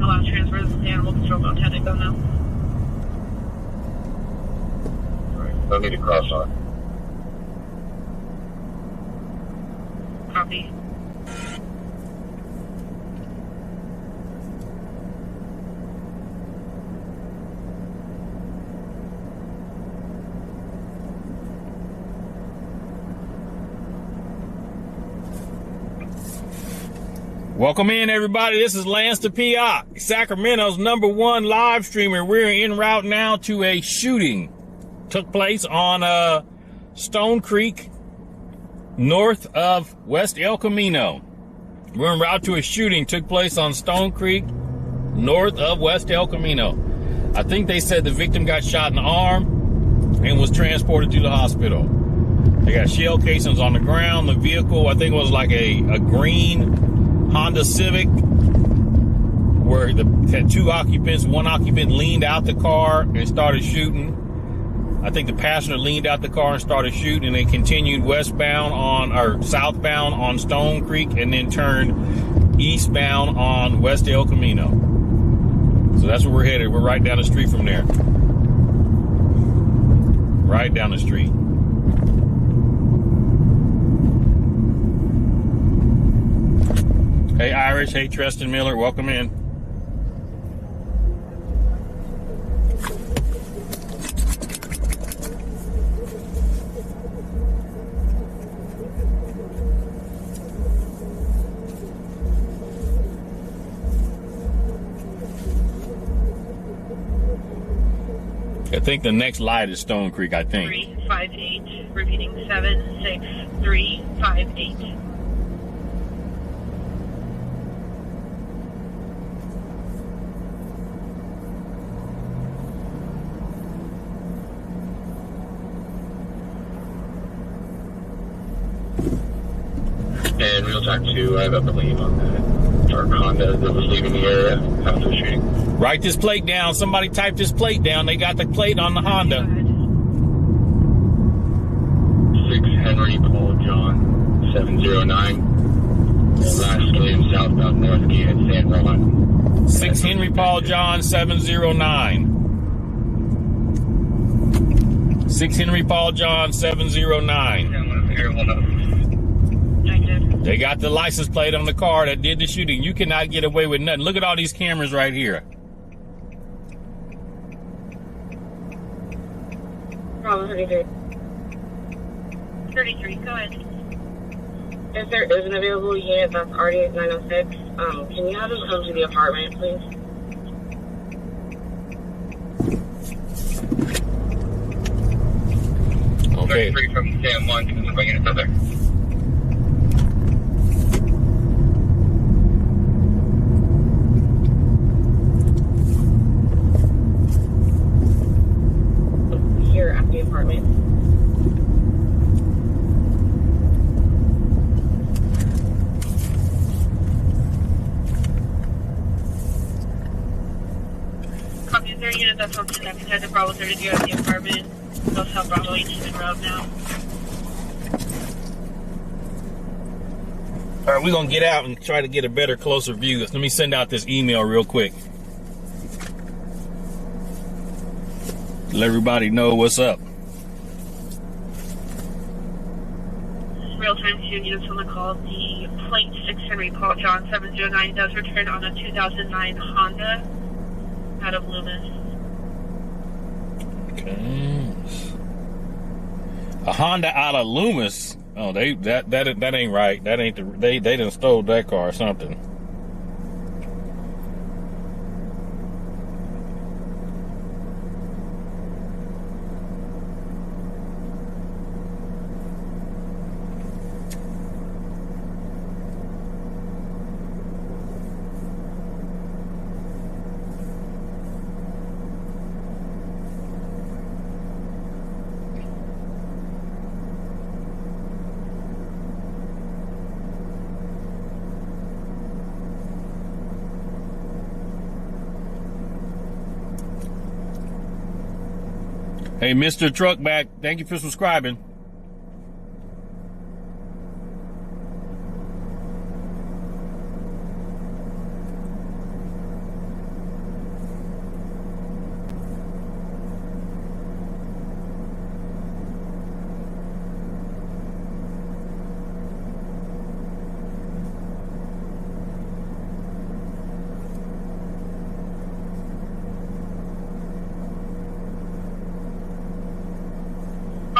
last transfer of the animal control boat had to go now. Alright, no need to cross on. Copy. Welcome in, everybody. This is LanceThePI, Sacramento's #1 live streamer. We're en route now to a shooting. Took place on Stone Creek, north of West El Camino. We're en route to a shooting. Took place on Stone Creek, north of West El Camino. I think they said the victim got shot in the arm and was transported to the hospital. They got shell casings on the ground. The vehicle, I think it was like a green Honda Civic, where had two occupants. One occupant leaned out the car and started shooting. I think the passenger leaned out the car and started shooting, and they continued southbound on Stone Creek, and then turned eastbound on West El Camino. So that's where we're headed. We're right down the street from there. Right down the street. Hey, Irish. Hey, Tristan Miller. Welcome in. I think the next light is Stone Creek, I think. 358, repeating 76358. And real talk too, I have a belief on that dark Honda that was leaving the area after the shooting. Write this plate down. Somebody type this plate down. They got the plate on the Honda. 6 Henry Paul John 709. Last name southbound North Gate at San Juan. 6 Henry Paul John 709. 6 Henry Paul John 709. They got the license plate on the car that did the shooting. You cannot get away with nothing. Look at all these cameras right here. Problem 33. 33, go ahead. If there is an available unit that's already at 906, can you have them come to the apartment, please? Okay. 33 from San Juan, can you bring it up there? Here at the apartment. Copy, is there a unit that's on to the Bravo 32 at the apartment? Those have Bravo 18 road now. All right, we're going to get out and try to get a better, closer view. Let me send out this email real quick. Let everybody know what's up. Real-time 2 units on the call. The plate 6 Henry Paul John 709 does return on a 2009 Honda out of Loomis. Okay. A Honda out of Loomis. Oh, that ain't right. That ain't they done stole that car or something. Hey, Mr. Truckback, thank you for subscribing.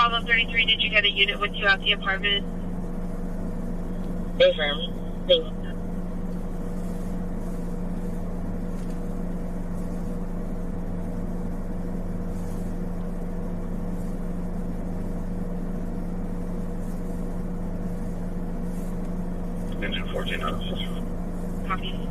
Bravo 33, did you get a unit with you at the apartment? Affirm. Thank you. Engine 14 out of 6. Copy.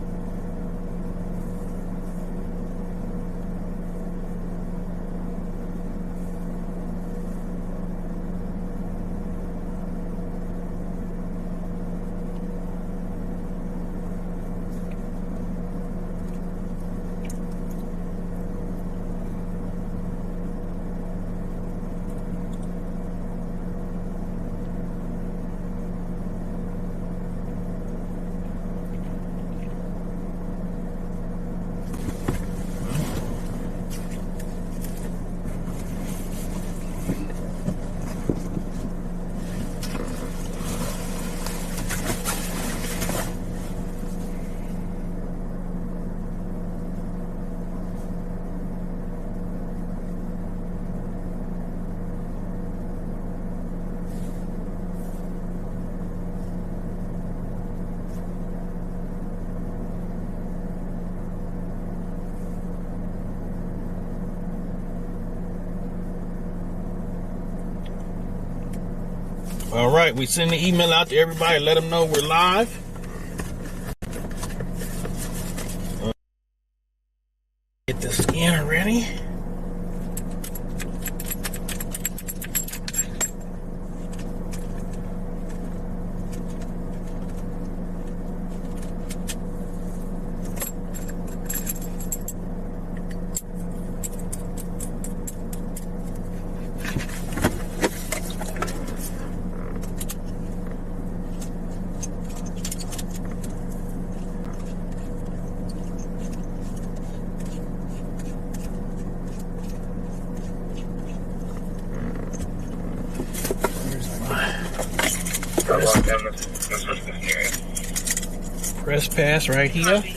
All right, we send the email out to everybody, let them know we're live. Get the scanner ready. Press pass right here. Copy.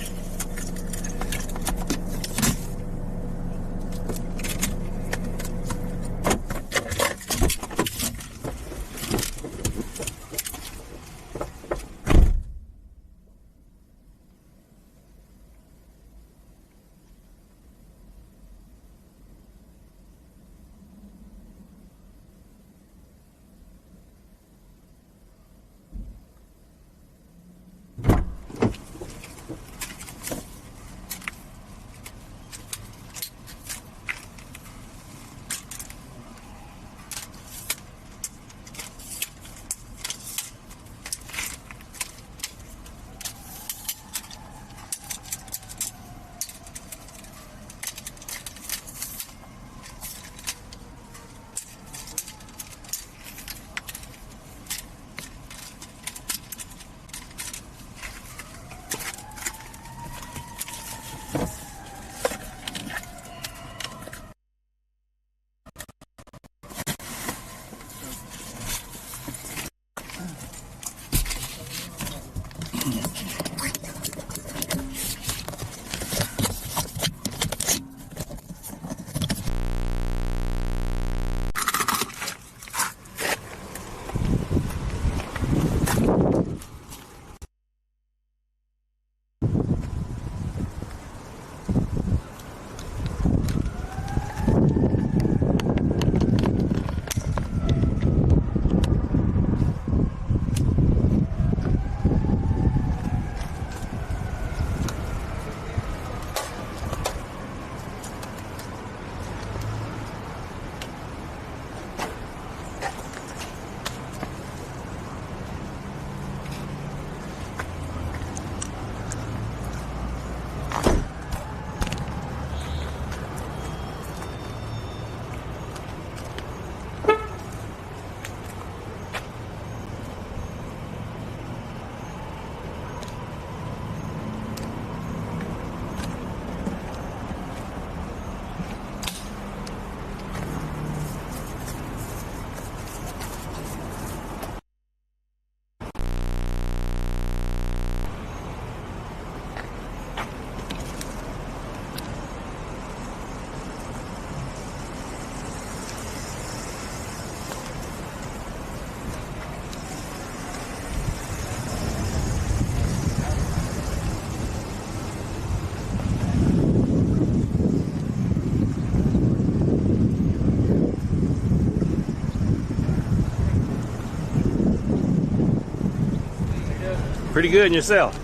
Pretty good in yourself.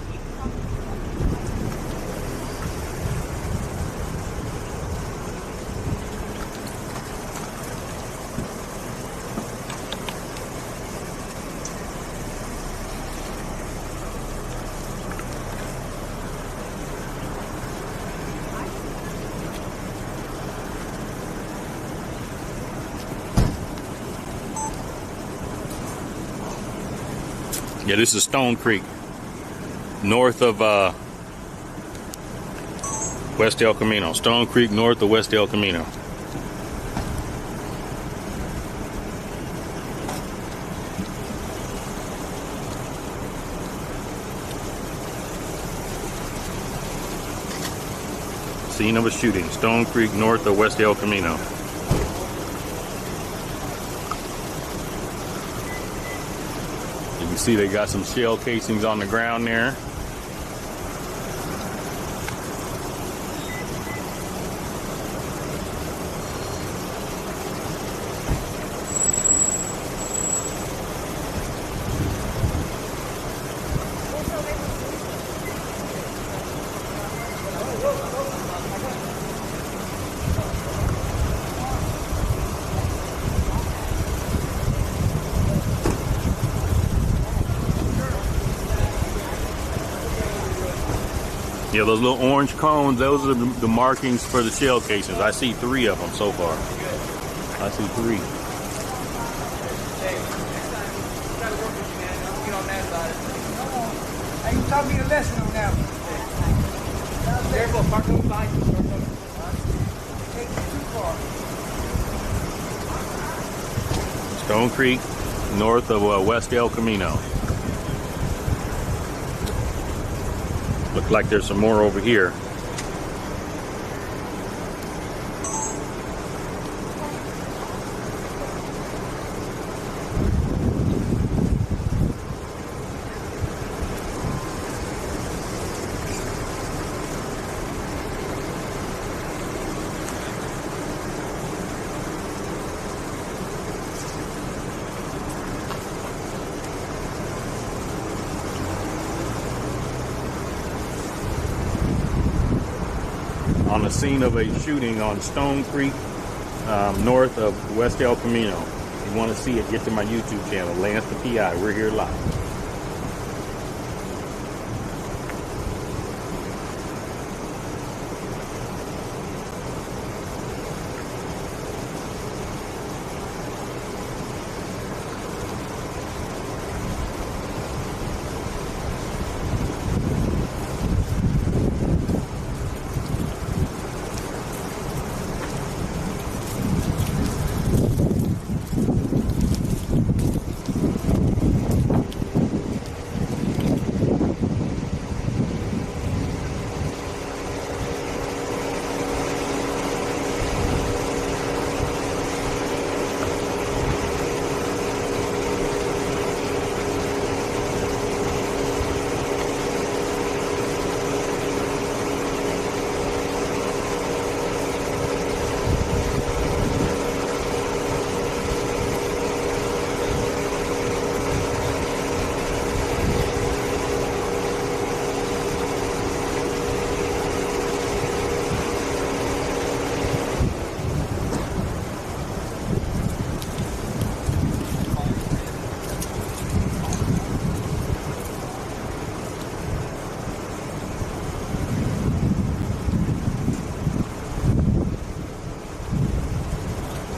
Yeah, this is Stone Creek, north of West El Camino. Stone Creek, north of West El Camino. Scene of a shooting, Stone Creek, north of West El Camino. You can see they got some shell casings on the ground there. Yeah, those little orange cones, those are the markings for the shell casings. I see 3 of them so far. I see 3. Hey, you taught me a lesson on that one. Careful, parking lights. Take it too far. Stone Creek, north of West El Camino. Looks like there's some more over here. On the scene of a shooting on Stone Creek, north of West El Camino. If you want to see it, get to my YouTube channel, LanceThePI. We're here live.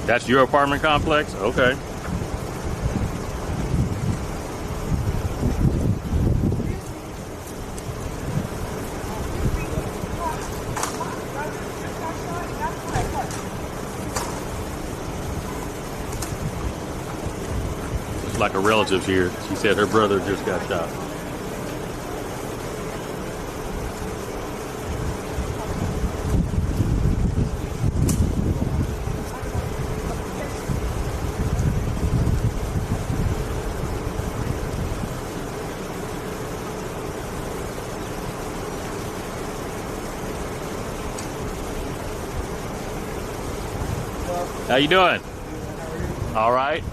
That's your apartment complex? Okay. It's like a relative here. She said her brother just got shot. How you doing? All right.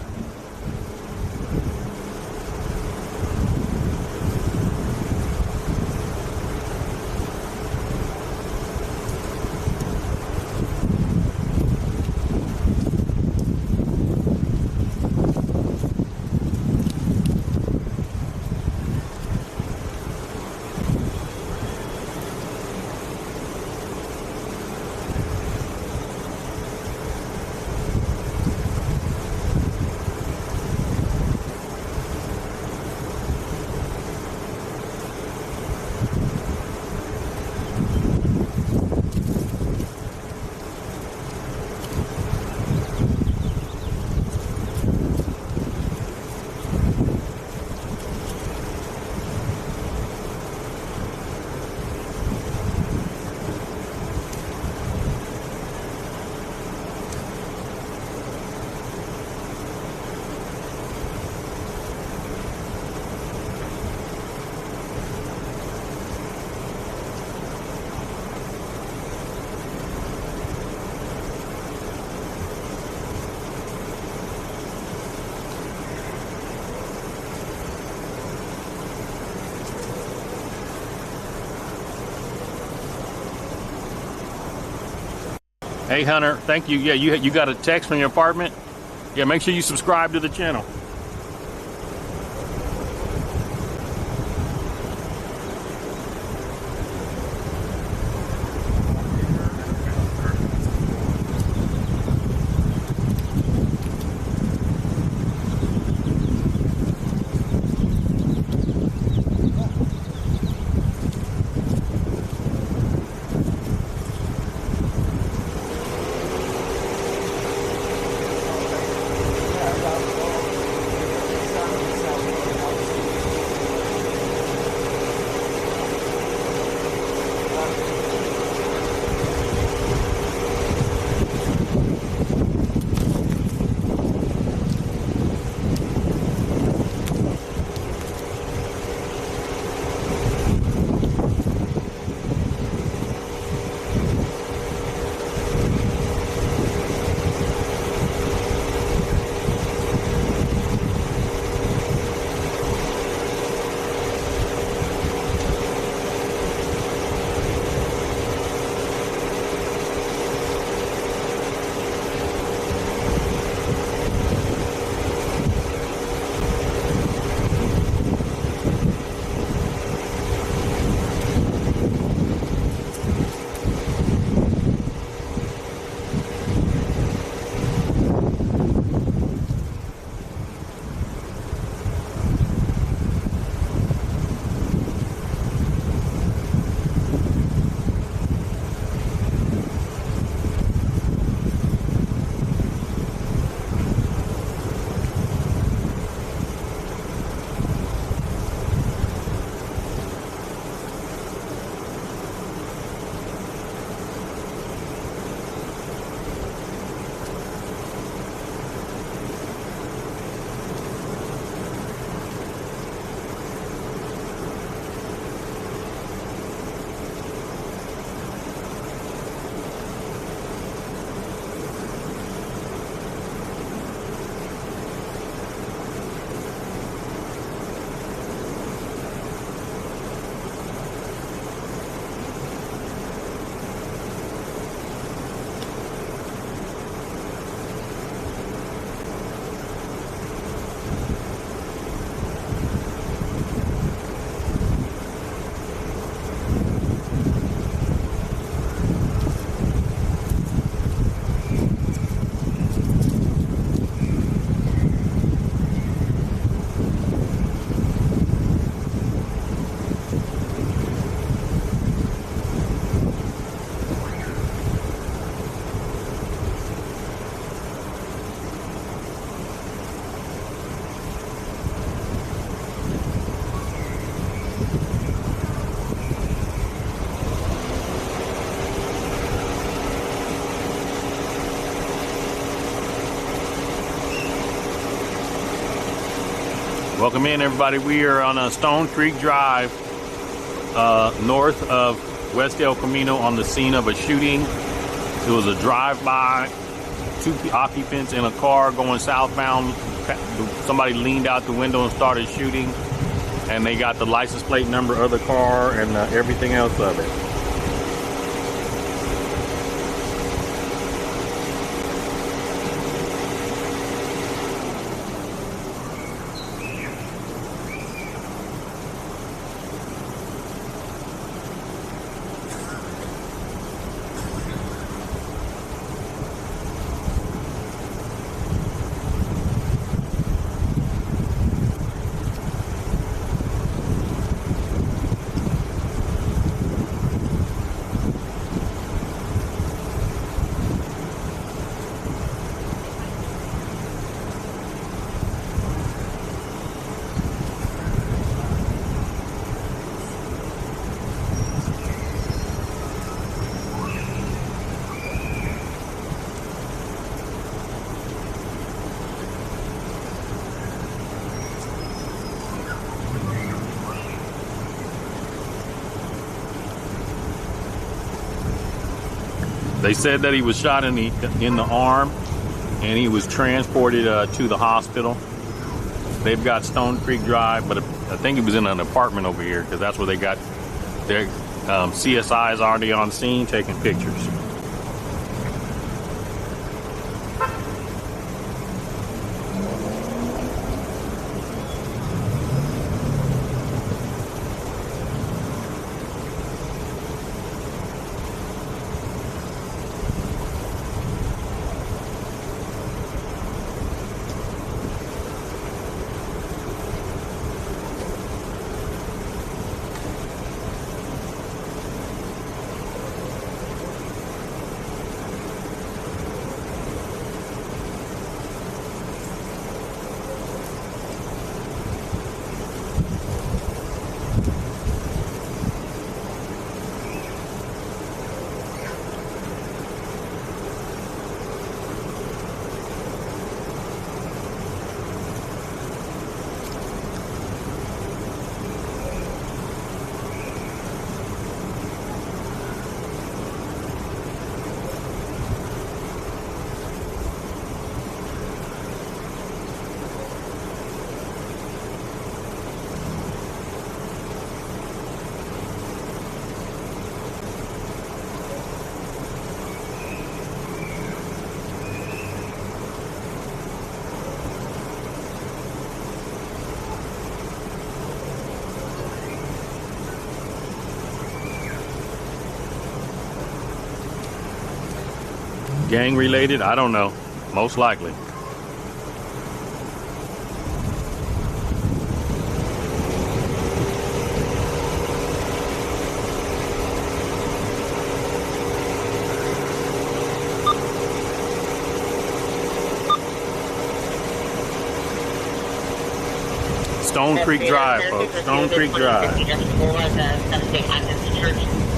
Hey Hunter, thank you. Yeah, you got a text from your apartment? Yeah, make sure you subscribe to the channel. Welcome in, everybody. We are on a Stone Creek Drive, north of West El Camino, on the scene of a shooting. It was a drive-by, 2 occupants in a car going southbound. Somebody leaned out the window and started shooting, and they got the license plate number of the car and everything else of it. They said that he was shot in the arm, and he was transported to the hospital. They've got Stone Creek Drive, but I think he was in an apartment over here because that's where they got their CSI is already on scene taking pictures. Gang related? I don't know. Most likely. Stone Creek Drive, folks. Stone Creek Drive.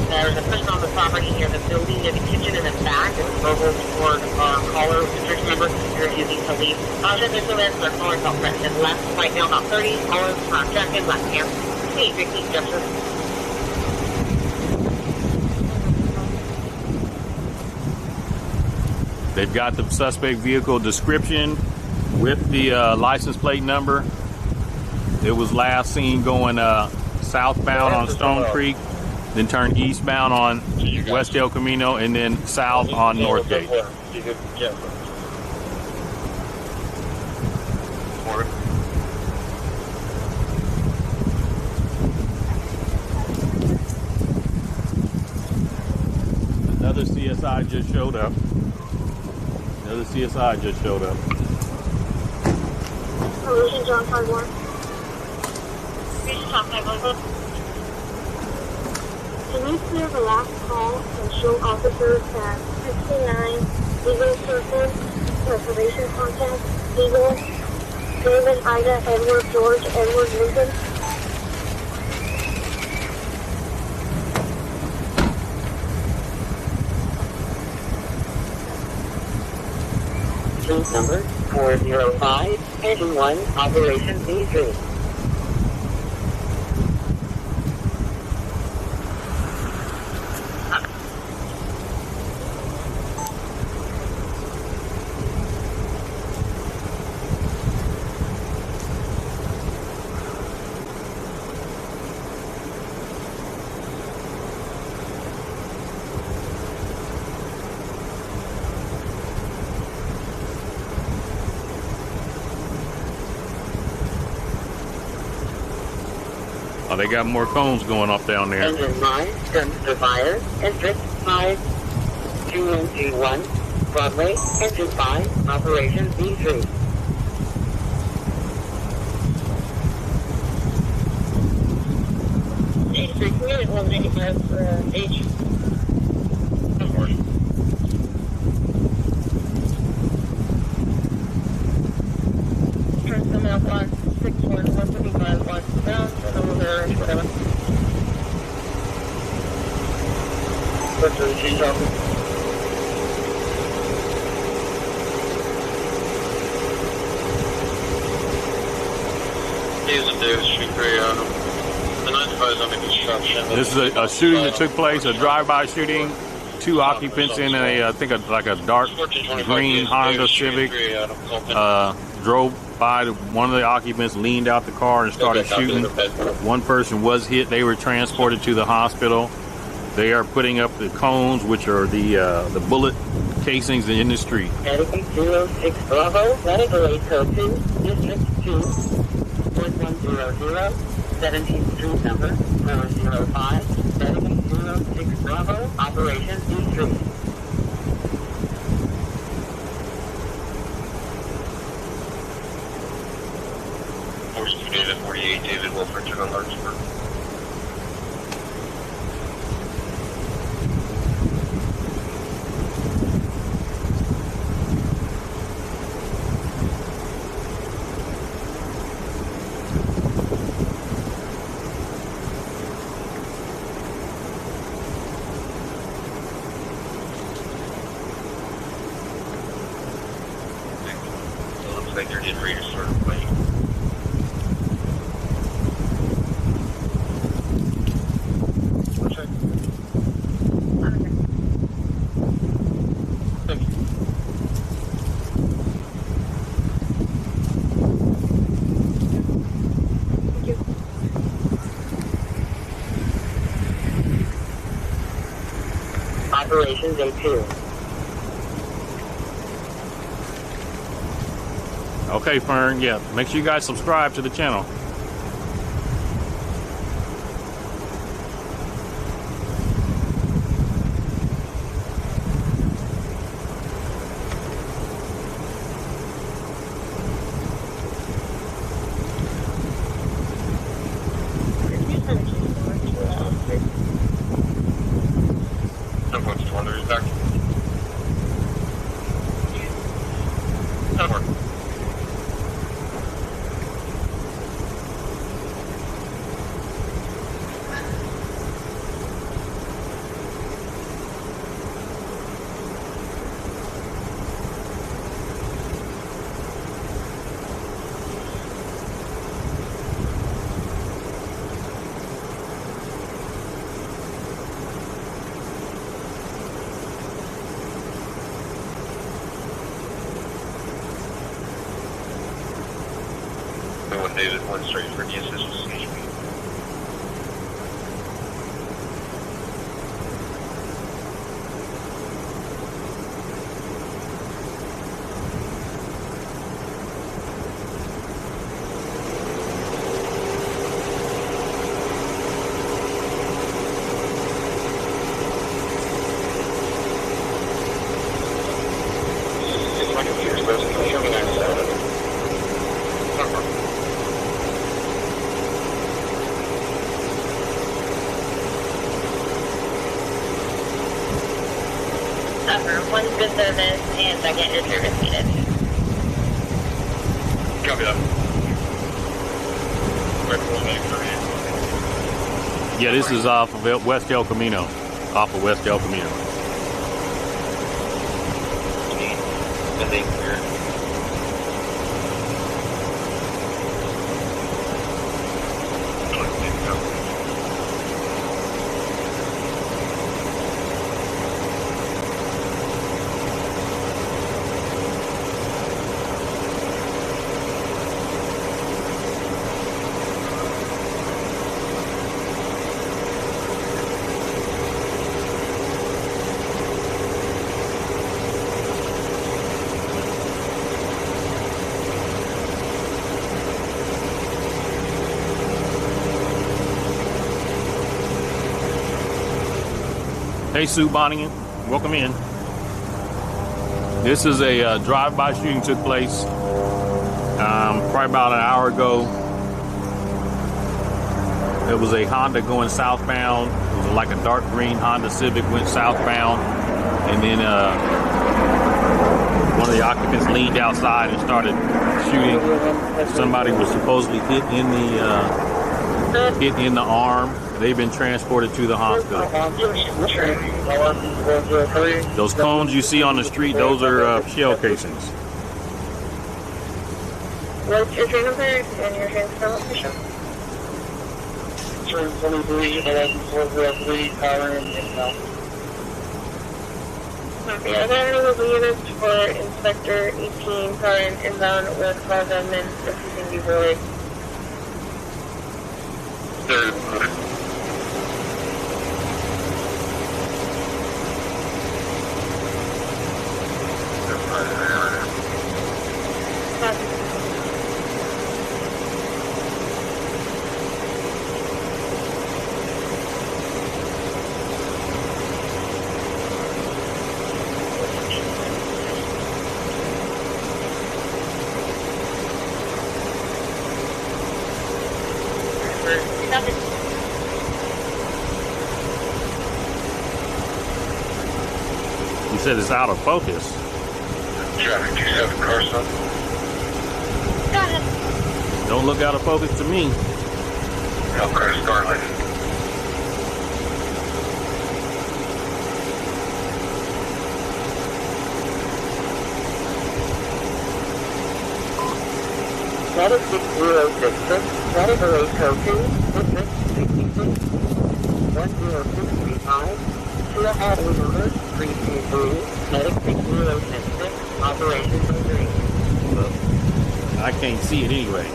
There's a person on the property near the building, near the kitchen in the back. It's mobile toward our caller, the church member. You're refusing to leave. Just instruments, they're calling out front and left. Right now, about 30 callers, check in left here. Hey, Vicky, Justice. They've got the suspect vehicle description with the license plate number. It was last seen going southbound on Stone Creek, then turned eastbound on West El Camino, and then south on Northgate. Another CSI just showed up. Another CSI just showed up. Solution John 51. John 51. Can you clear the last call and show officers that 69 Eagle Circle, Reservation Contact, Eagle, David, Ida, Edward, George, Edward, Lincoln? Street number 405 and 1, Operation B3. Oh, they got more cones going up down there. Engine 9, Dumpster Fire, Entrance 5, G1, Broadway, Engine 5, Operation B3. H3, Community 185 for H. Turn some out on 61155 1 down, whatever. What's the G talking? This is a shooting that took place, a drive-by shooting, two occupants in a, I think, like a dark green Honda Civic. Drove by. One of the occupants leaned out the car and started shooting. One person was hit. They were transported to the hospital. They are putting up the cones, which are the bullet casings in the street. Medical 06 Bravo, medical aid code 2, District 2, 1100, 17th Street number 405, medical 06 Bravo, Operation D3. Force 2 David 48, David Wilford, turn on Larkspur. Like they're getting ready to start playing. Okay. Thank you. Thank you. Operation Day 2. Okay, Fern, yeah. Make sure you guys subscribe to the channel. I'm going to wonder is back. That'll work. David, one straight for the assistance. My computer's frozen. Can you hear me now? One's good service and second your service needed. Copy that. Yeah, this is off of West El Camino. Off of West El Camino. I think we're Hey, Sue Bonnigan, welcome in. This is a drive-by shooting took place probably about an hour ago. It was a Honda going southbound. It was like a dark green Honda Civic went southbound, and then one of the occupants leaned outside and started shooting. Somebody was supposedly hit in the arm. They've been transported to the hospital. Those cones you see on the street, those are shell casings. What's your train number and your transfer location? Turn 23, 11403, power and inbound. Copy. Are there any local units for Inspector 18 current inbound with 12 men refusing to be released? You said it's out of focus. Traffic 27 Carson. Go ahead. Don't look out of focus to me. Elkhart Scarlet. That is 6066. That is a code 2. 10635. To the highway number 323. Medic 6066. Operation Green. I can't see it anyway.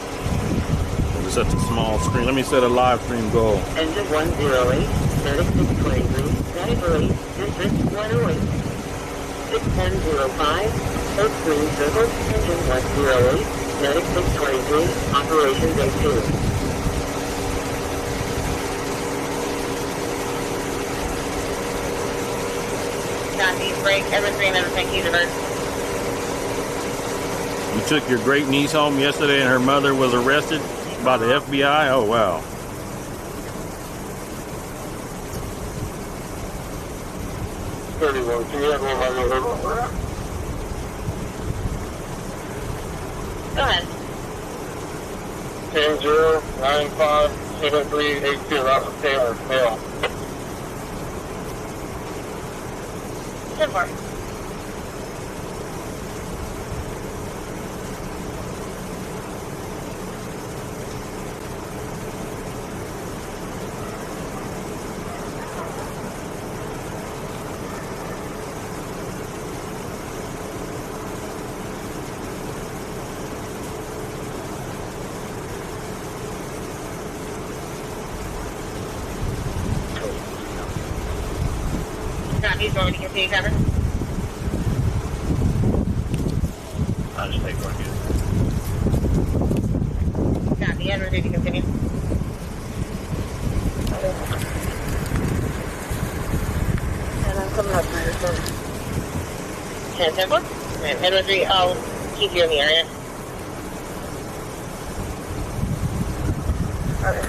It's such a small screen. Let me set a live stream goal. Engine 108. Medic 623. Category District 108. 6105. Oak Green Circle. Engine 108. Medic 623. Operation Day 2. Copy. Break. Evergreen and thank you, divert. You took your great niece home yesterday and her mother was arrested by the FBI? Oh, wow. Can you have one Go ahead. 10-0-9-5-7-3-8-2, Robert Taylor, male. 10-4. He's going to continue cover. I'll just take one good. Copy. And ready to continue. And I'm coming up my phone. 10-4. And Edward 3, I'll keep you in the area. Okay.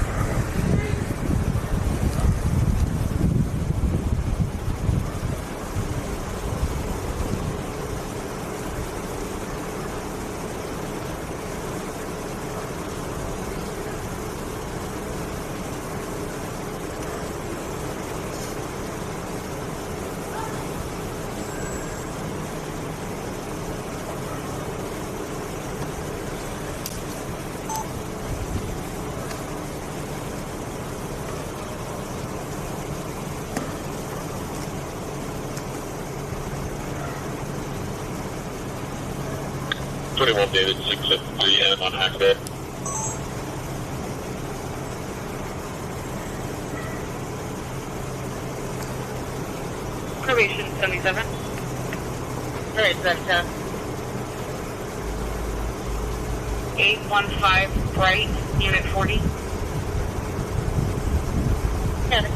David 673 on accident. Probation 77. Alright, so that's 815 Bright, Unit 40. Got it.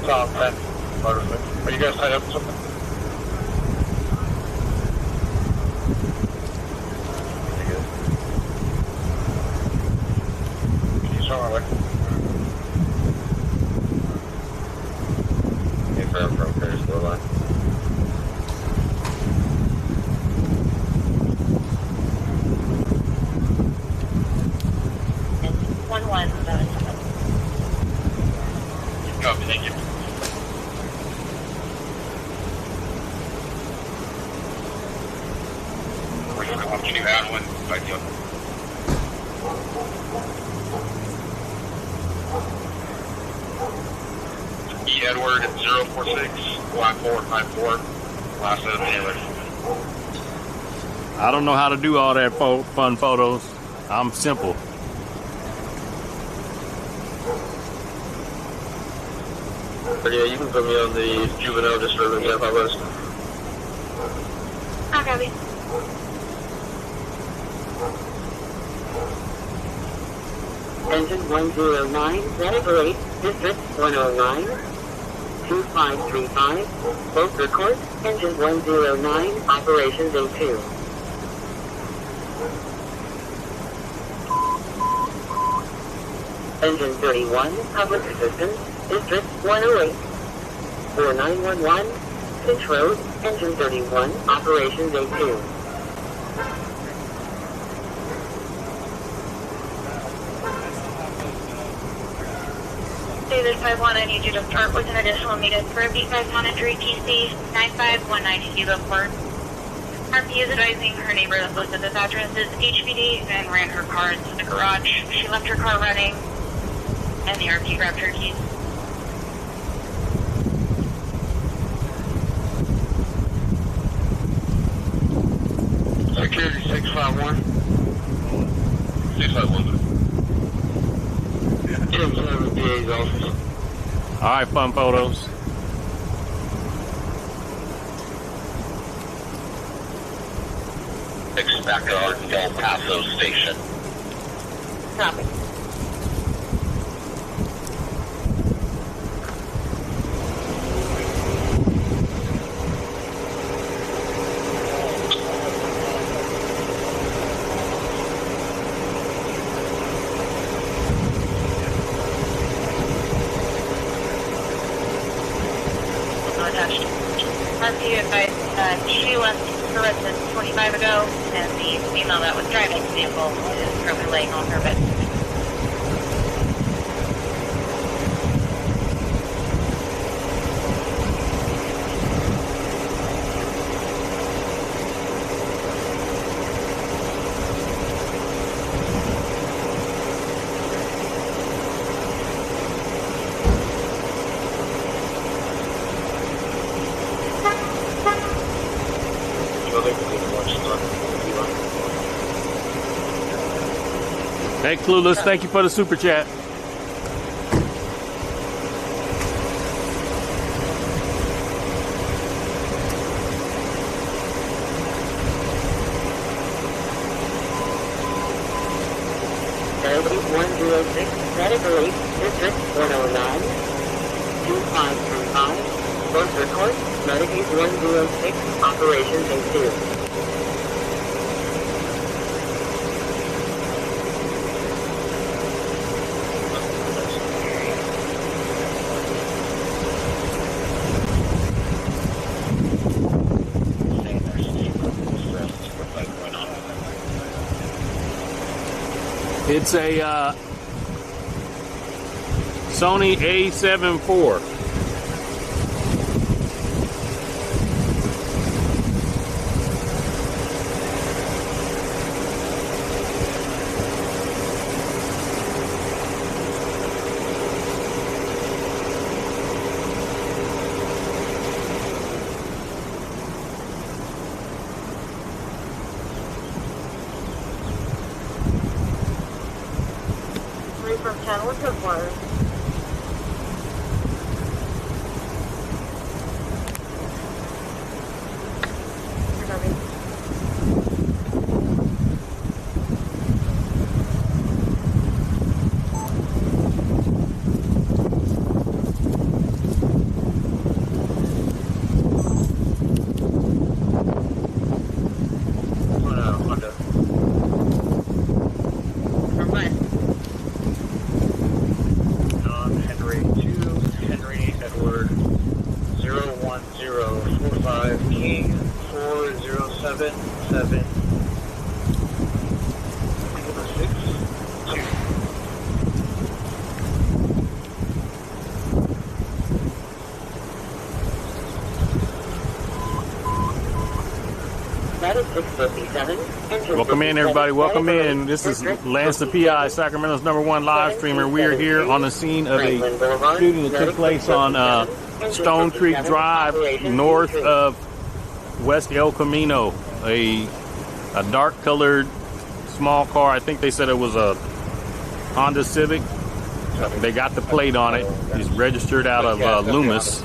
Tom, Pat, Motorcycle. Are you guys tied up with something? Can you show my way? Hey, from Paris, the line. And 11. Copy, thank you. I want you to add one. Thank you. E. Edward 046 1454. Last of Taylor. I don't know how to do all that fun photos. I'm simple. But yeah, you can put me on the juvenile disturbance info list. I got it. Engine 109, Ready, District 109, 2535, both record, Engine 109, Operations A2. Engine 31, Public Assistance, District 108, 4911, Finch Road, Engine 31, Operations A2. David 51, I need you to start with an additional meter for B513 TC 9519 Kilo Port. RP is advising her neighbor that listed this address is HPD and ran her car into the garage. She left her car running and the RP grabbed her keys. Security 651. 651. Tim, the DA's office. All right, fun photos. Back on El Paso Station. Copy. Attached. RP advised she left her residence 25 ago, and the female that was driving the vehicle is currently laying on her bed. Hey, Clueless, thank you for the super chat. Airport 106, Category, District 109, 2535, both record, Medicaid 106, Operations A2. It's a Sony A7 IV. From 10 with the water. Welcome in, everybody. Welcome in. This is LanceThePI, Sacramento's #1 live streamer. We are here on the scene of a shooting that took place on Stone Creek Drive, north of West El Camino. A dark-colored small car. I think they said it was a Honda Civic. They got the plate on it. It's registered out of Loomis.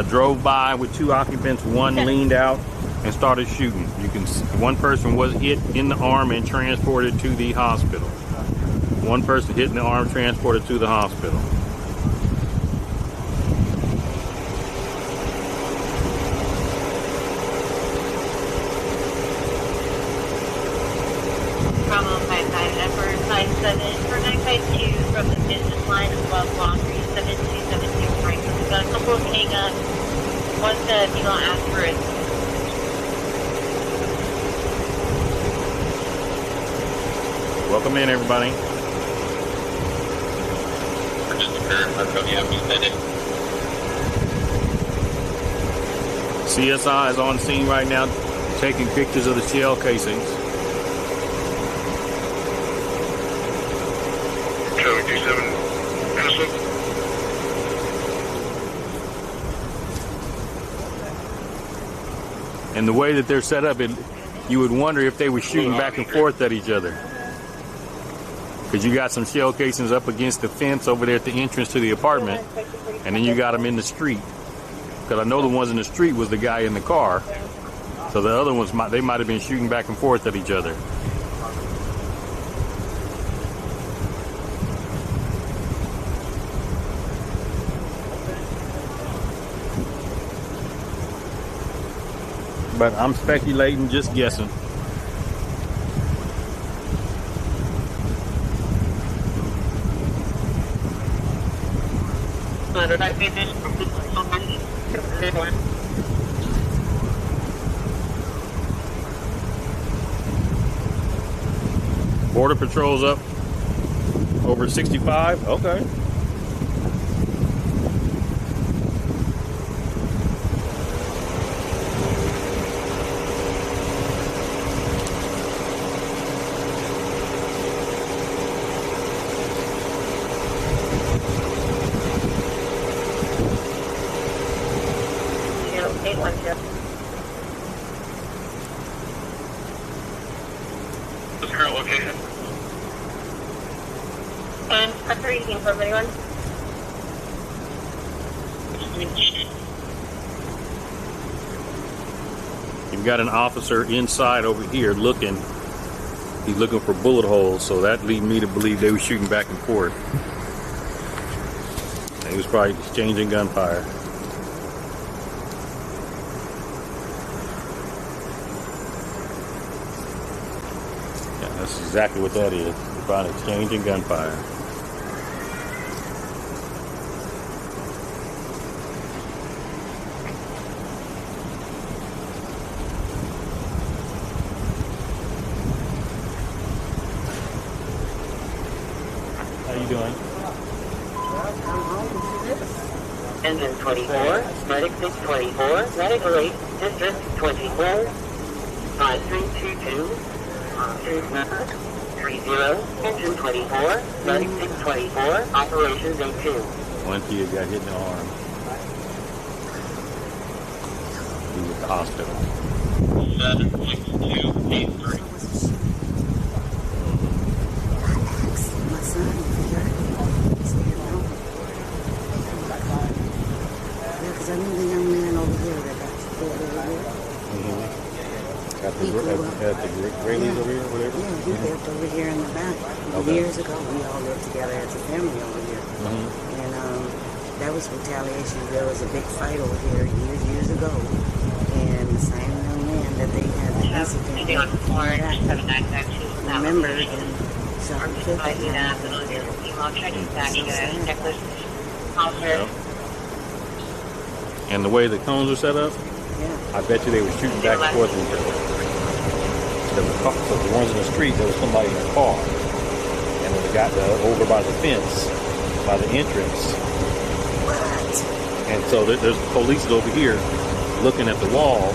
Drove by with 2 occupants. One leaned out and started shooting. You can see one person was hit in the arm and transported to the hospital. One person hit in the arm, transported to the hospital. Bravo 55 Edward 57 for 952 from the business line above block 37272 Franklin. We've got a couple of hang-ups. Once the people ask for it. Welcome in, everybody. CSI is on scene right now, taking pictures of the shell casings. Code 27, Ashley. And the way that they're set up, you would wonder if they were shooting back and forth at each other. Because you got some shell casings up against the fence over there at the entrance to the apartment, and then you got them in the street. Because I know the ones in the street was the guy in the car, so the other ones they might have been shooting back and forth at each other. But I'm speculating, just guessing. Border Patrol's up over 65. Okay. What's the current location? And after eating from anyone? You've got an officer inside over here looking. He's looking for bullet holes, so that lead me to believe they were shooting back and forth. He was probably exchanging gunfire. Yeah, that's exactly what that is. They're probably exchanging gunfire. How you doing? Engine 24, Medic 624, Medic 8, District 24, 5322, 30, Engine 24, Medic 624, Operations A2. One kid got hit in the arm. He was at the hospital. 76283. My son, because I knew the young man over here that got killed over here. Got the Grayleys over here, whatever? Yeah, he lived over here in the back. Okay. Years ago, we all lived together as a family over here. And that was retaliation. There was a big fight over here years ago. And the same young man that they had the incident remembered and shot and killed him. Yeah. And the way the cones are set up, Yeah. I bet you they were shooting back and forth with each other. So the ones in the street, there was somebody in a car. And when they got over by the fence, by the entrance. What? And so there's police over here looking at the wall.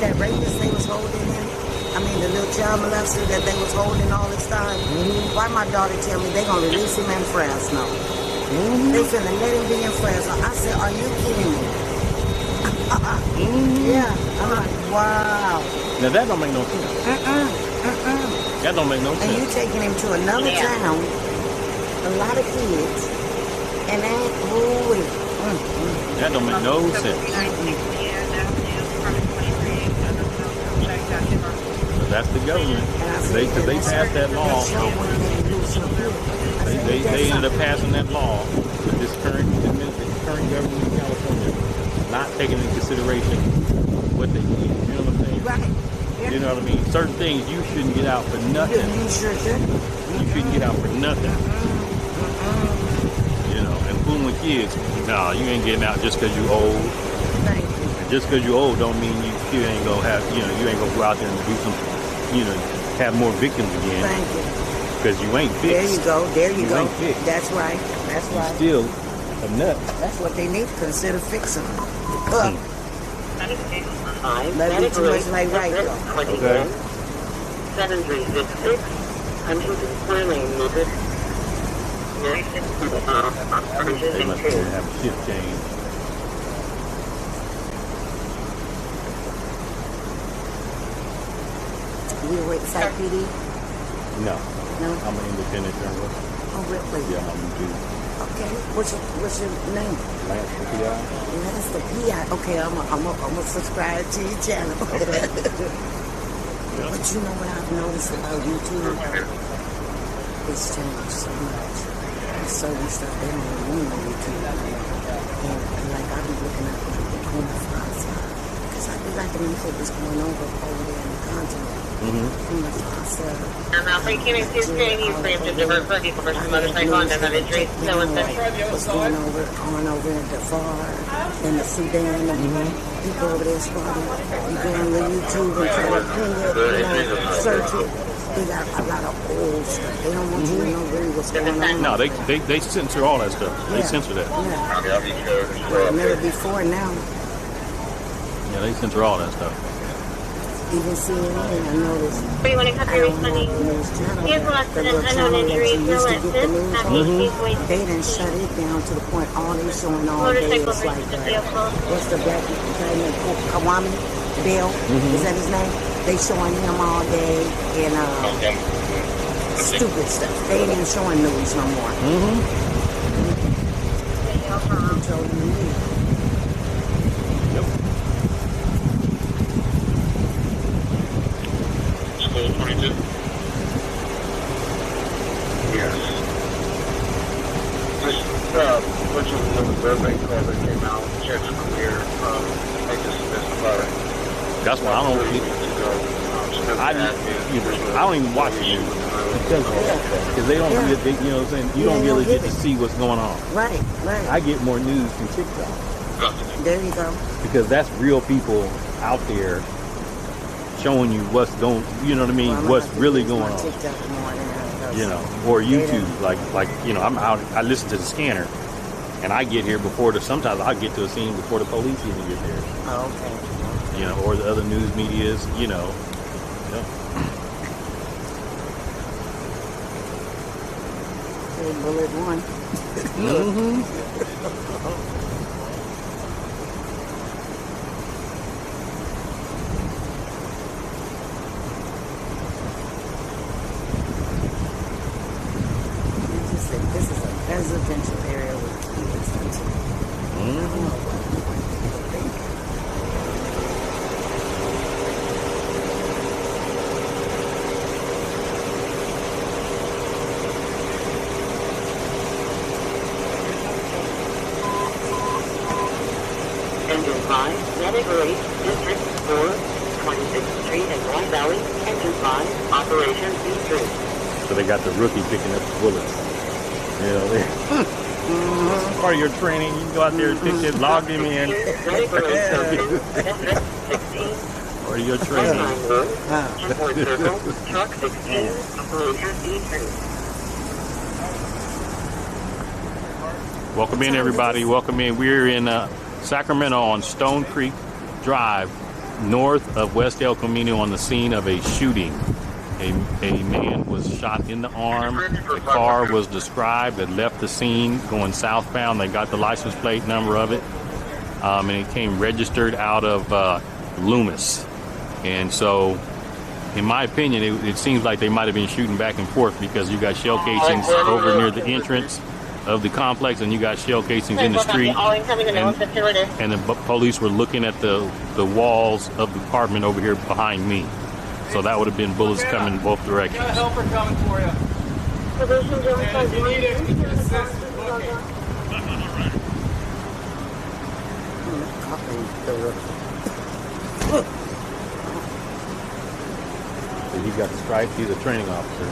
that rapist they was holding him. I mean, the little child molester that they was holding all this time. Why my daughter tell me they gonna release him in Fresno? They finna let him be in Fresno. I said, are you kidding me? Yeah. I'm like, wow. Now that don't make no sense. That don't make no And you sense. taking him to another town, a lot of kids, and ain't holy. That don't make no sense. But that's the government. They passed that law. They ended up passing that law with this current government in California not taking into consideration what they need. You know what I'm saying? Right. You know what I mean? Certain things you shouldn't get out for nothing. You sure should. You shouldn't get out for nothing. You know, and fooling with kids, no, you ain't getting out just because you old. Thank you. And just because you old don't mean you ain't gonna have, you know, you ain't gonna go out there and do some, you know, have more victims again. Thank you. Because you ain't fixed. There you go. There you go. ain't fixed. That's right. That's You right. still a nut. That's what they need to consider fixing. Love you too much, like right though. Okay. 7366 Huntington Square Lane, Lucas. They must have a shift change. We wait for Site PD? No. No? I'm an independent journalist. Oh, really? Yeah, I'm too. Okay. What's your name? LanceThePI. LanceThePI. Okay, I'm a subscribe to your channel. But you know what I've noticed about YouTube? It's changed so much. There's certain stuff they don't even mean on YouTube. And like I be looking at the corner files. Because I be liking to look at what's going on over there in the continent. I'm Alfred King and Sue Screen. He's framed to divert for people versus motorcycle and death injury. No one said. What's going on over in Darfur and the Sudan and people over there squatting. You go on the YouTube and try to pin it, search it. They got a lot of old stuff. They don't want you to know really what's going on. No, they censor all that stuff. They censor that. Yeah. Well, never before now. Yeah, they censor all that stuff. Even CNN, I noticed. You want to cut your refunding? He has less than unknown injuries, no assist, They didn't shut it down to the point all they showing all day motorcycle is like versus the vehicle. what's the black guy named Kawami Bill? Is that his name? They showing him all day and stupid stuff. They ain't even showing news no more. Controlling the news. School 22? Yes. Just, bunch of the Burbank car that came out, checks clear, they just missed about That's why I don't. I don't even watch the news because they don't. Really, you know what I'm saying? You don't really get to see what's going on. Right. I get more news from TikTok There you go. because that's real people out there showing you what's going. You know what I mean? Well, What's really going on? TikTok more than You know, or YouTube. Like you know, I'm out. I listen to the scanner, and I get here before the. Sometimes I get to a scene before the police even get there. Oh, okay. You know, or the other news medias. You know. Yep. Okay, bullet one. This is a residential area with kids. I don't know what people think. Engine 5, Navigate, District 4, 26th Street and Long Valley. Engine 5, Operation C3. So they got the rookie picking up the bullets. You know, they part of your training. You can go out there and pick it, log them in. Part of your training. Truck 16, Operation C3. Welcome in, everybody. Welcome in. We're in Sacramento on Stone Creek Drive, north of West El Camino on the scene of a shooting. A man was shot in the arm. The car was described that left the scene going southbound. They got the license plate number of it. And it came registered out of Loomis. And so, in my opinion, it seems like they might have been shooting back and forth because you got shell casings over near the entrance of the complex and you got shell casings in the street. And the police were looking at the walls of the apartment over here behind me. So that would have been bullets coming both directions. Got a helper coming for you. Probation Jones And if you need it, you can assist. So he got striped. He's a training officer.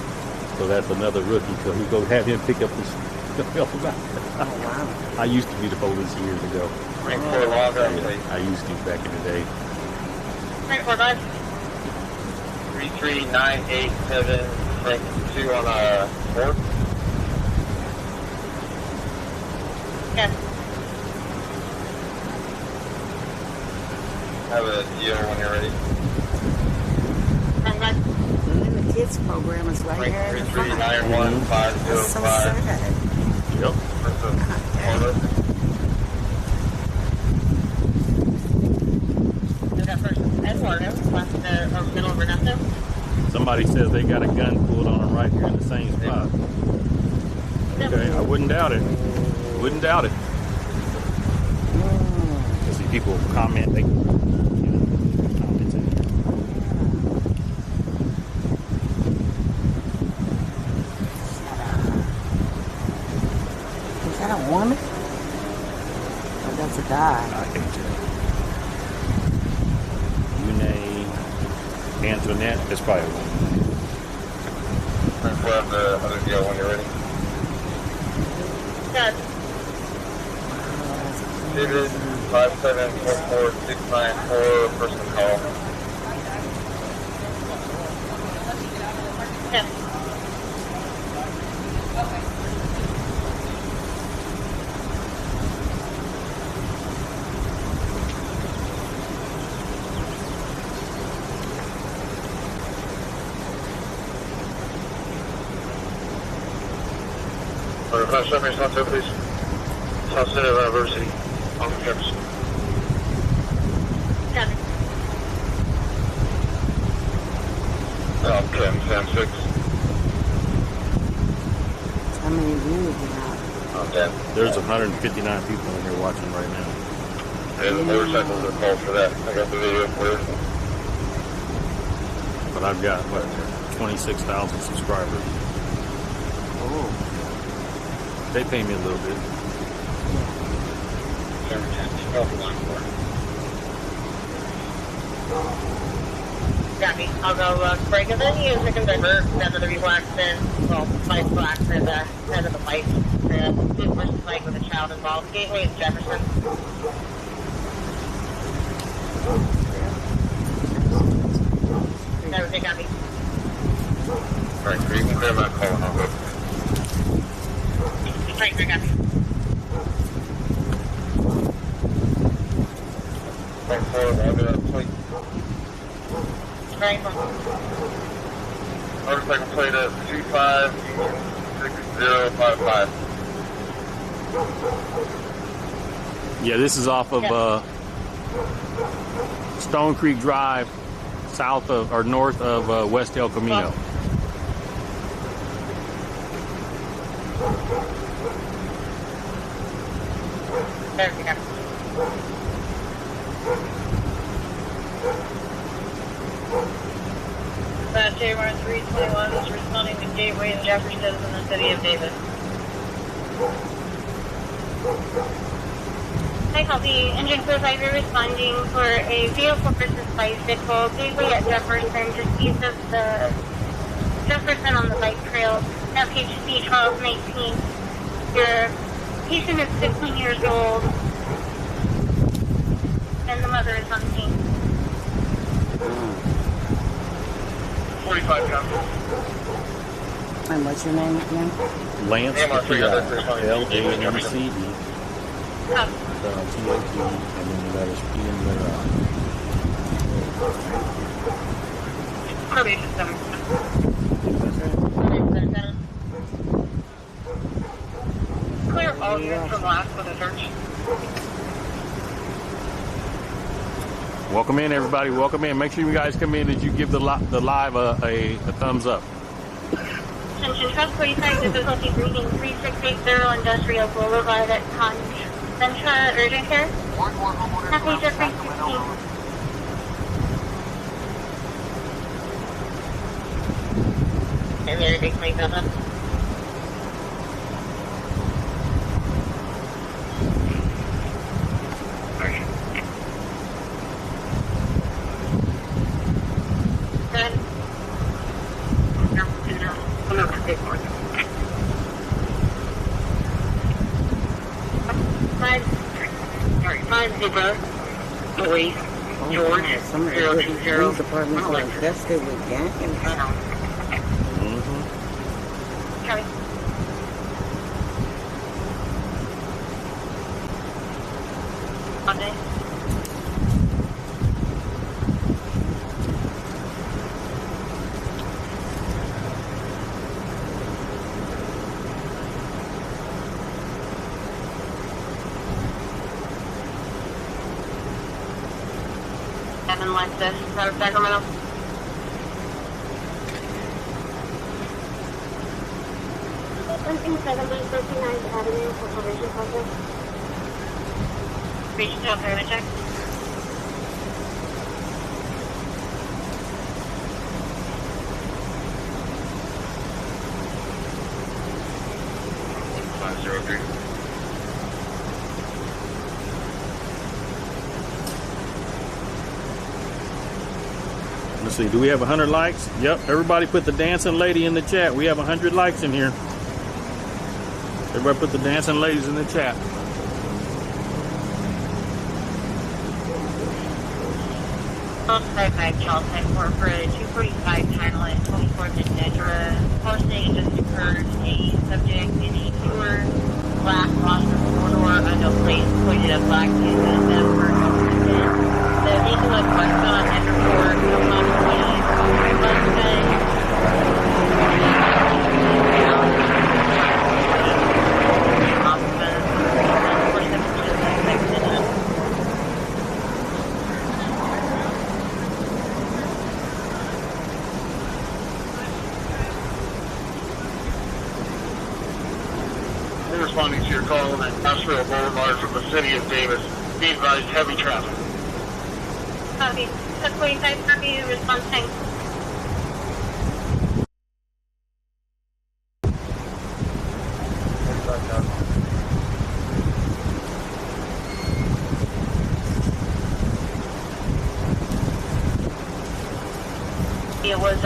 So that's another rookie. So we go have him pick up his. Oh, wow. I used to be the police years ago. I used to back in the day. 33987 on a 4. Yes. Have a deal when you're ready. And then the kids program is right here in the front. 3391505. That's so sad. Yep. Somebody says they got a gun pulled on them right here in the same spot. Okay, I wouldn't doubt it. Wouldn't doubt it. You see people comment. They comments in here. Is that a woman? Or that's a guy? I can't tell. Antoinette, that's probably a woman. We'll have the other deal when you're ready. Yes. David 5744694 person call. Yes. Request summary, South Center, please. South Center University, on the campus. Yes. Cam 10-6. How many views you have? Okay. There's 159 people in here watching right now. And the motorcycles are called for that. I got the video for you. But I've got, what, 26,000 subscribers. Oh. They pay me a little bit. Got me. I'll go break it in. Use the conductor. That's the vehicle accident. Well, bicycle accident. Head of the bike. Two versus bike with a child involved. Gateway is Jefferson. Everything got me. Alright, so you can clear my call and I'll go. Right, got me. Thanks for it. I'll do that plate. Right. Motorcycle plate at 256055. Yeah, this is off of Stone Creek Drive, south of or north of West El Camino. There we go. J1 321 is responding to Gateway and Jefferson in the city of Davis. Hi, copy. Engine 45, you're responding for a vehicle versus bicycle. Gateway at Jefferson, just east of the Jefferson on the bike trail. Now page C1219. Your patient is 15 years old, and the mother is on scene. 45 copy. And what's your name again? LanceThePI, LANCE. Oh. TAP, and then the letters P and letter I. Welcome in, everybody. Welcome in. Make sure you guys come in as you give the live a thumbs up. Attention, Trust 45, difficulty reading 3680 Industrial Boulevard at Concentra Urgent Care. Passenger 316. And there, big make that up. George, 020. Police departments are infested with gangs. Charlie. Monday. Seven like this, out of Sacramento. Something 7059th Avenue for probation process. Reach to payment check. Let's see, do we have 100 likes? Yep, everybody put the dancing lady in the chat. We have 100 likes in here. Everybody put the dancing ladies in the chat. Suspect child type corporate 245 title at 24 Mid-Dedra. Posting just occurred. A subject in a sewer glass washer corridor, unknown place, pointed a black tube at them for no reason. The vehicle was west on Enderport, no possibilities, Responding to your call on Industrial Boulevard from the city of Davis. Be advised, heavy traffic. Copy. Trust 45, copy, response time. it was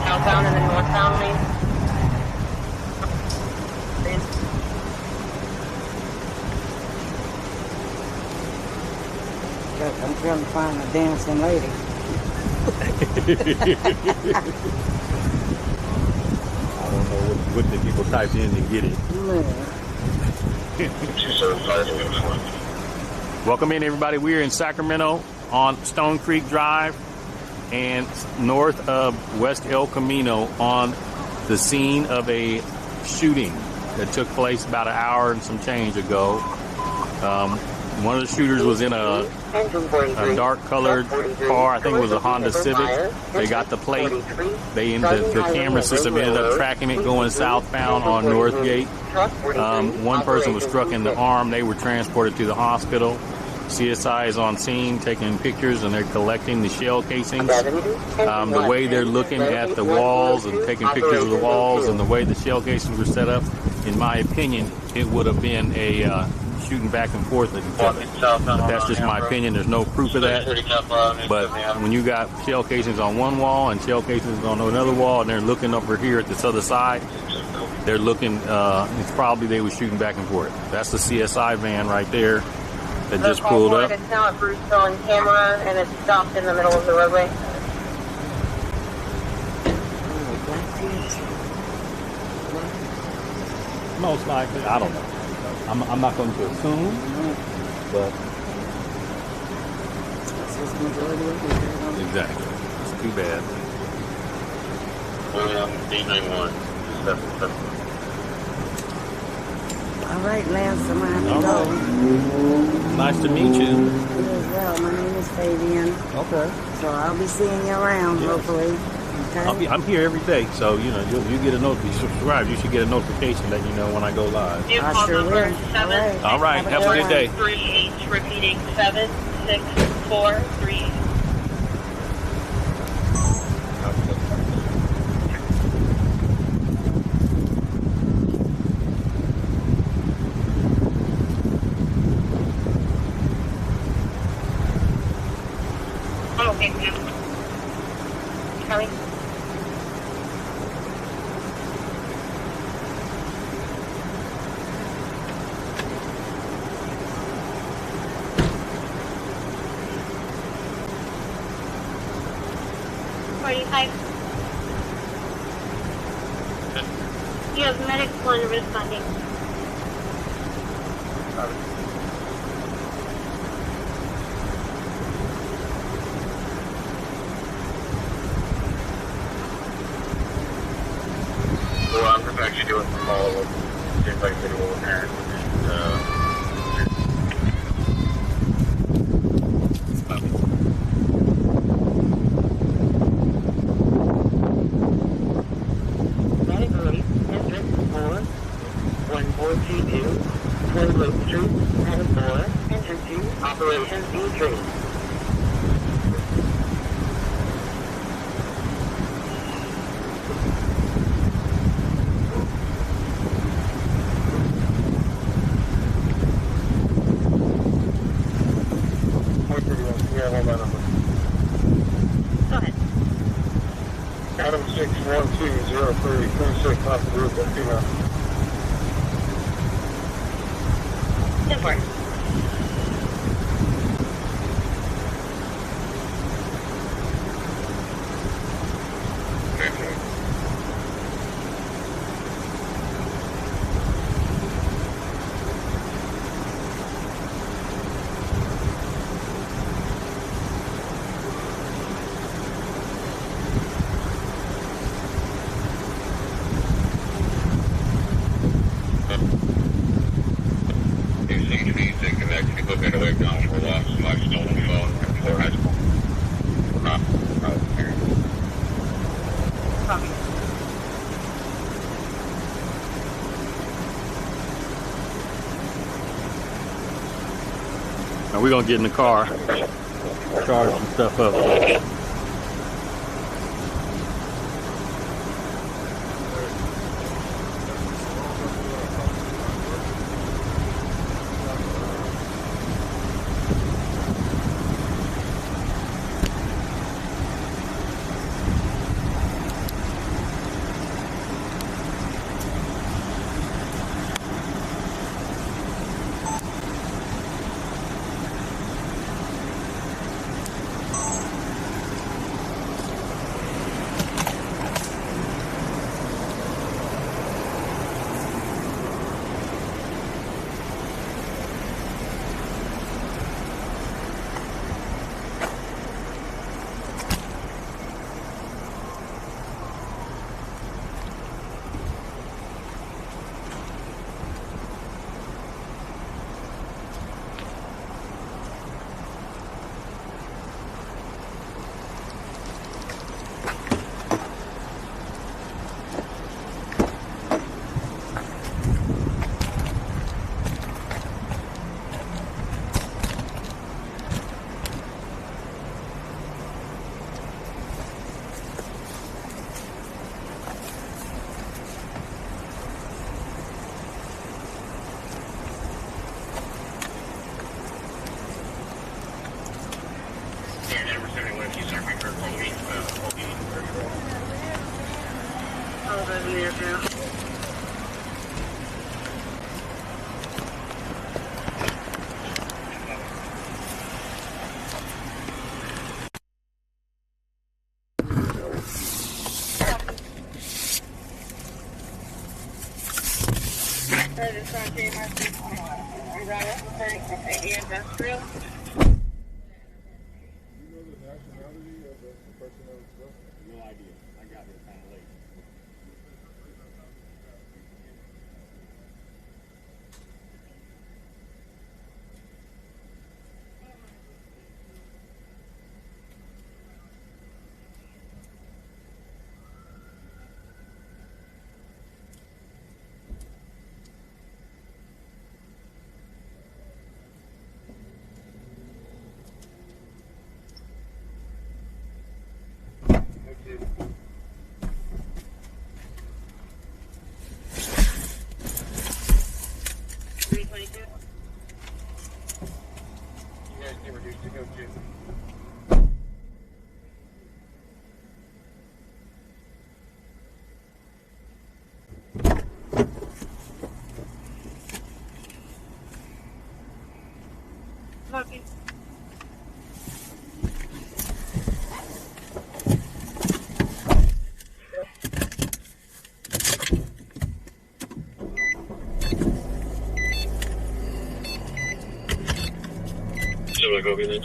southbound and then northbound lane. I'm trying to find a dancing lady. I don't know what the people typed in to get it. Welcome in, everybody. We're in Sacramento on Stone Creek Drive and north of West El Camino on the scene of a shooting that took place about an hour and some change ago. One of the shooters was in a dark-colored car. I think it was a Honda Civic. They got the plate. The camera system ended up tracking it going southbound on Northgate. One person was struck in the arm. They were transported to the hospital. CSI is on scene taking pictures, and they're collecting the shell casings. The way they're looking at the walls and taking pictures of the walls and the way the shell casings were set up, in my opinion, it would have been a shooting back and forth at each other. But that's just my opinion. There's no proof of that. But when you got shell casings on one wall and shell casings on another wall, and they're looking over here at this other side, they're looking, it's probably they were shooting back and forth. That's the CSI van right there that just pulled up. It's now at Bruceville on camera, and it's stopped in the middle of the roadway. Most likely, I don't know. I'm not going to assume, but exactly. It's too bad. D91. All right, Lance, I'm going to have to All go. right. Nice to meet you. You as well. My name is Fabian. Okay. So I'll be seeing you around, Yes. hopefully. Okay? I'm here every day, so you know you get a notification. Subscribe. You should get a notification letting you know when I go live. New I call sure number will. All right. All right. Have a good day. 738, repeating 76438. Okay, ma'am. Coming. You have medic 1 responding. Well, I'm just actually doing some follow-up. Seems like they will parent. Medic release, entrance 1422, 28th Street, and 4, entrance to Operation D3. Yeah, hold on. Go ahead. Adam 6120326 off the roof at female. 10-4. It seems to be connected. If you look at the way down for lost my stolen phone at Floor High School. Copy. Now we're gonna get in the car, charge some stuff up. Industrial. No idea. I got here kind of late. Can reduce to go to. Okay. Should I go get it?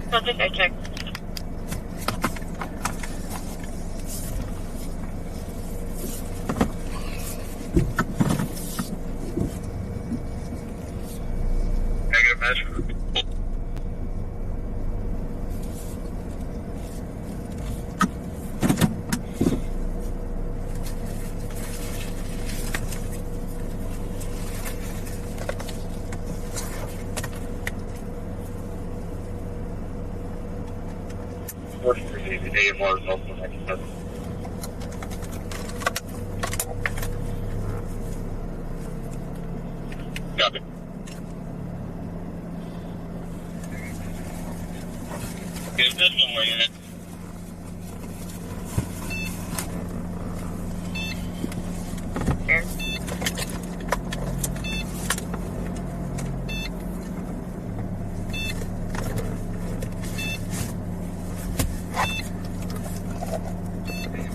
Subject, I checked. Negative measure. The AMR is also 97. Copy. Get this one way in it.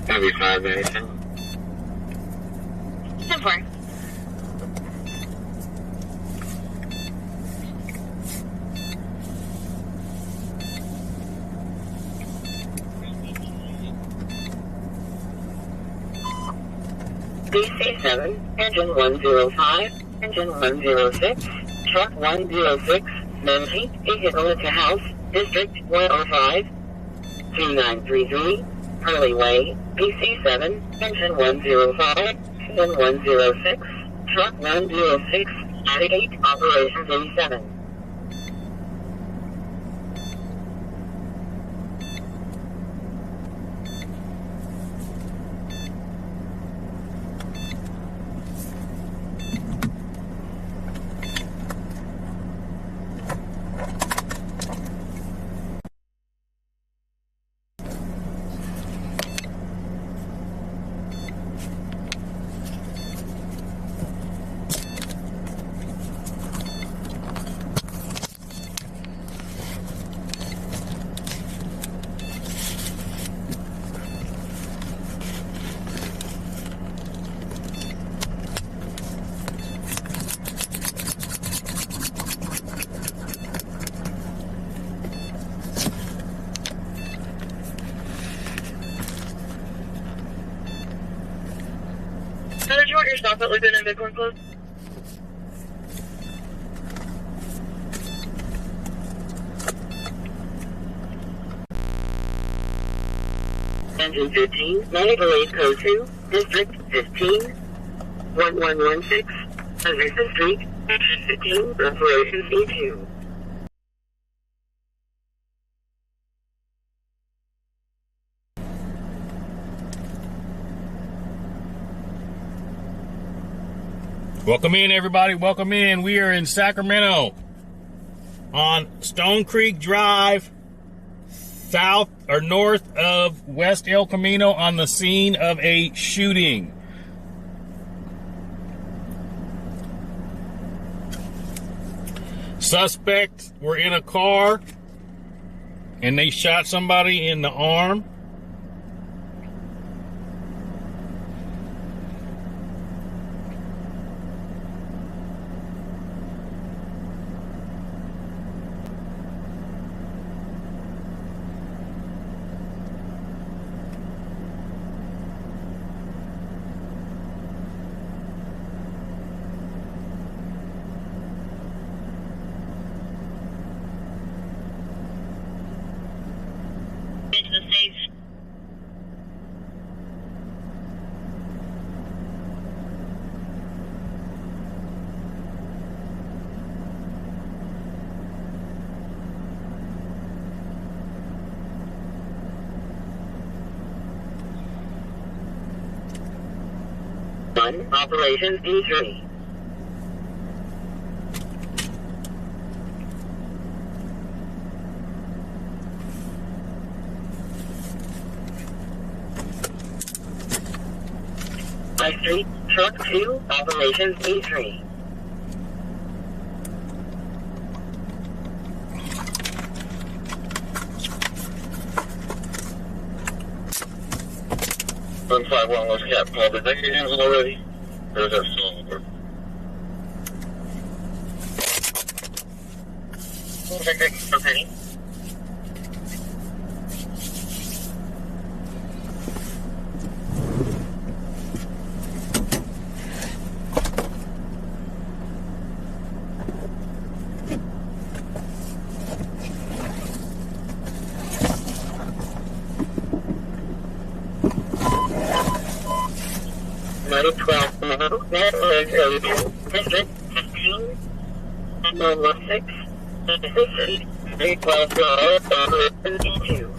Maybe 5 minutes. 10-4. BC7, engine 105, engine 106, truck 106, Menzie, vehicle to house, district 105, 2933, Hurley Way, BC7, engine 105, engine 106, truck 106, static 8, operations 87. How did you want your stop at Lupin and Bighorn closed? Engine 15, Manipulate Code 2, District 15, 1116, Azusa Street, Exit 15, Operations E2. Welcome in, everybody. Welcome in. We are in Sacramento on Stone Creek Drive, south or north of West El Camino, on the scene of a shooting. Suspects were in a car and they shot somebody in the arm. 1, Operations D3. High Street, Truck 2, Operations D3. One 5-1 was Cap. Paul, did they get handled already? Or is that still over? Okay. 12, District 15, 116, 812, 2.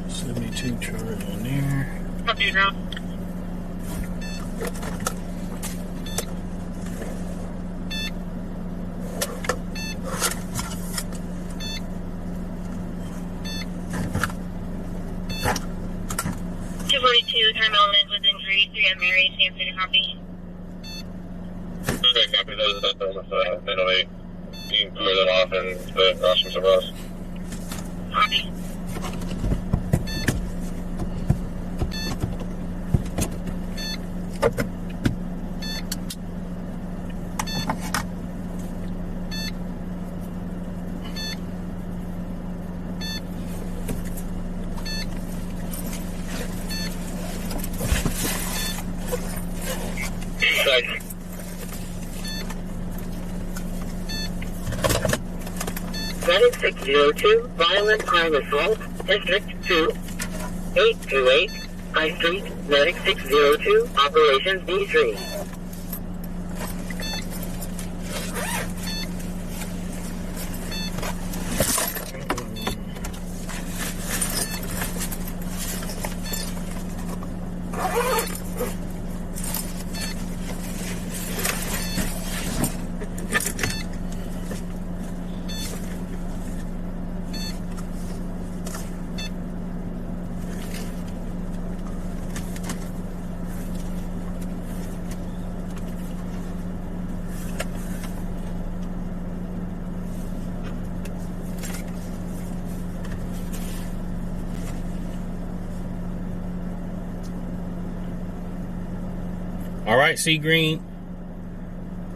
72 charge on there. Copy, drone. Terminals with injuries. 3 on Mary. Stanford to copy. Okay, copy those. That's middle 8. You can clear them off and put across from somewhere else. Copy. Thanks. 9602, violent crime assault, District 2, 828, High Street, Medic 602, Operations D3. All right, Sea Green.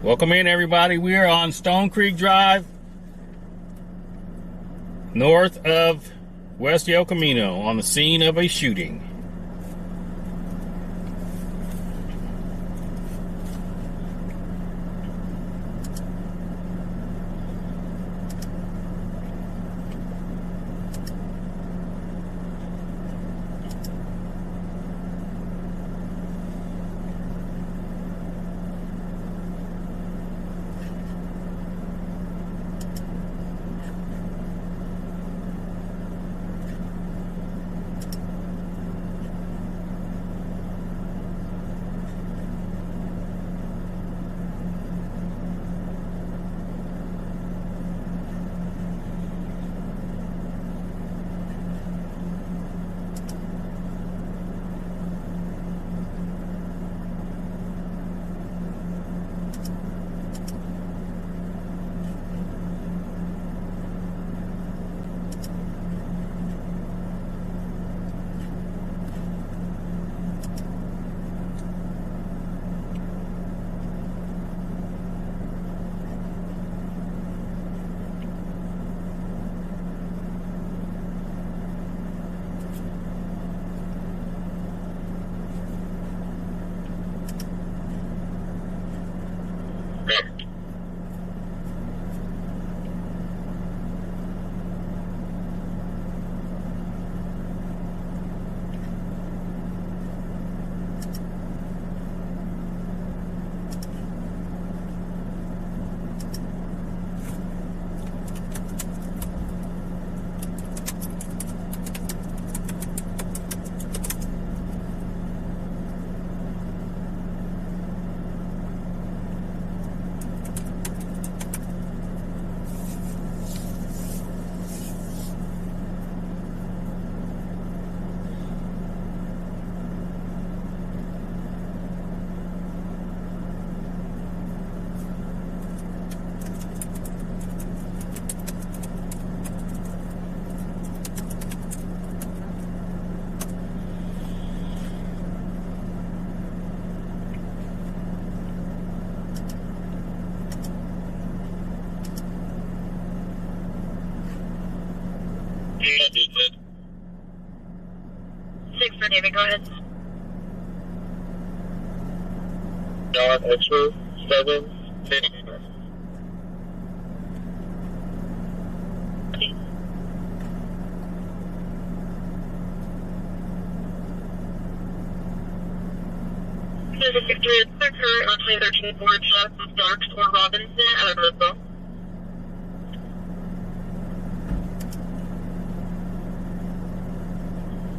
Welcome in, everybody. We are on Stone Creek Drive, north of West El Camino, on the scene of a shooting. for David, go ahead. John X-ray 750. There's a 58 current on 2013 Ford truck with Darks or Robinson out of Louisville.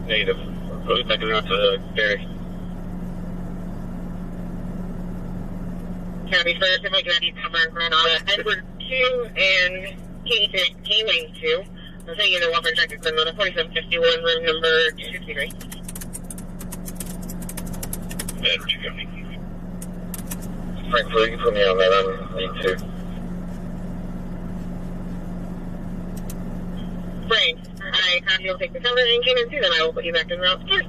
Negative. I'll be back out to Barry. County first, if I grab you cover Granada, Edward 2 and K-Wing 2. I'll take you to Walker Jacket Granada, 4751, room number 263. Edward 2 County. Frankfurt, you can put me on that. I need to. Frank, I have you take the cover and K-Wing 2, then I will put you back in route 2.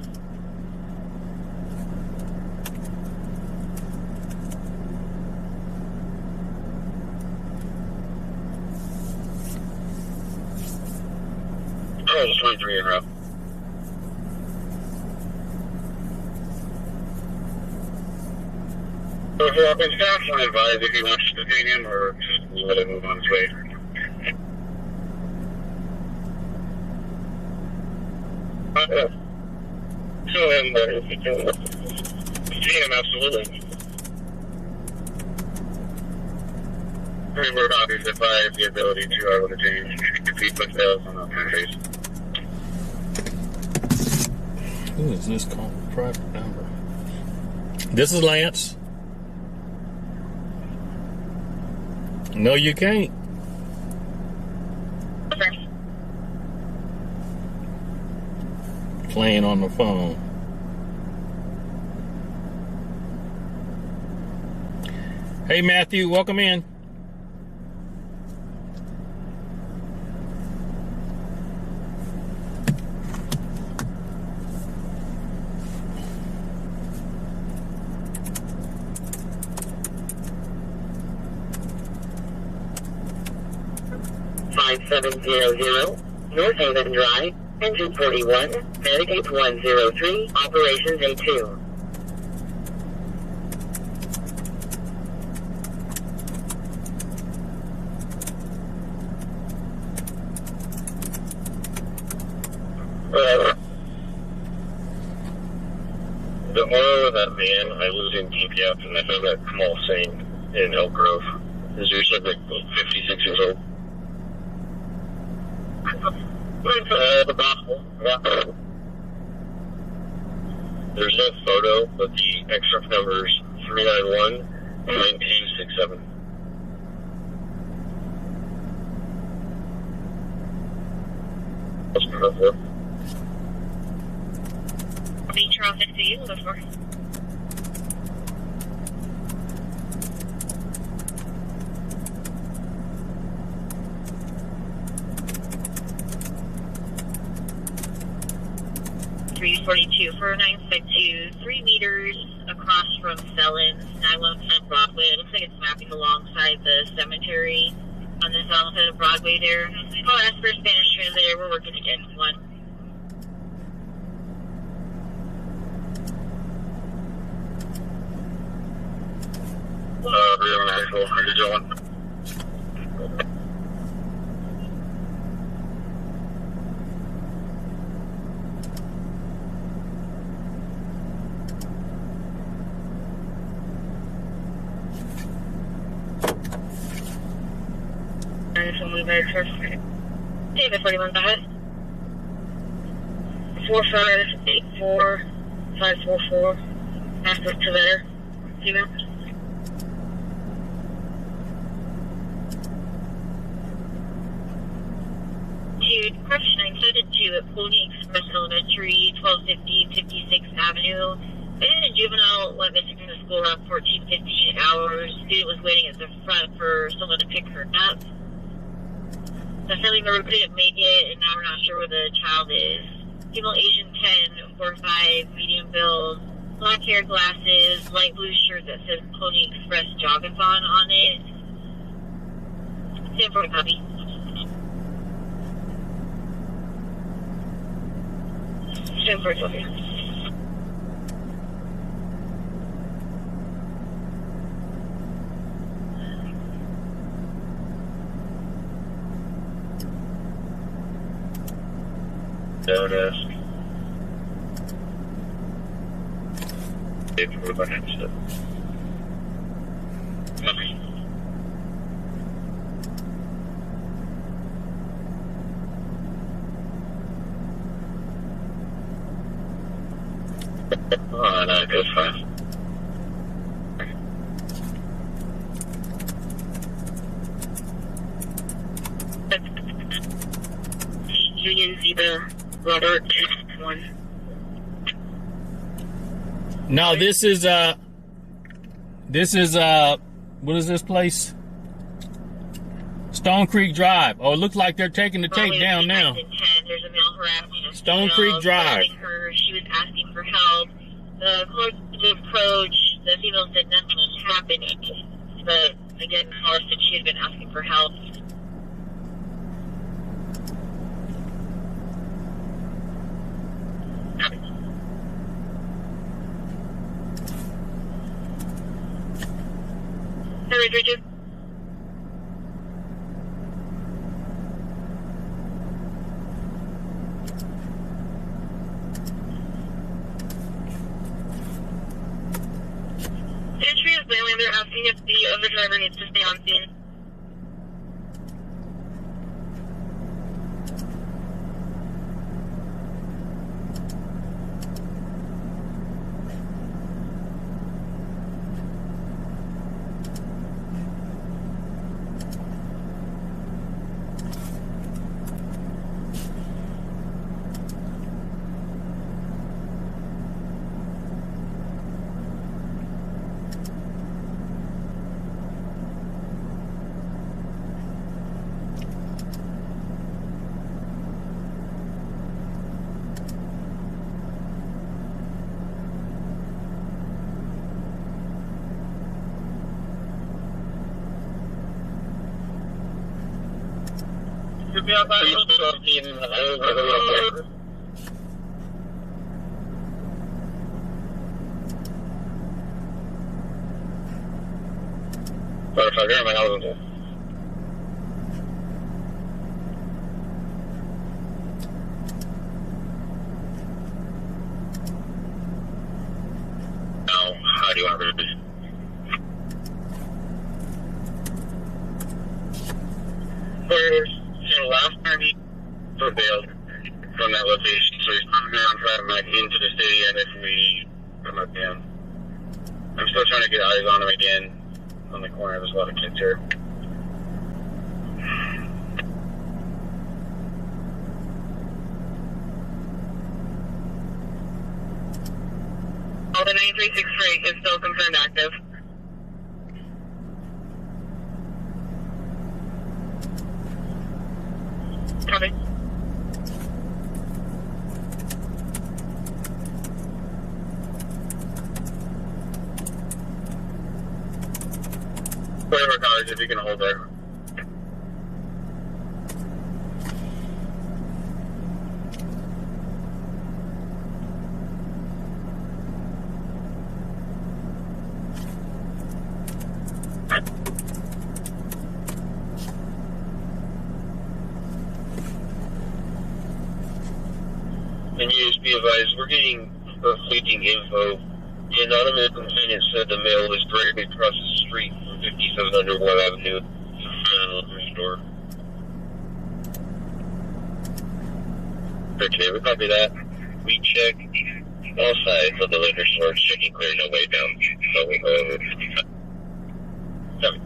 Oh, 23 in route. So if you're up in staff, I advise if you want to detain him or just let him move on his way. Yeah. Show him that if you can. Detain him, absolutely. Remember, obviously, if I have the ability to, I will detain him. If he puts nails on the face. Who is this calling? Private number. This is Lance. No, you can't. Okay. Playing on the phone. Hey, Matthew, welcome in. North Haven Drive, Engine 41, Medicaid 103, Operations A2. The oil of that van, I was in TPF and I found that small thing in Elk Grove. This dude said like 56 years old. The gospel, yeah. There's no photo, but the extract number is 391-9267. What's the number? The traffic to you, look for. For 952, 3 meters across from Sellens, 917 Broadway. It looks like it's mapping alongside the cemetery on the south side of Broadway there. I'll ask for a Spanish translator. We're working against one. Real Nashville, how you doing? David 41, go ahead. 4584544. Ask us to letter. Email. Dude, question 972 at Pony Express Elementary, 1250 56th Avenue. I did a juvenile went missing from the school around 14-15 hours. Student was waiting at the front for someone to pick her up. The family member couldn't make it, and now we're not sure where the child is. Female Asian 10, 4'5", medium build, black hair, glasses, light blue shirt that says Pony Express Jogathon on it. Same for a copy. Same for a copy. front desk. Copy. Oh, no, goes fast. Union Zebra Robert 1. No, this is what is this place? Stone Creek Drive. Oh, it looks like they're taking the tape down now. There's a male harassment. Stone Creek Drive. She was asking for help. The close approach, the female said nothing was happening. But again, caller said she had been asking for help. Hey, Richard. Entry is bailing. They're asking if the other driver needs to stay on scene. Now, how do you want to do this? So last time he prevailed from that location, so he's coming around driving back into the city, and if we come up down. I'm still trying to get eyes on him again on the corner. There's a lot of kids here. All the 936 freight is still confirmed active. Copy. Whatever cars, if you can hold there. And you just be advised, we're getting conflicting info. The anonymous complainant said the mail was directly across the street from 5700 1 Avenue to the liquor store. Okay, we copy that. We check all sides of the liquor store, checking clear, no way down. So we go over 55. Copy.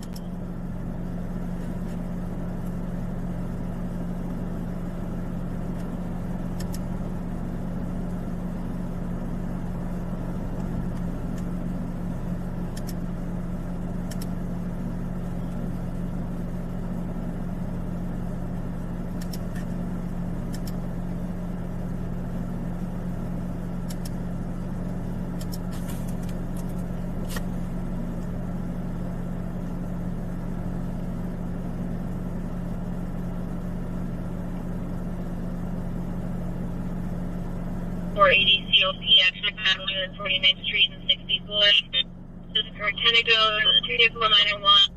Exit Avenue and 49th Street and 60 Bush. This is for Tenneco, 2-901.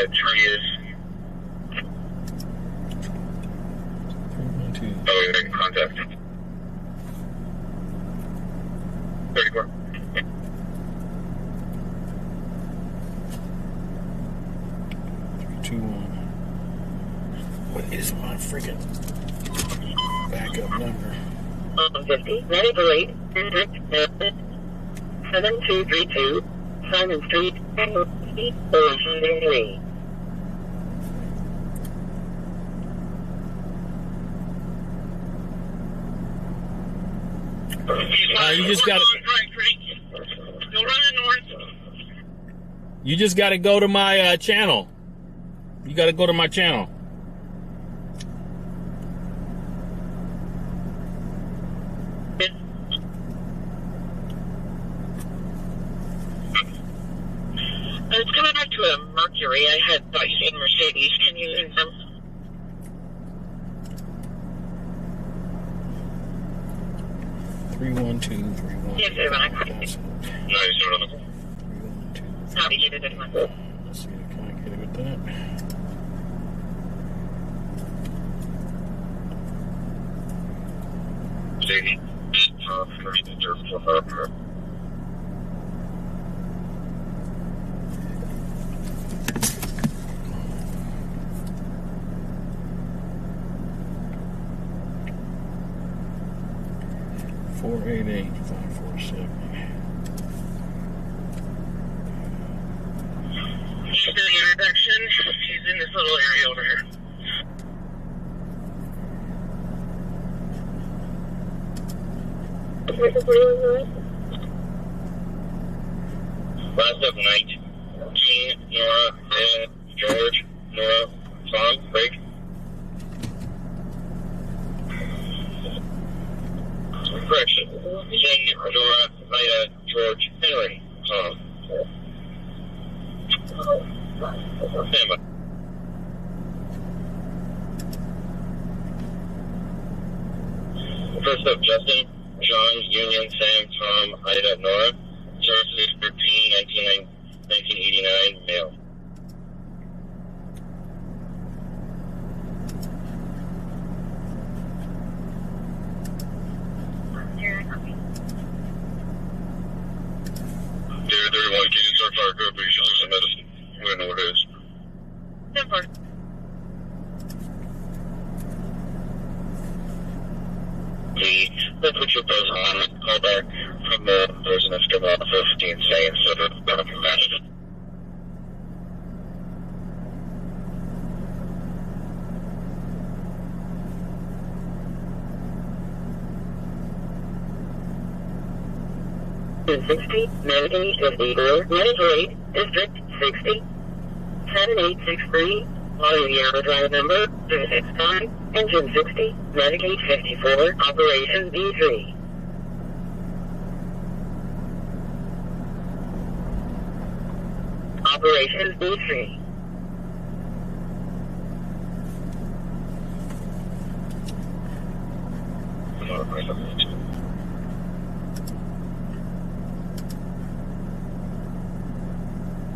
that tree is. 312. Oh, we're making contact. 34. 321. What is my freaking backup number? 50, ready for 8, 7232, Simon Street, Ocean 3. You just got to. Still running north. You just got to go to my channel. You got to go to my channel. It's coming back to a Mercury. I had thought you said Mercedes. Can you confirm? Yes, sir. 97 on the 312. How do you get it in my phone? Let's see, can I get it with that? Mercedes. 488-547. She's in the intersection. She's in this little area over here. Last up night. Jean, Nora, Ed, George, Nora, Song, break. Correction. Jean, Nora, Ida, George, Henry, Song. Stand by. First up, Justin, John, Union, Sam, Tom, Ida, Nora. 0613, 1989, male. Dear 31, can you start fire code, please? Use some medicine. We don't know what it is. Simple. Let's put your buzz on. Call back from the doors and let's come out 15 seconds so that we're not matched. $260, navigate to Leader, ready for 8, District 60, 7863, Mariana drive number 265, engine 60, navigate 54, operation B3. Operation B3.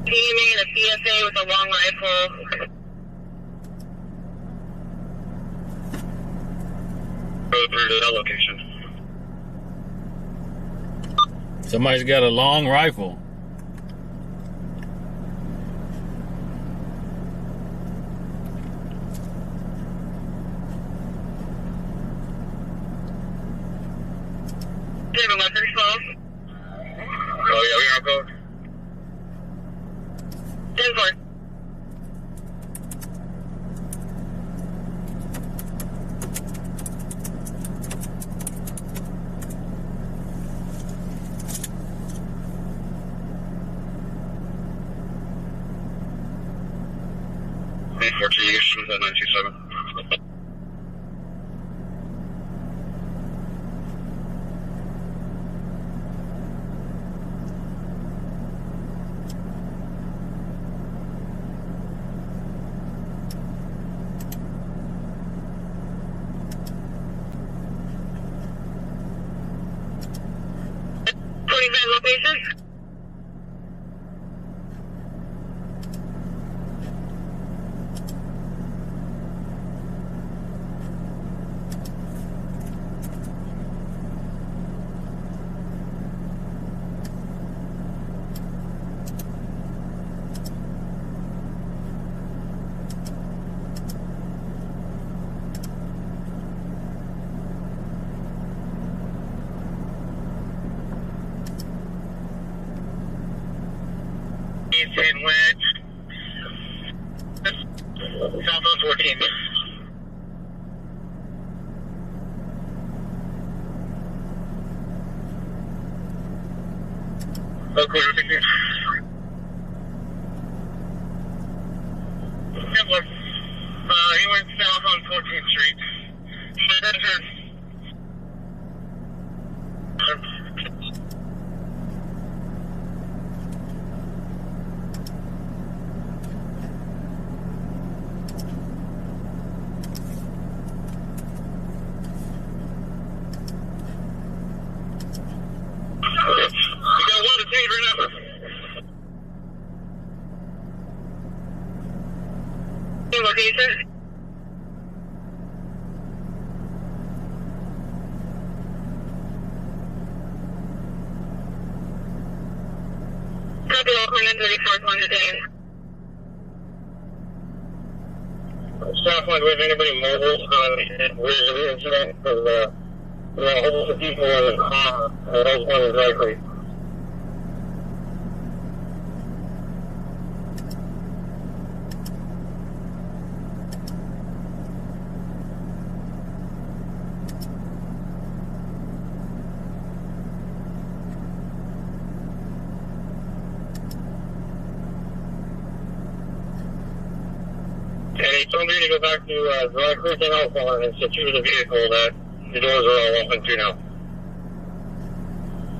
Teaming in a CSA with a long rifle. Go through to that location. Somebody's got a long rifle. Do you have a weapon response? Oh, yeah, we are going. 10-4. Investigation 927. Location? and went southwest 14. Okay, Good luck. He went south on 14th Street. Location? Copy, Oakland 34th one today. Southland, with anybody mobile on where's the incident? Because we have a whole bunch of people in the car. That was one is likely. And he told me to go back to Dry Creek and Elkhorn and secure the vehicle that the doors are all open to now.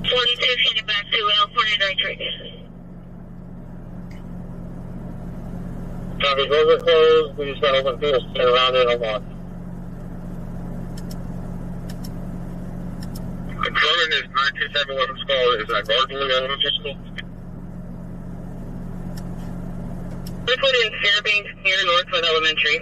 42 headed back to Elkhorn and Dry Creek. Copy, doors are closed. We just got open fields to get around it. I'm on. Confirming is 92711 Skull. Is that Gardner Elementary School? We put in Fairbanks near Northwood Elementary.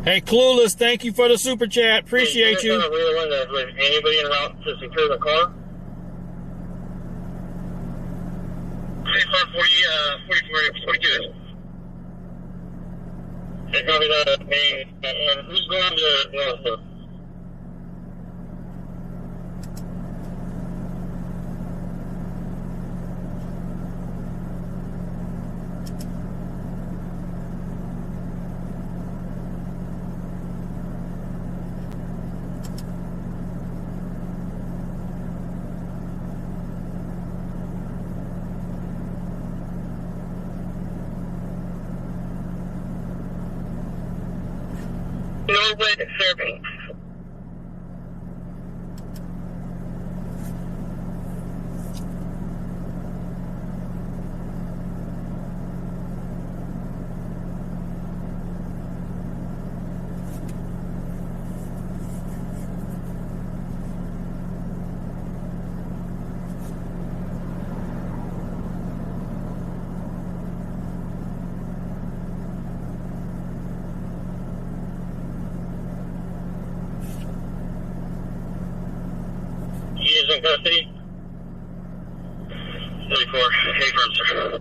Hey, Clueless, thank you for the super chat. Appreciate you. Anybody en route to secure the car? 42. Hey, copy that. And who's going to Northwood? Norwood, Fairbanks. He is in custody. 34. Hey, firm, sir.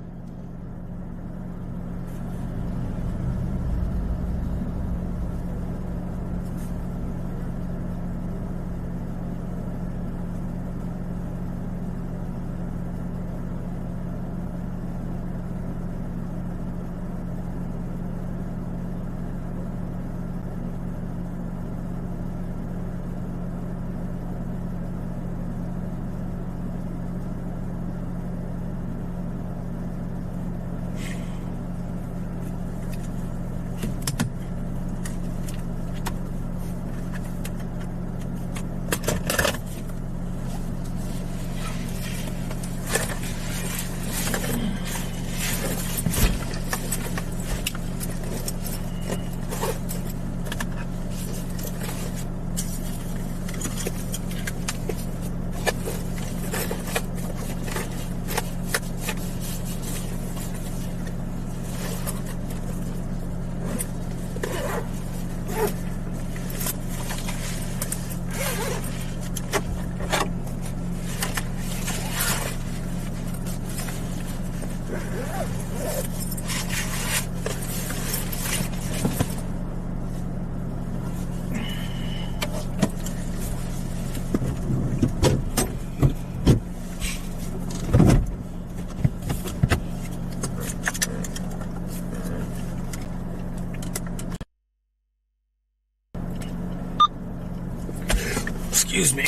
Excuse me.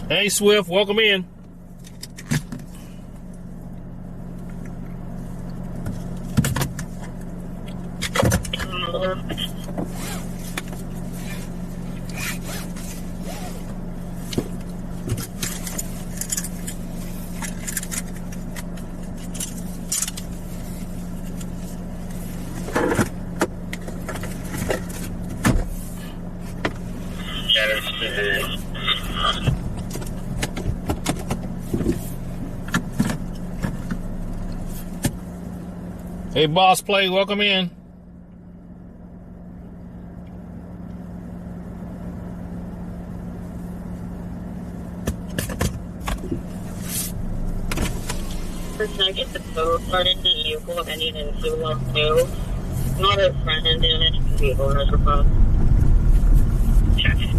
Hey, Swift, welcome in. Hey, Boss Play, welcome in. Can I get the code part in the vehicle if I need to do one too? Not a front end damage, vehicle has a problem. Check it.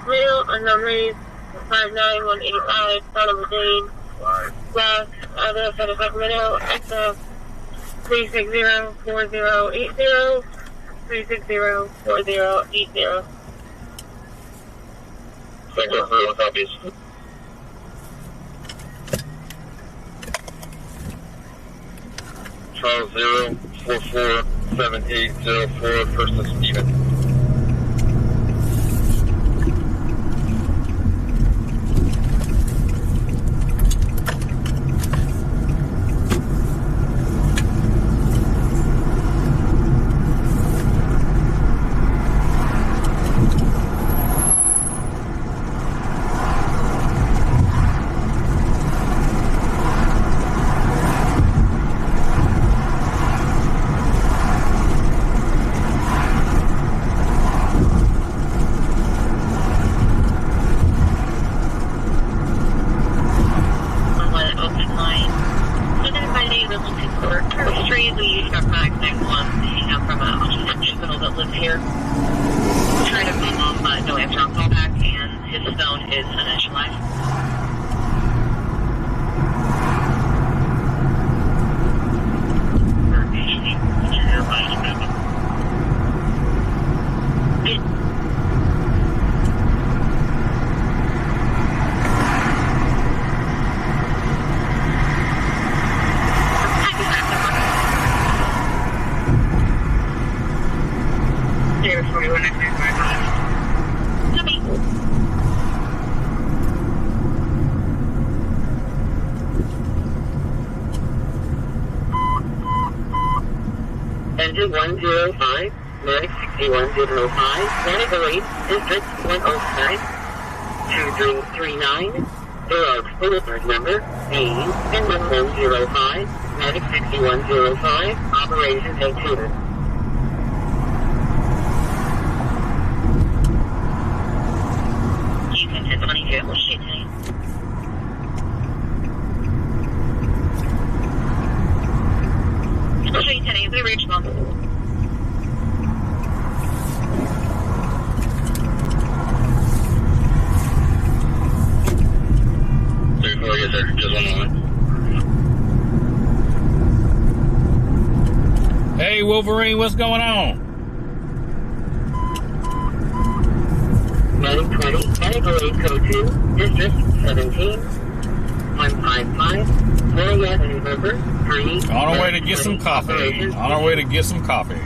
Mail on number 59185, son of a Dane. Last address out of Sacramento, XF 360-4080, 360-4080. Second for one copies. Charles 0447804, person Steven. David 4195. Copy. Engine 105, Medic 61005, Medical Aid, District 105, 2339, Dog Philippines number A, Engine 105, Medic 6105, Operation Executor. Houston 1022, what's she saying? What's she saying? We reached them. Yes, sir. Just 1 moment. Hey, Wolverine, what's going on? Medic 20, Medical Aid Code 2, District 17, 155, Florida Avenue number 3. On our way to get some coffee. On our way to get some coffee.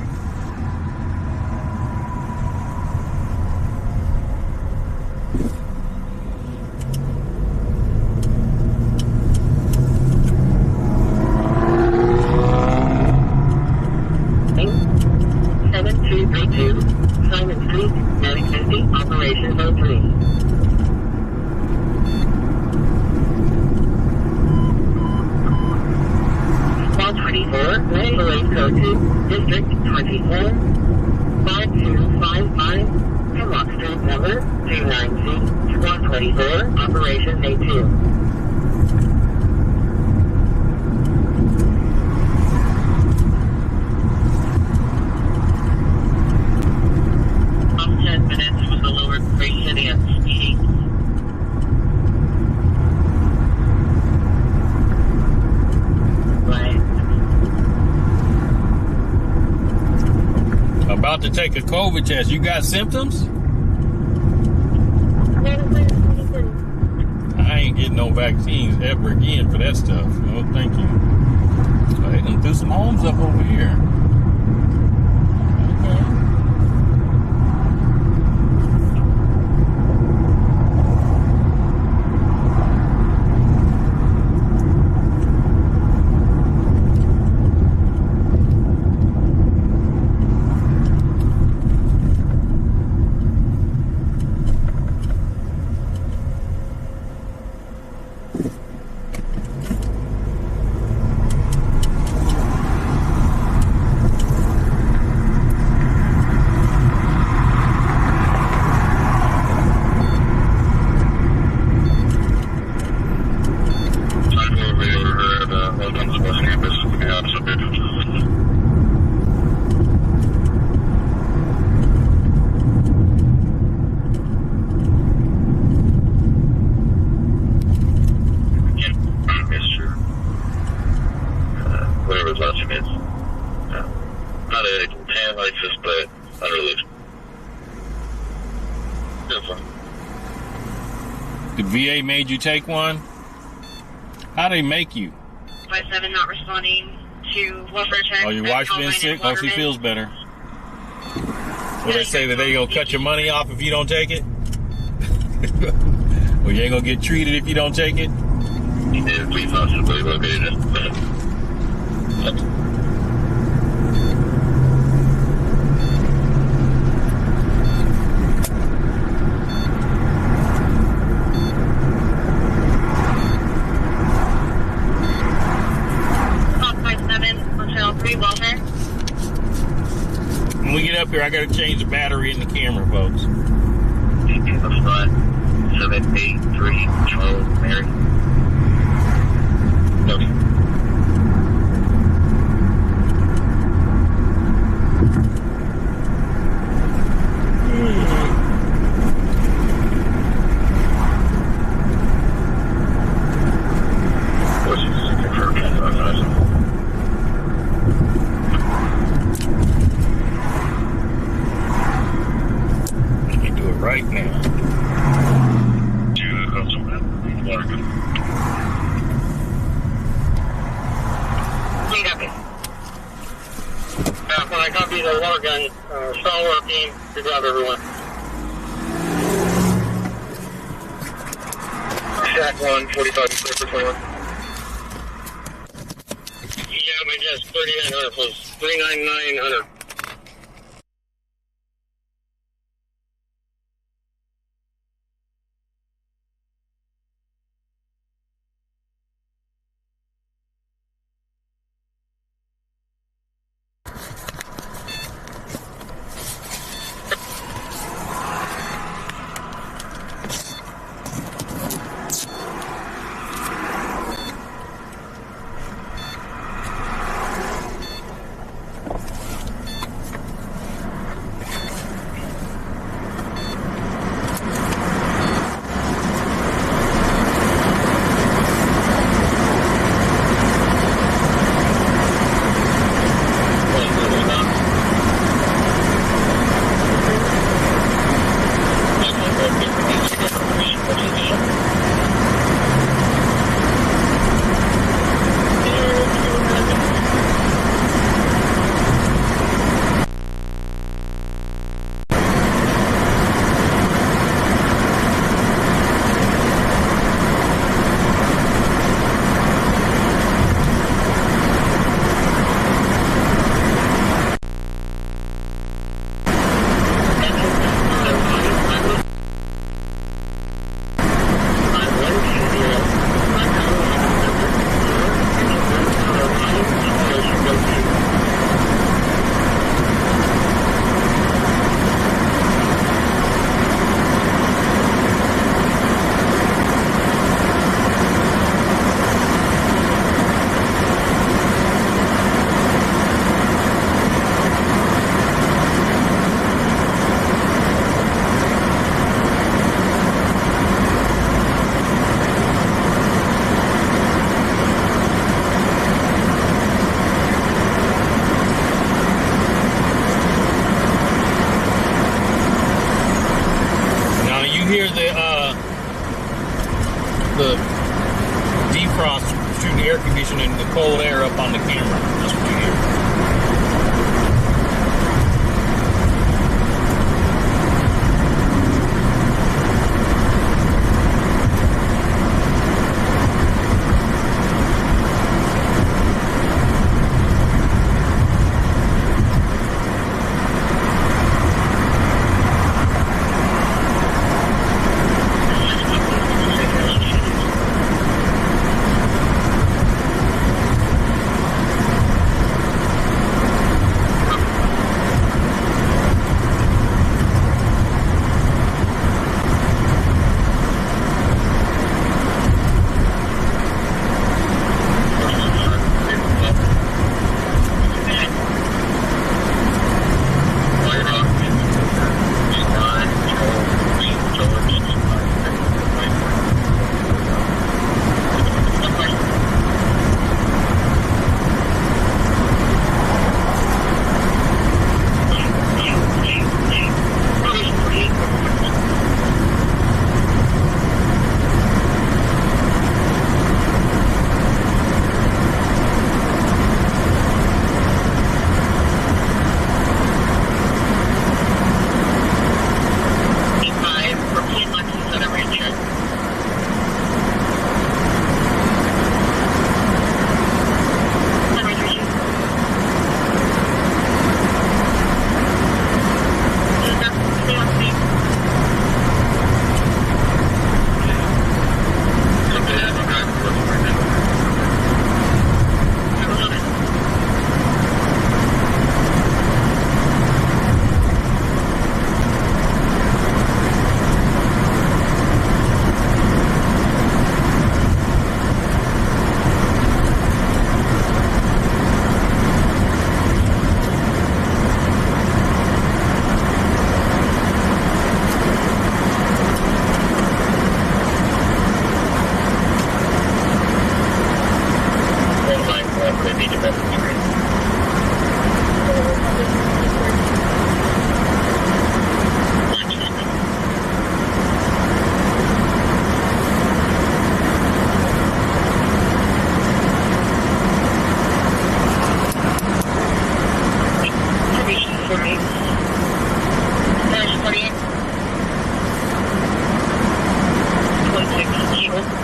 Simon Street, Medic 50, Operation 03. 1224, Medical Aid Code 2, District 24, 5255, Hemlock Street number 29C, 124, Operation A2. About to take a COVID test. You got symptoms? I ain't getting no vaccines ever again for that stuff. No, thank you. So they done threw some homes up over here. Okay. The VA made you take one? How they make you? 57 not responding to welfare check. Oh, your wife's been sick? Oh, she feels better. Well, they say that they gonna cut your money off if you don't take it? Well, you ain't gonna get treated if you don't take it? Yeah, please possibly located. When we get up here, I gotta change the battery in the camera, folks. In the front, 783 Charles Mary. Okay. Right now. Stalwart team, good job, everyone. Shack 1, 45, clear for 21. Yeah, my guess, 3900 plus 39900. the defrost shooting the air conditioning and the cold air up on the camera. That's what you hear. 48. 26 Eagle. 10.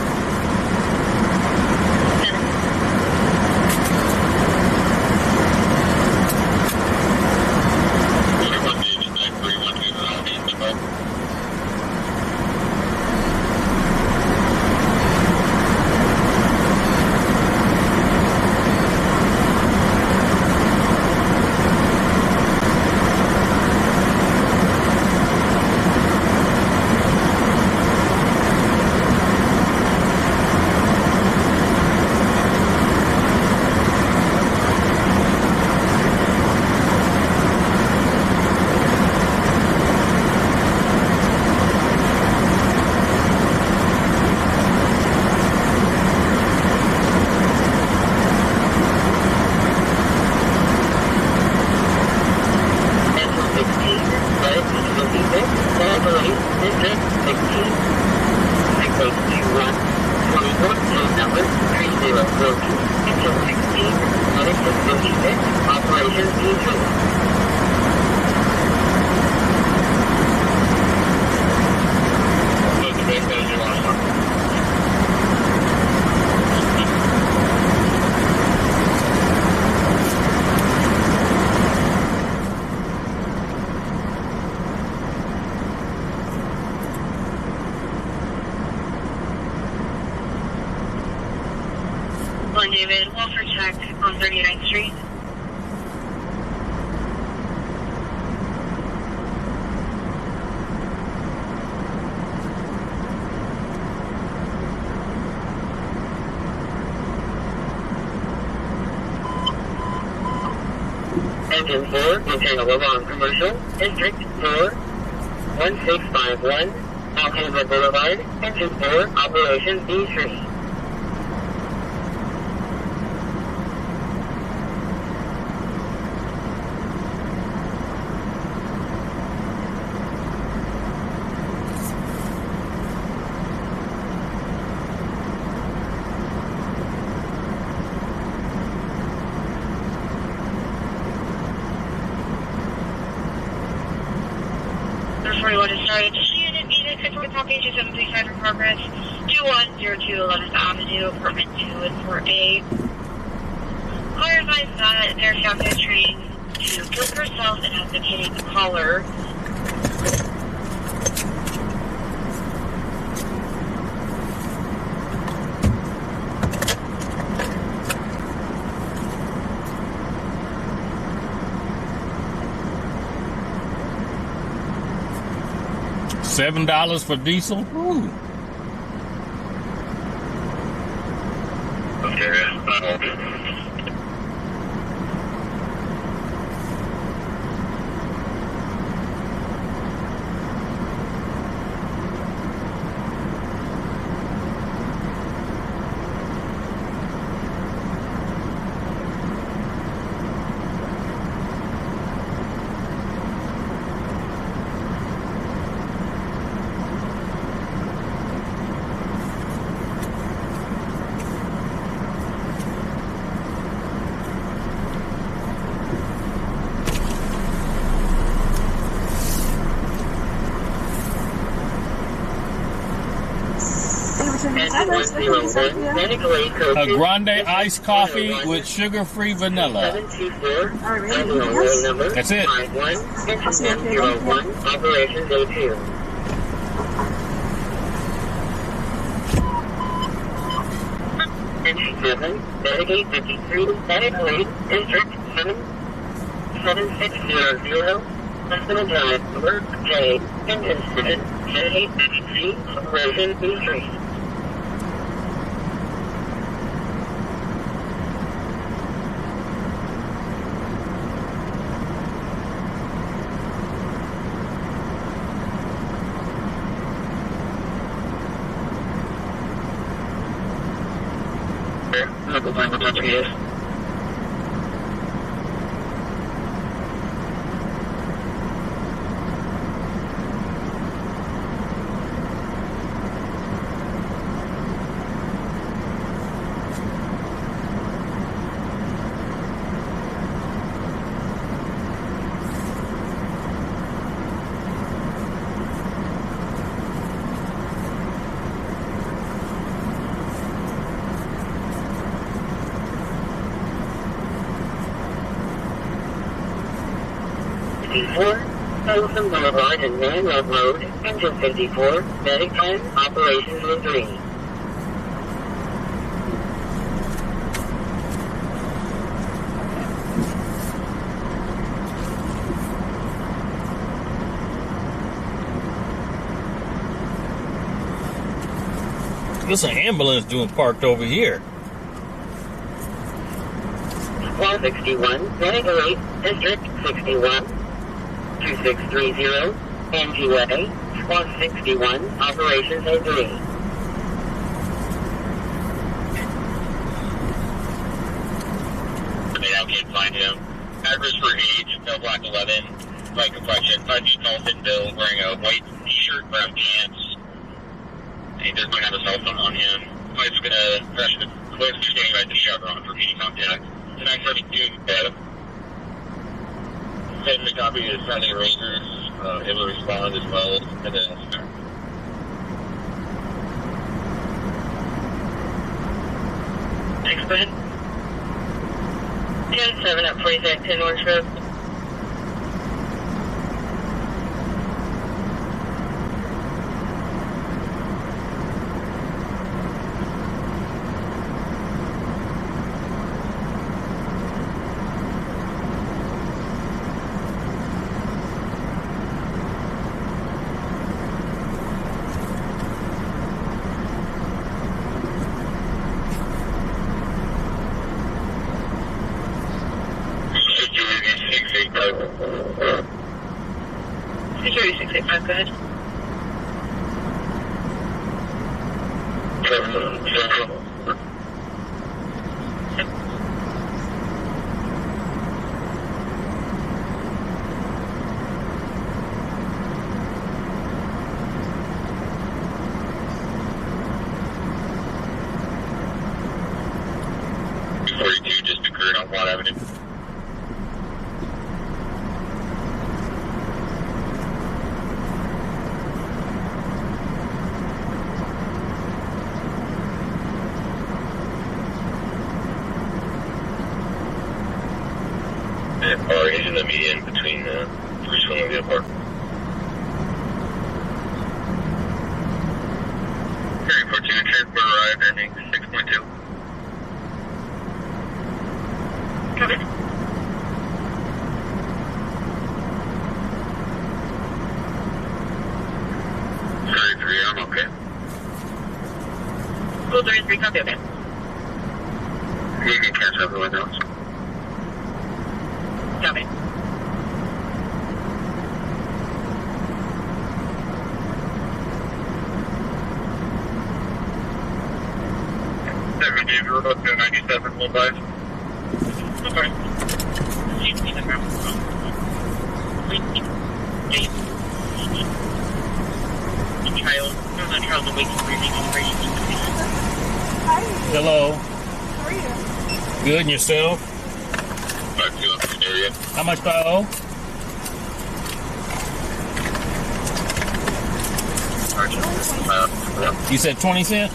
David, welfare check on 39th Street. Engine 4, maintain a level on commercial, District 4, 1651, Alhambra Boulevard, Engine 4, Operation B3. Copy 2735 in progress. 2102 11th Avenue, apartment 2 and 4A. Caller advised that their fiancé trained to kill herself and has been hitting the caller. $7 for diesel? Ooh. A grande iced coffee with sugar-free vanilla. That's it. Operation Day 2. Entry 7, Dedicate 53, Dedicate, District 77600, Hospital Drive, number J, Engine 7, Dedicate 53, Operation B3. Local time, what time is? 454, Folsom Boulevard and Man Road Road, Engine 54, Medic 10, Operations in 3. There's an ambulance doing parked over here. 161, Medic 8, District 61, 2630, NGA, 161, Operations A3. I can't find him. Address for age, no black 11, light complexion, 5 feet tall, thin build, wearing a white t-shirt, brown pants. He does not have a cell phone on him. Wife's gonna crash the cliff, standing right at the chevron for meeting contact. The 972, send the copy to Friday Rangers, able to respond as well, and then elsewhere. Next, go ahead. 10-7 at 10 Orange Road. Security 685, go ahead. Central. Just occurred on Watt Avenue. Or he's in the median between Bruce and Olivia Park. Carry 42, transport arrived, ending 6.2. Copy. 33, I'm okay. Cool, 33, copy, okay. You can cancel everyone else. Copy. We're about to 97, 15. Okay. Hello. How are you? Good, and yourself? Back to the area. How much do I owe? You said 20 cents?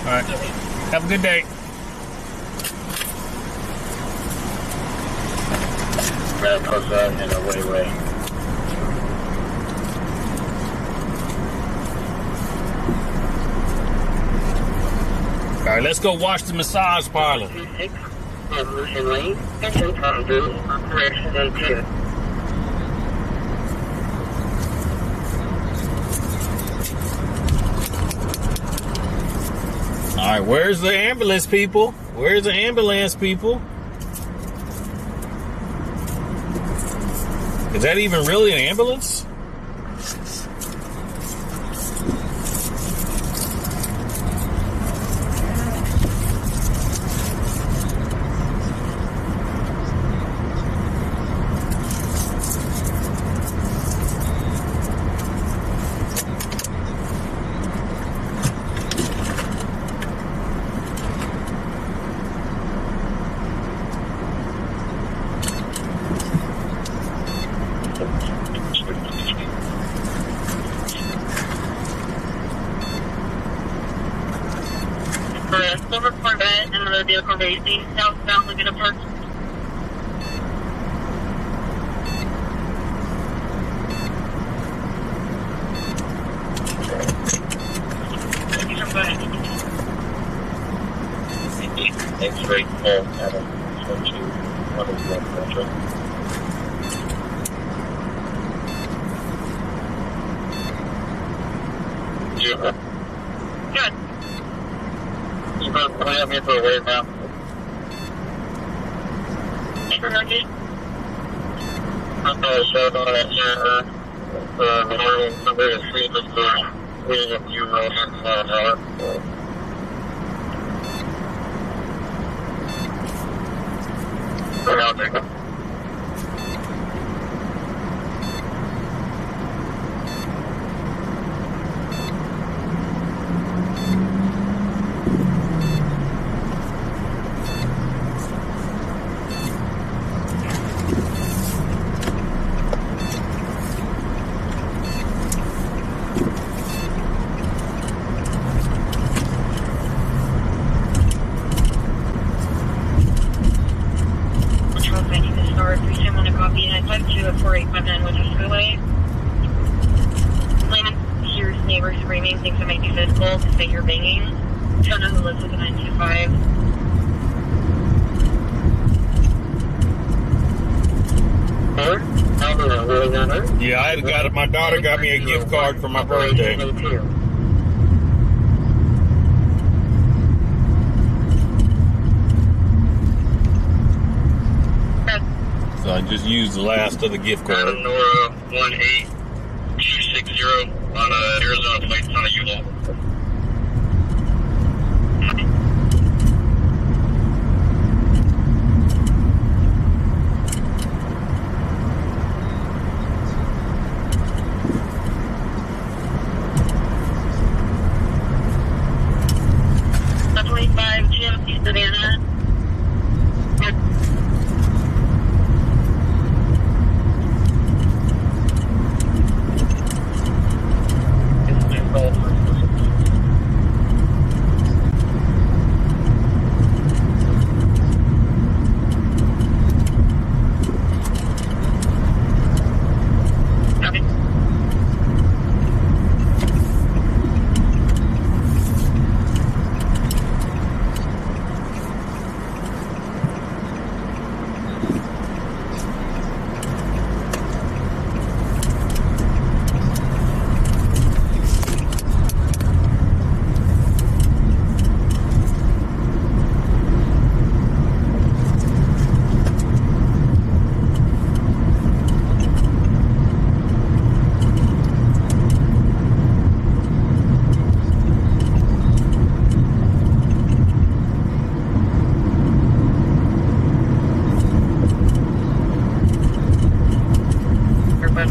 All right. Have a good day. Close that in a way. All right, let's go watch the massage parlor. 26, Revolution Lane, Engine 22, Operations A2. All right, where's the ambulance people? Where's the ambulance people? Is that even really an ambulance? Silver Corvette and another vehicle racing southbound Laguna Park. call Adam. So to one of the contract. Yeah. Good. You both have me for a wave now. Energy. I'm going to show on that server. The morning, somebody to sleep is waiting a few minutes in the hour. I'll take it. Neighbors screaming, thinks it might be physical, to say you're banging. Don't know who lives with the 925. Yeah, I got it. My daughter got me a gift card for my birthday. So I just used the last of the gift card. Nora 18260 on Arizona plates on a U-Haul. The 25 GMC Savannah.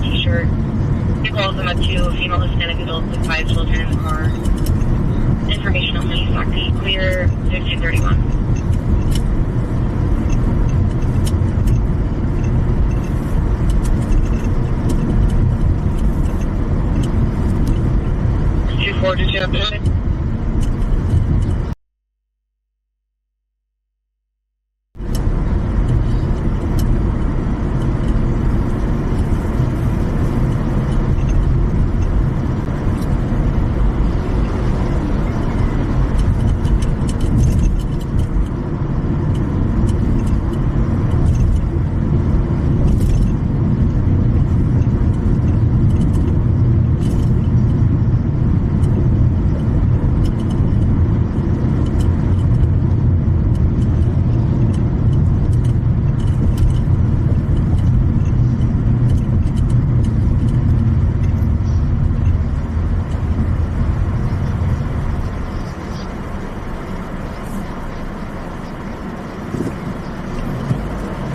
T-shirt. He calls them a 2 female Hispanic adults with 5 children in the car. Information only. Socrates clear 1531. Did you have it?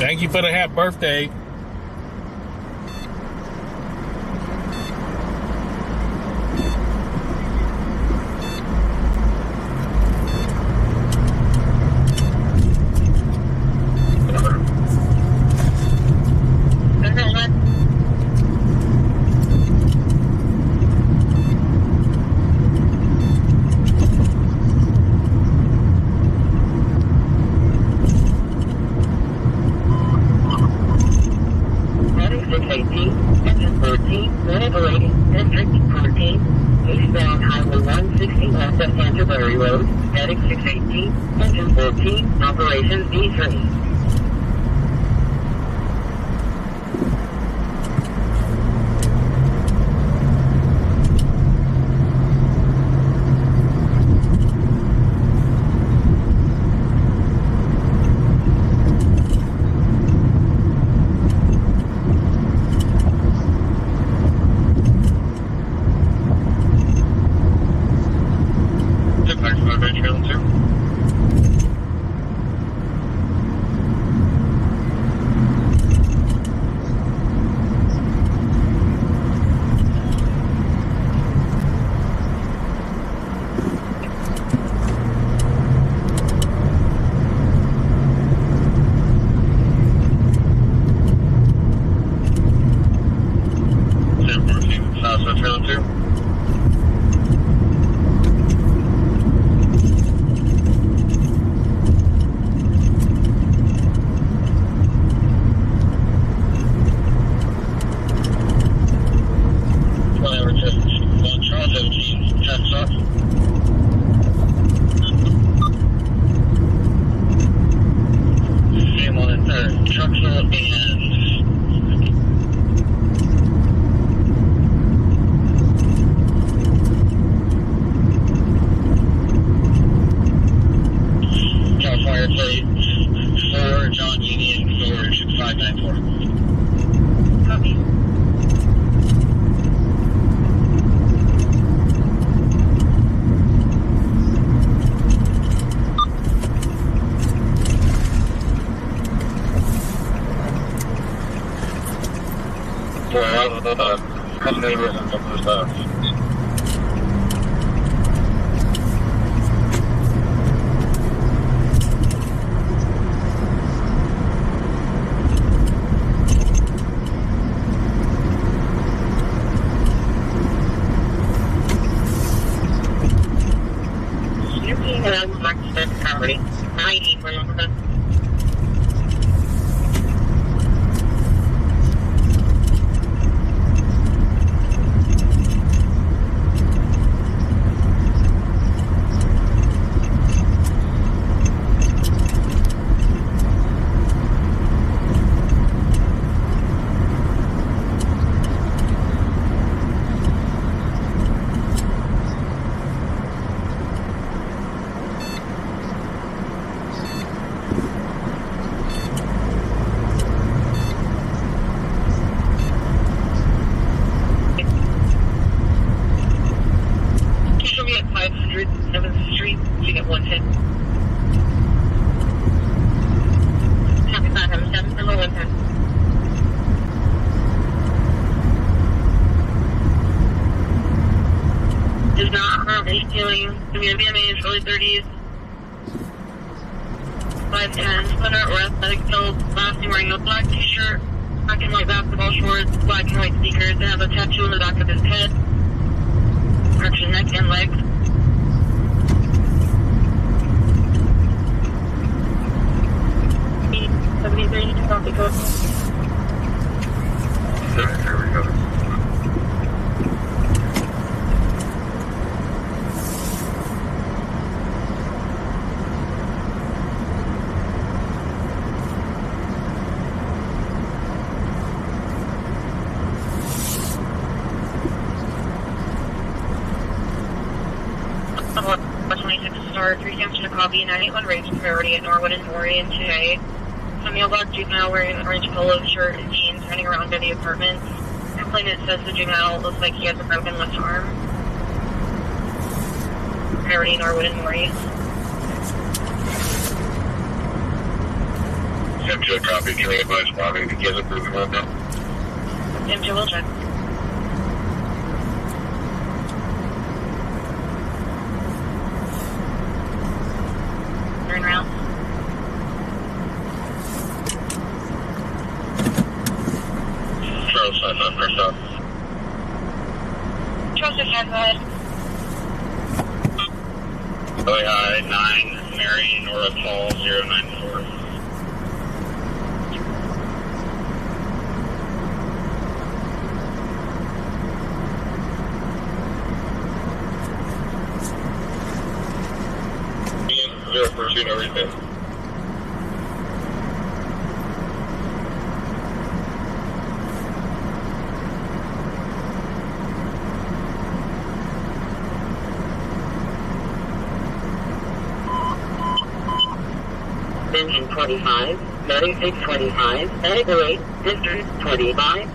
Thank you for the happy birthday. District 14, eastbound Highway 1 60 left at Canterbury Road, heading 618, engine 14, operations D3. Copy 981 range priority at Norwood and Maury today. A male black juvenile wearing an orange polo shirt and jeans running around by the apartment. Complainant says the juvenile looks like he has a broken left arm. Priority Norwood and Maury. MJ copy, can we advise Bobby to get approved right now? MJ will check. Turn around. Charles, sign up, first up. Charles, hand ahead. Really high, 9, Mary, North Hall, 094. do everything. Engine 25, 9625, Evaluate, District 25,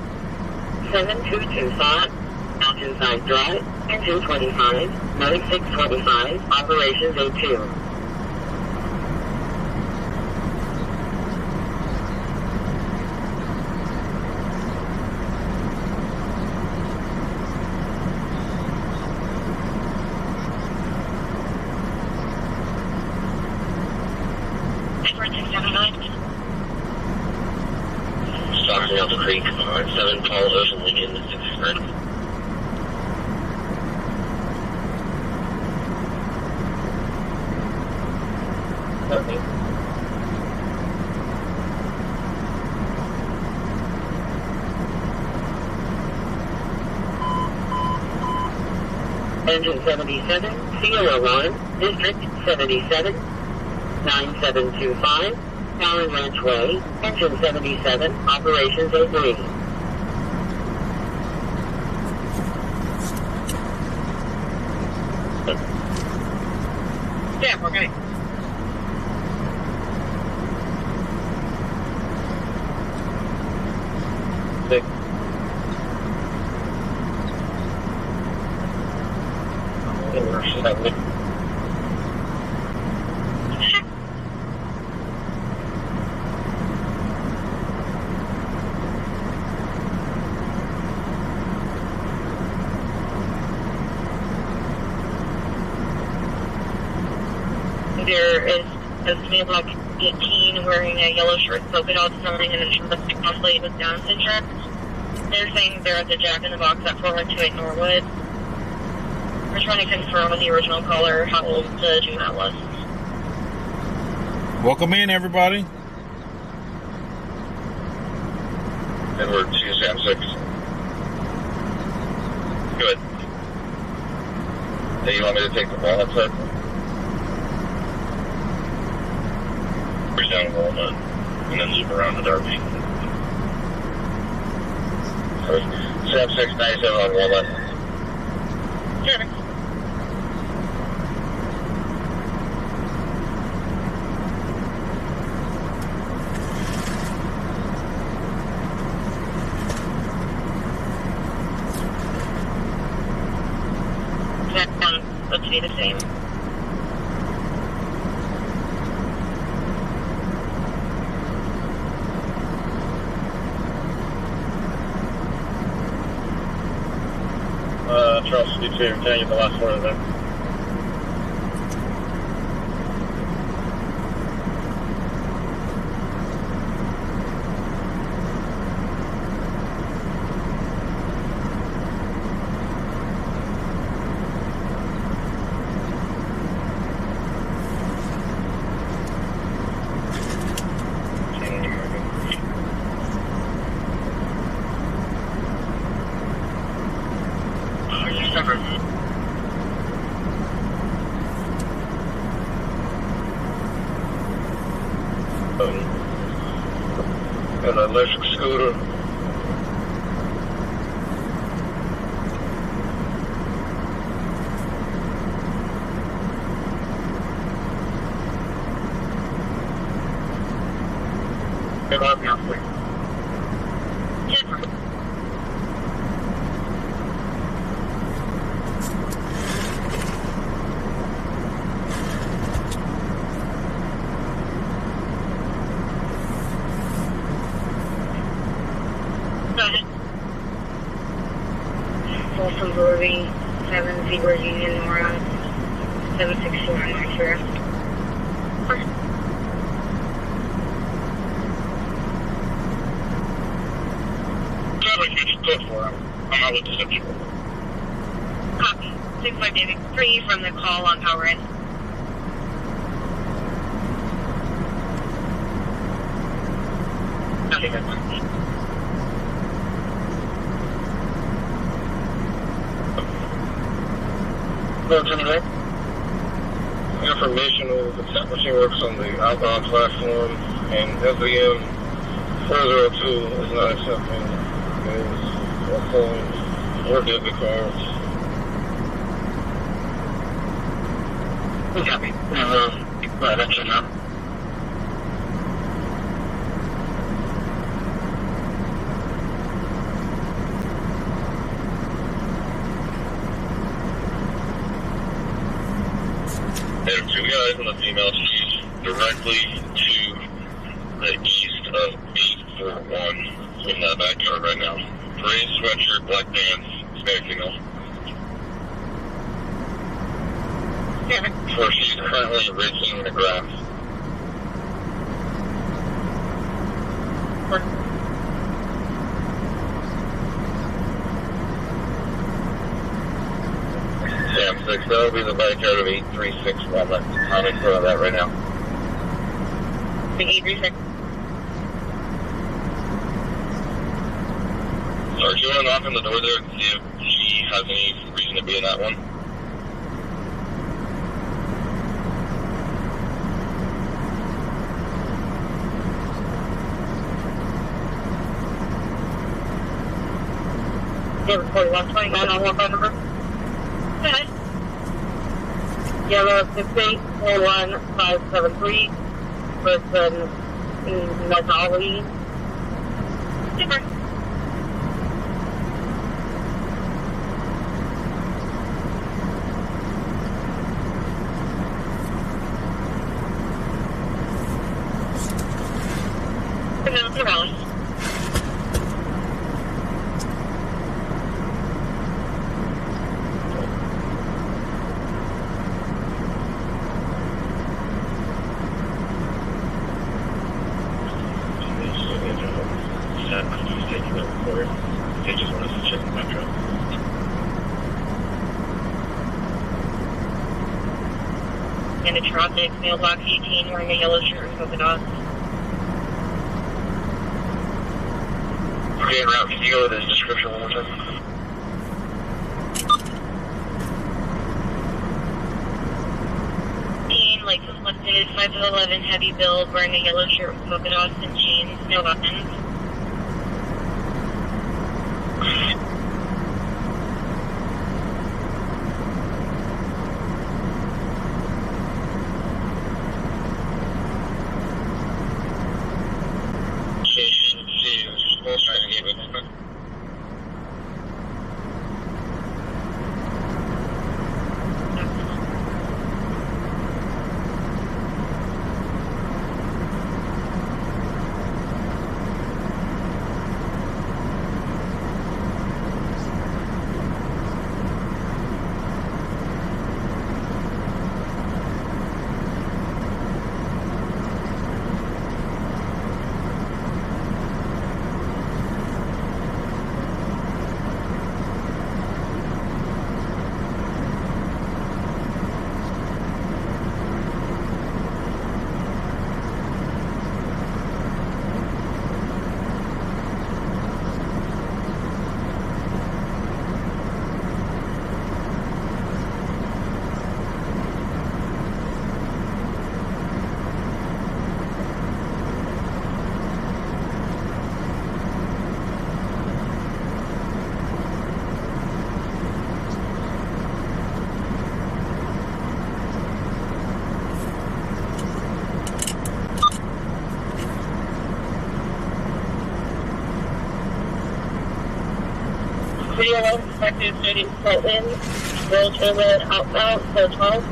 7225, Mountainside Drive, Engine 25, 9625, Operations A2. Sacramento Creek, 7 Paul Ocean Lincoln, 6 Okay. Engine 77, COO1, District 77, 9725, Allen Ranch Way, Engine 77, Operations A3. Yeah, we're good. Six. Seven. There is a male block 18 wearing a yellow shirt, polka dot sign, and a journalistic plate with Down syndrome. They're saying they're at the Jack in the Box at 4128 Norwood. We're trying to confirm with the original caller how old the juvenile was. Welcome in, everybody. Edward 276. Good. Now you want me to take the ball outside? Push down Walnut and then loop around the Darby. 7697 on Walnut. Sure. Let's be the same. Charles 62, can I get the last word of that? An electric scooter. Good luck, please. Folsom Brewery, 7 Ziegler Union, Moron, 761 Nigeria. I'm out with the central. Copy. 65 David 3 from the call on power end. Okay, good. Roads anywhere? informational establishing works on the outbound platform, and SAM 402 is not accepting his phone or debit cards. Copy. Right, that's enough. There are two guys on the female street directly to the east of 841 in that backyard right now. Gray sweatshirt, black pants, Hispanic female. Where she's currently raking the grass. Sam 6, that'll be the backyard of 836 Walnut. How many of that right now? 836. Sorry, do you want to knock on the door there and see if she has any reason to be in that one? Yeah, 4129 on one phone number. Okay. Yellow 6841573. Person Nazali. Super. Rally. They just want us to check the metro. Animatronic, mailbox 18, wearing a yellow shirt and polka dots. Okay, route, can you go with this description one more time? License listed, 5'11", heavy build, wearing a yellow shirt with polka dots and jeans, no weapons. She's trying to get with movement. Video inspected city Portland, roll trailer outbound, code 12.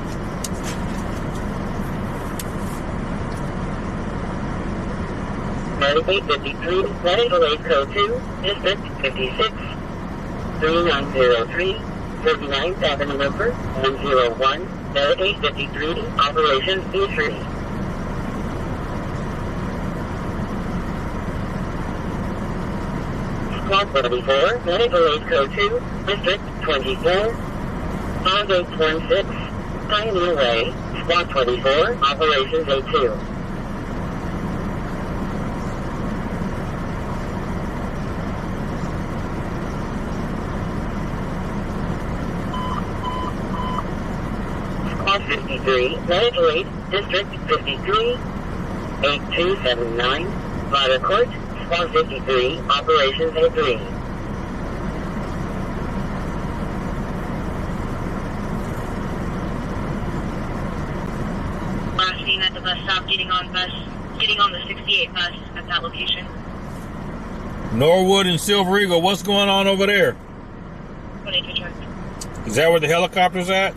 Navigate 53, running delay code 2, district 56, 3903, 39th Avenue number 101, navigate 53, operation E3. Squad 74, medical aid code 2, district 24, on gate 26, Pioneer Way, Squad 24, operations A2. F53, Medical Aid, District 53, 8279, Fire Court, Squad 53, Operations A3. Last seen at the bus stop, getting on the 68 bus at that location. Norwood and Silver Eagle, what's going on over there? What did you check? Is that where the helicopter's at?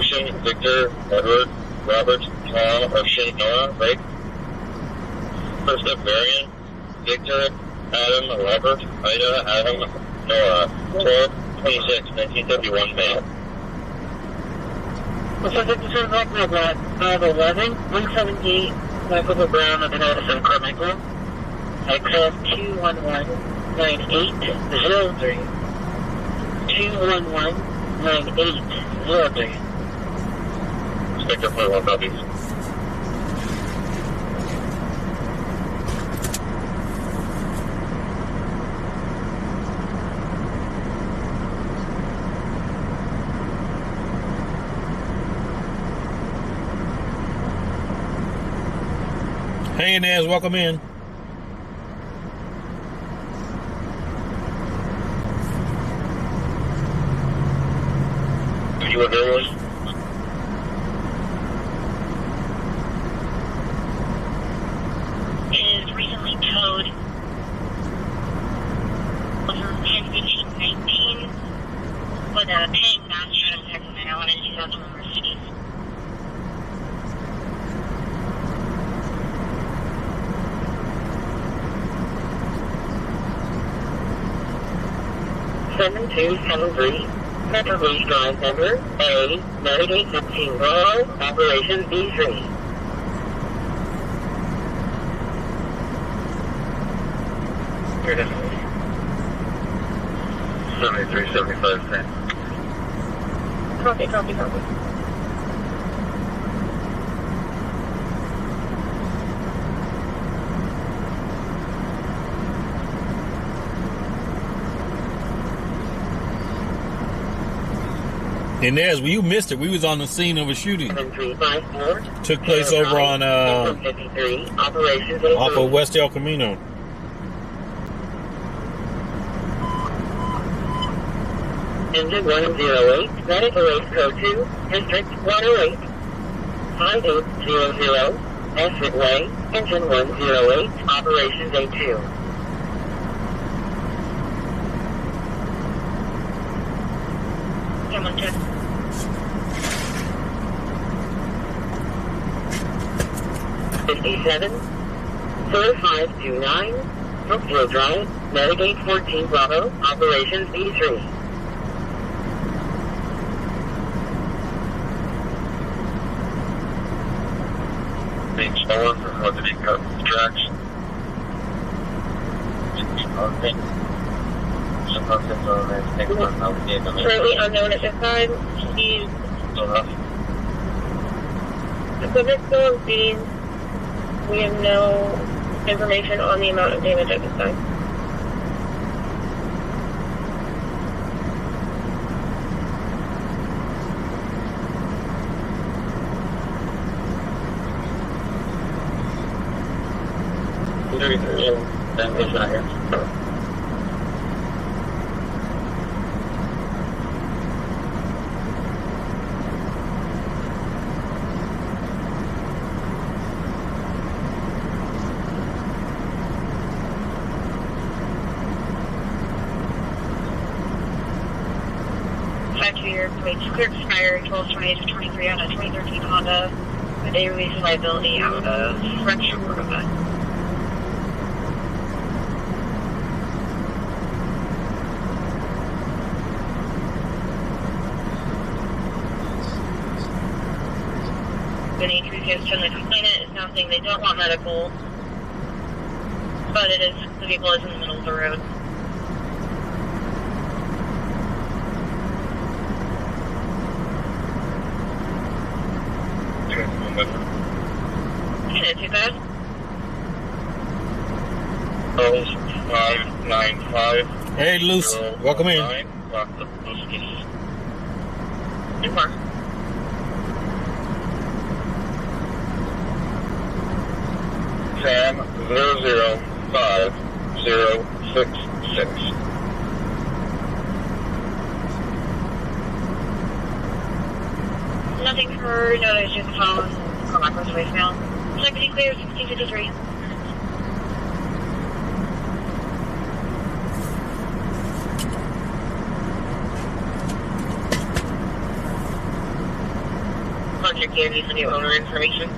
Shane, Victor, Edward, Robert, Tom, O'Shea, Noah, right? First up, Marion, Victor, Adam, Robert, Ida, Adam, Noah, 12-26, 1971, male. What's up, Victor, back with 511, 178, Michael Brown of the Madison Carmichael. Access 211-9803. 211-9803. Inspector 41 copies. Hey, Inez, welcome in. You were there, was? Is recently towed over 10-15-19 with a paying master in Sacramento and a 2000 Mercedes. Seven two seven three. Metro Police Drive number A 9815 Bravo, Operation B3. Here it is. 7375, 10. Copy. Inez, well, you missed it. We was on the scene of a shooting. 7354. Took place over on Operations off of West El Camino. Engine 108, Medical Aid Code 2, District 108, 5800, Exit Way, Engine 108, Operations A2. Someone check. 57, 4529, Brookfield Drive, Navigate 14 Bravo, Operations B3. Being stolen for what did he cut the tracks? Okay. Currently unknown at this time. He's equipment still on scene. We have no information on the amount of damage at this time. Clear expired 12/28/23 on a 2013 Honda with a release liability out of French Cordova. The nature gives from the complainant is now saying they don't want medical, but the vehicle is in the middle of the road. Too bad. 595. Hey, Luce, welcome in. block the post cases. 2-4. 10-005-066. Nothing for no issues with the phone. Call back with voicemail. Deputy clear 1653. Contact here needs new owner information.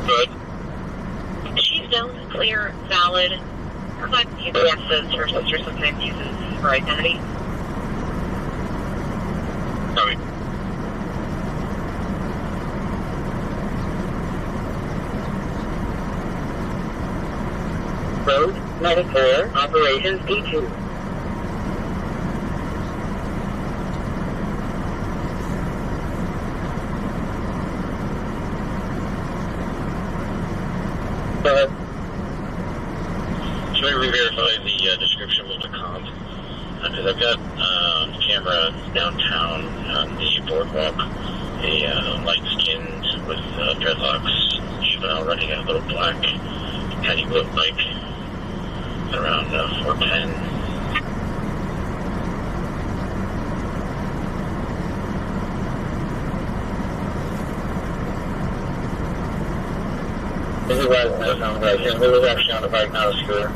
Good. She's known, clear, valid. Provide UPS's her sister sometimes uses for identity. Copy. Road 94, operations D2. Go ahead. Should I re-verify the description of the comp? Because I've got camera downtown on the boardwalk, a light-skinned with dreadlocks juvenile riding a little black paddy boat bike at around 410. This is right, that sounds right. Yeah, there was actually on the bike, not a scooter.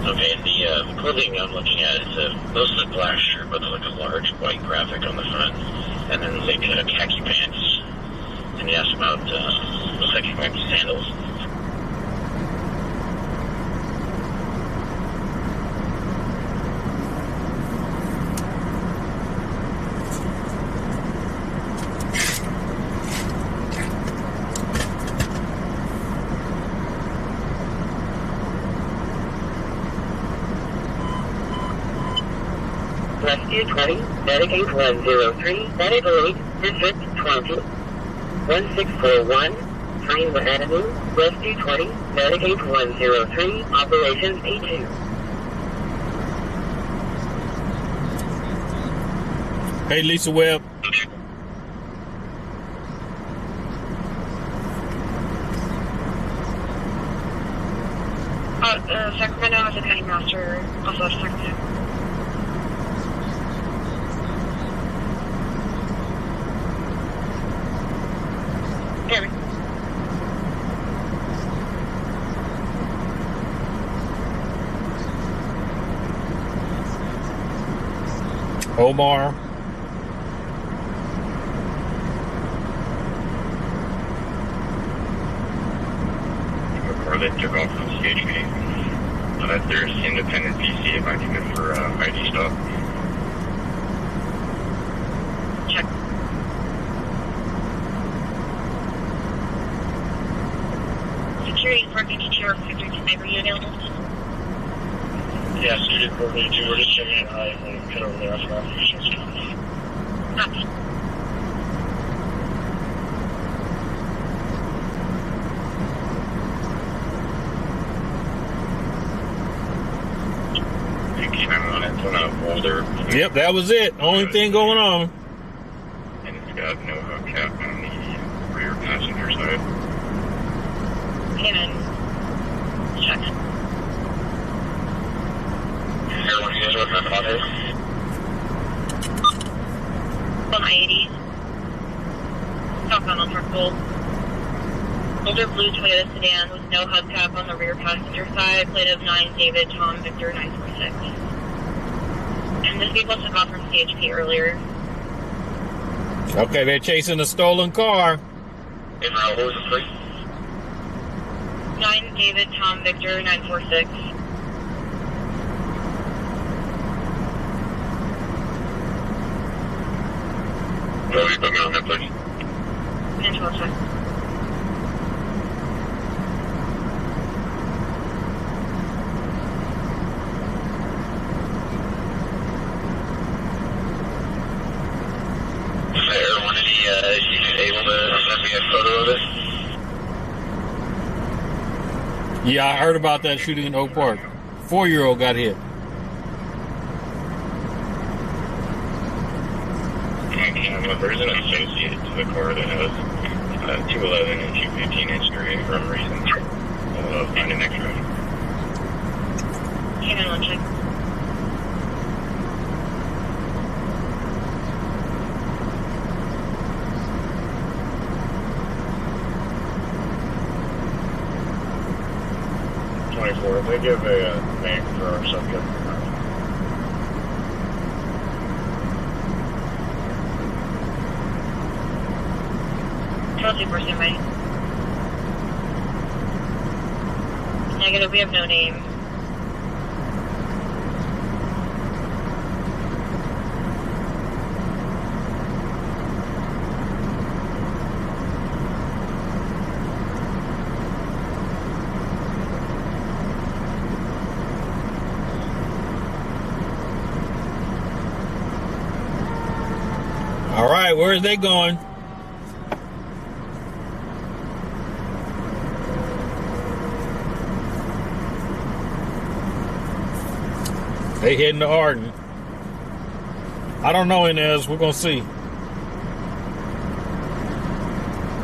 Okay, and the clothing I'm looking at is mostly black shirt, but there's like a large white graphic on the front, and then like khaki pants. And he asked about, looks like he might be sandals. Rescue 20, Medicaid 103, Medical 8, District 20, 1641, Freeman Avenue, Rescue 20, Medicaid 103, Operations A2. Hey, Lisa Webb. Sacramento is a county master, also Sacramento. Hear me. Omar. Before they took off from CHP, there's independent PC if I need it for ID stuff. Check. Security for 52 or 52 neighbor you available? Yeah, suited for 42. We're just checking it out. We'll get over there after our officials come. Copy. Yep, that was it. Only thing going on. And it's got no hubcap on the rear passenger side. Cannon. Check. Everyone, you guys working on Monday? On I-80. Southbound on Parkville. Older blue Toyota sedan with no hubcap on the rear passenger side. Plate of 9 David Tom Victor 946. And this vehicle took off from CHP earlier. Okay, they're chasing a stolen car. Hey, Ralph, what was the plate? 9 David Tom Victor 946. What have you put me on that plate? Control check. Is you able to send me a photo of it? Yeah, I heard about that shooting in Oak Park. 4-year-old got hit. There's an associate to the car that has 211 and 215-inch screen for some reason. I'll find an extra. Hang on, check. If they give a name for our subject. Totally person, right? Negative, we have no name. All right, where are they going? They heading to Arden. I don't know, Inez. We're gonna see.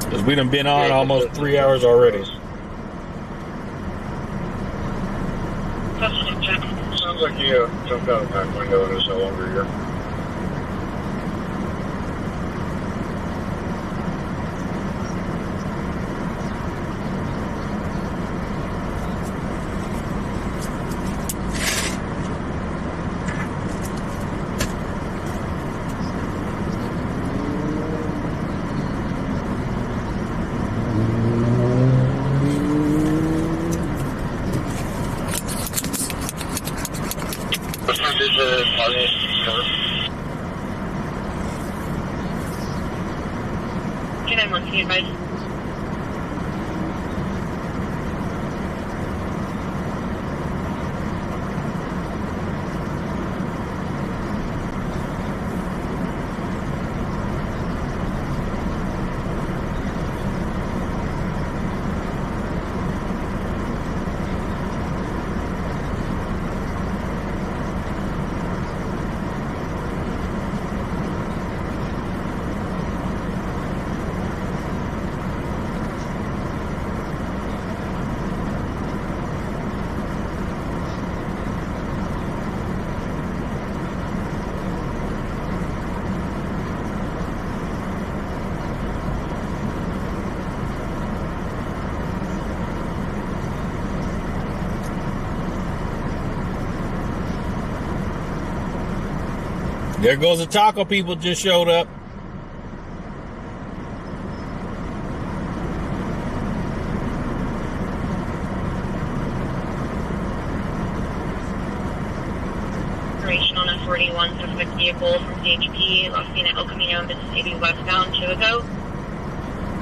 Cause we done been on almost 3 hours already. Sounds like you jumped out of the back window and it's no longer here. There goes the taco people just showed up. On a 41 suspect vehicle from CHP, last seen at El Camino, Mississippi westbound, 2 ago.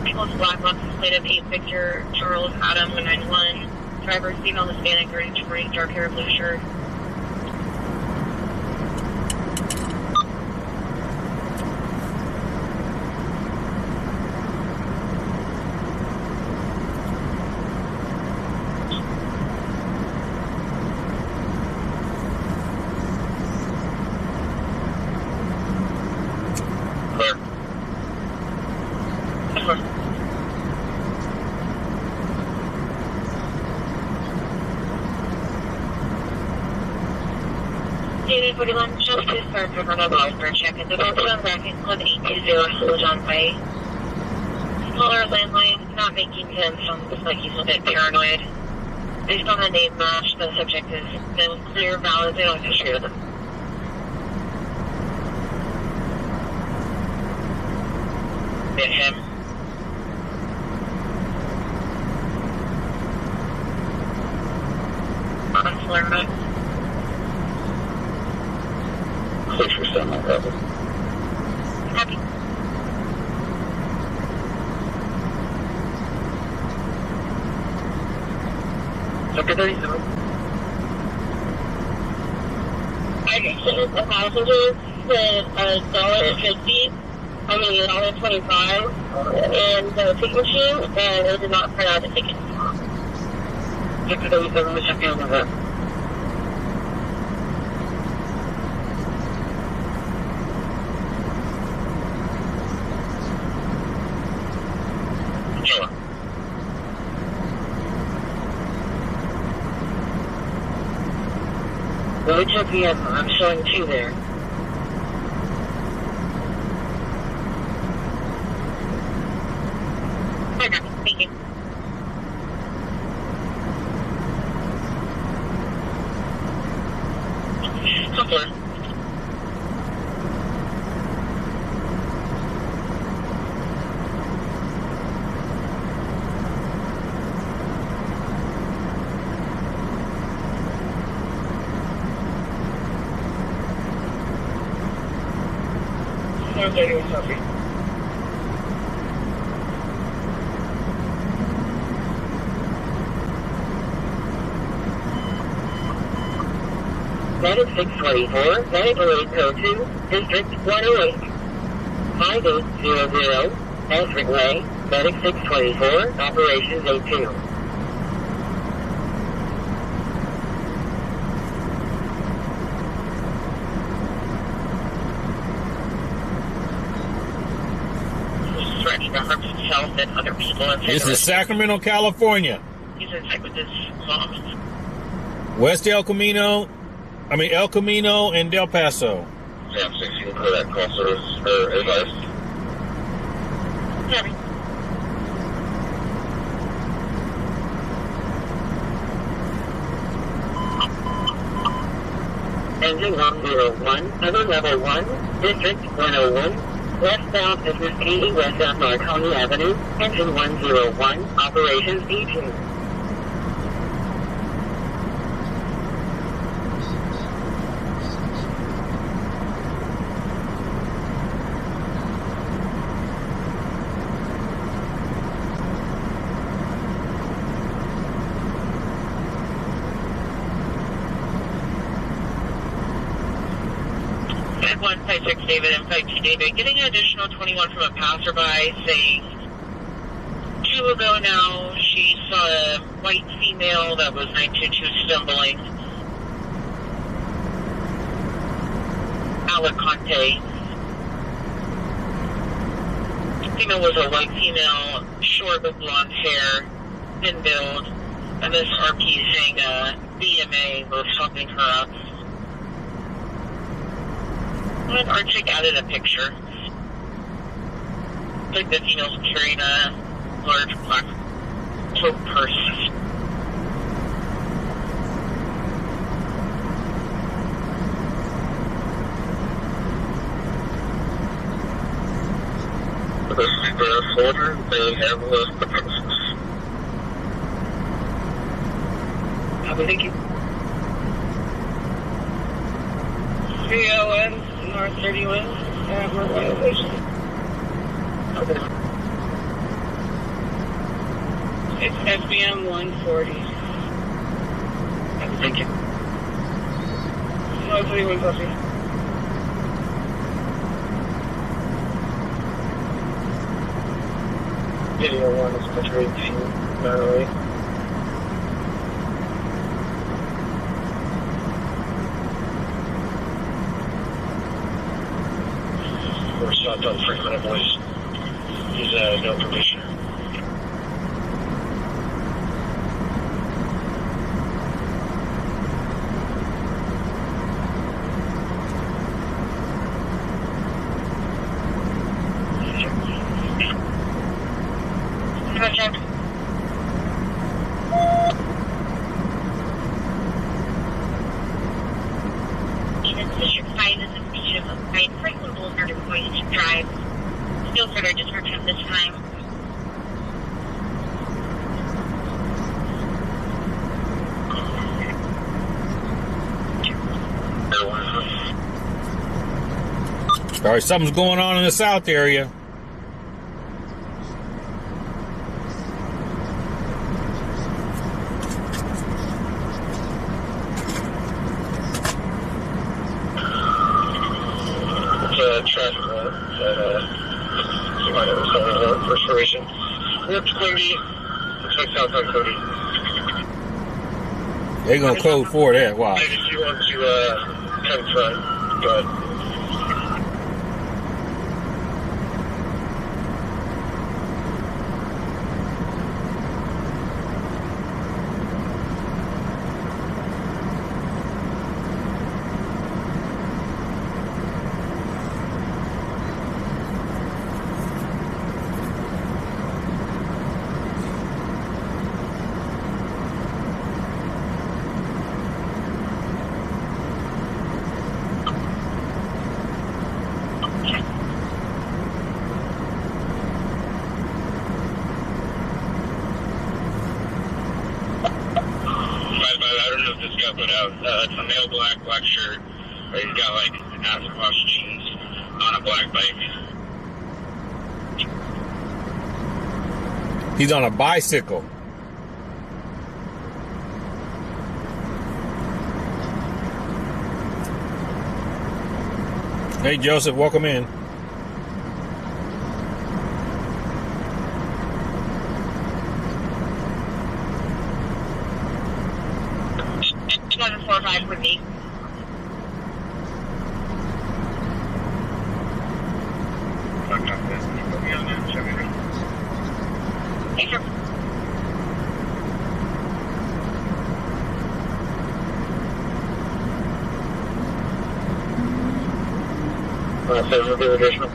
Vehicle's black box plate of 8 Victor Charles Adam 191. Driver female Hispanic, 30-40, dark hair, blue shirt. Just to start for another for check in the Volkswagen Graphic 1820 John Way. Smaller landline, not making him sound like he's a bit paranoid. Based on the name match, the subject is known clear, valid, they don't have to share them. Hit him. On Florida. 6% my brother. Happy. Look at 37. Okay, so the passengers said $1.50, $1.25, and the ticket machine, and they did not print out the ticket. 637, we should be over there. Sure. Well, 2 p.m. I'm showing 2 there. Okay, thank you. Somewhere. Sounds like it was something. Medic 624, Medical 802, District 108. 5800, Esrick Way, Medic 624, Operations 82. He's threatening to harm himself and other people. And This is Sacramento, California. He's in sight with his mom. West El Camino and Del Paso. Sam 16 for that call service, or advice. Heavy. Engine 101, other level 1, District 101, westbound Business 80, westbound Marconi Avenue, engine 101, operations E2. At 156 David and 52 David, getting an additional 21 from a passerby saying 2 ago now she saw a white female that was 922 stumbling. Alicante. Female was a white female, short with blonde hair, thin build, and this RP saying BMA was helping her up. And our chick added a picture. Like the female's carrying a large black tote purse. The soldier, they have the premises. Thank you. 301 North 31 at Work Violation. Okay. It's SBM 140. Thank you. North 31 copy. Video 1 is Metro 18, 908. We're stopped on Franklin, boys. He's no permission. District 5 is in pursuit of a right Franklin Boulevard and going to drive. Still further description this time. All right, something's going on in the south area. Traffic warrant at somebody was calling warrant for restoration. We're up to Cody. Looks like south on Cody. They're gonna code for that. Watch. Maybe you want to confront, but. I don't know if this got put out. It's a male black shirt. But he's got like ass wash jeans on a black bike. He's on a bicycle. Hey Joseph, welcome in. For me. Hey, sir. So we'll do additional.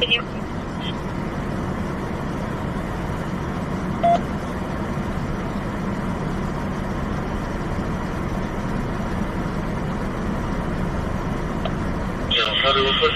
Can you? General Federal real quick.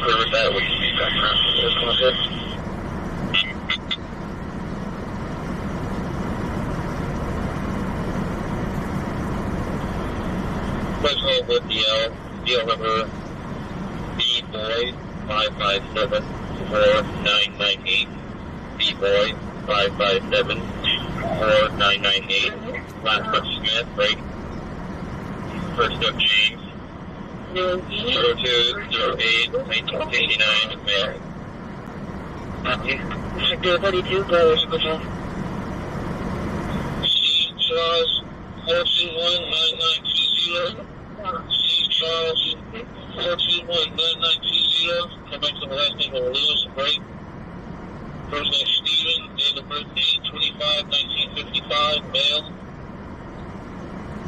We're with that. We can be back around for this one, okay? Let's go with DL number B-Boy 557-4998. B-Boy 557-4998. Last up Smith, break. First up James. 02-08-1969 with Mary. Sector 32, go Patrol. C. Charles 421-9920. C. Charles 421-9920. Come back to the last name of Lewis, break. First name Stephen, date of birth 8/25/1955, male.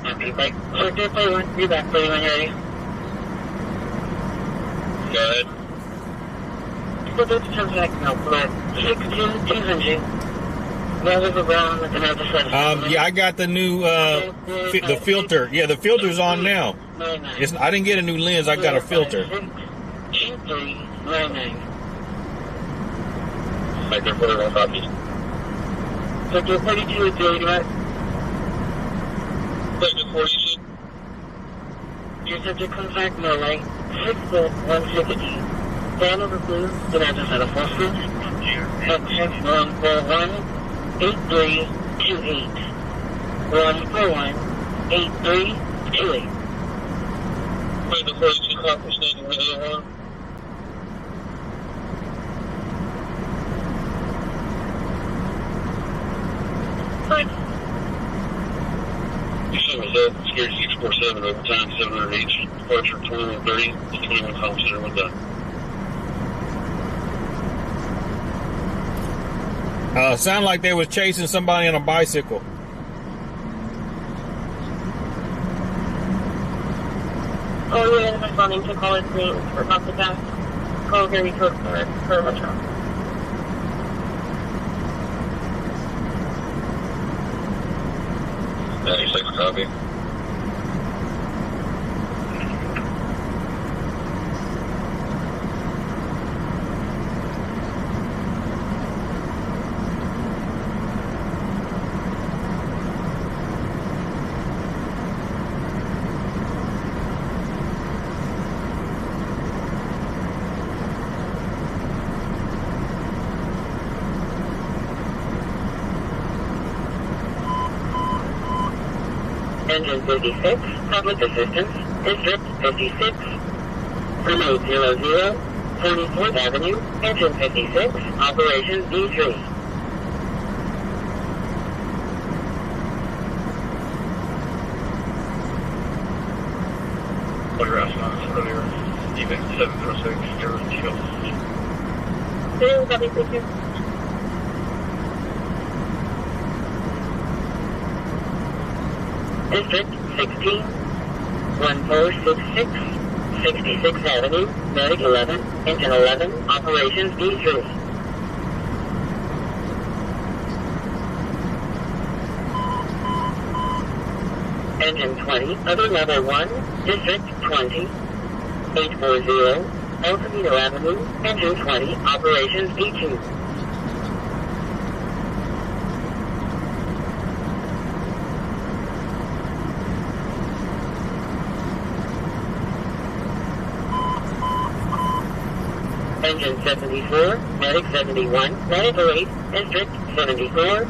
Happy bike. Sector 31, be back 31, ready. Go ahead. So that's contact now, but 16-200. Rather brown with another set. Yeah, I got the new the filter. Yeah, the filter's on now. I didn't get a new lens. I got a filter. 2399. Sector 41 copies. Sector 42 is doing that. Sector 42. Your subject contact no light. 6-160. Fan over blue, the address at a Foster. Exit 141-8328. 141-8328. Sector 42 copies, standing radio on. Fine. Houston Reserve, Security 647, overtime 700H, departure 2130, the 21 College Center, one done. Sound like they was chasing somebody on a bicycle. Oh, yeah, I'm responding to call it name for about the past. Call very code for Metro. 96 copy. Engine 56, public assistance, District 56, from 800 44th Avenue, Engine 56, Operations D3. What you're asking us earlier, even 706, 02. Copy, thank you. District 16, 1466, 66th Avenue, Medic 11, Engine 11, Operations D3. Engine 20, other level 1, District 20, 840, Altamiro Avenue, Engine 20, Operations D2. Engine 74, Medic 71, Medic 8, District 74,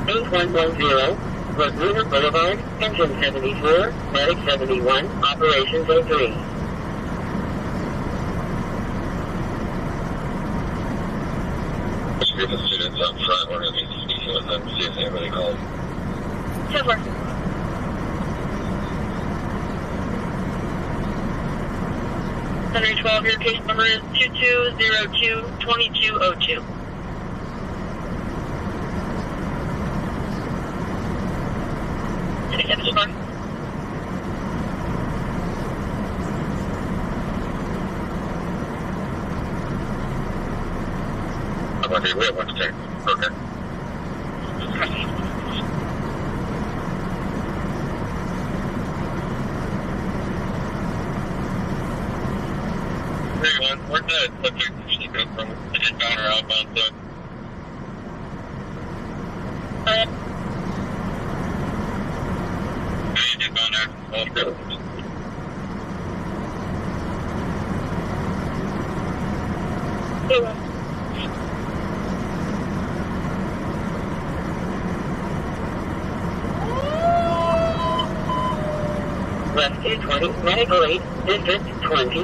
8110, Laguna Boulevard, Engine 74, Medic 71, Operations 03. Just give the students up front, we're going to be speaking with them, see if anybody called. Silver. Henry 12, your case number is 2202-2202. Any other spark? Okay, we have one to take. Okay. Where'd that subject usually go from? Inbound or outbound side? Inbound or outbound? Silver. Rescue 20, Medical 8, District 20,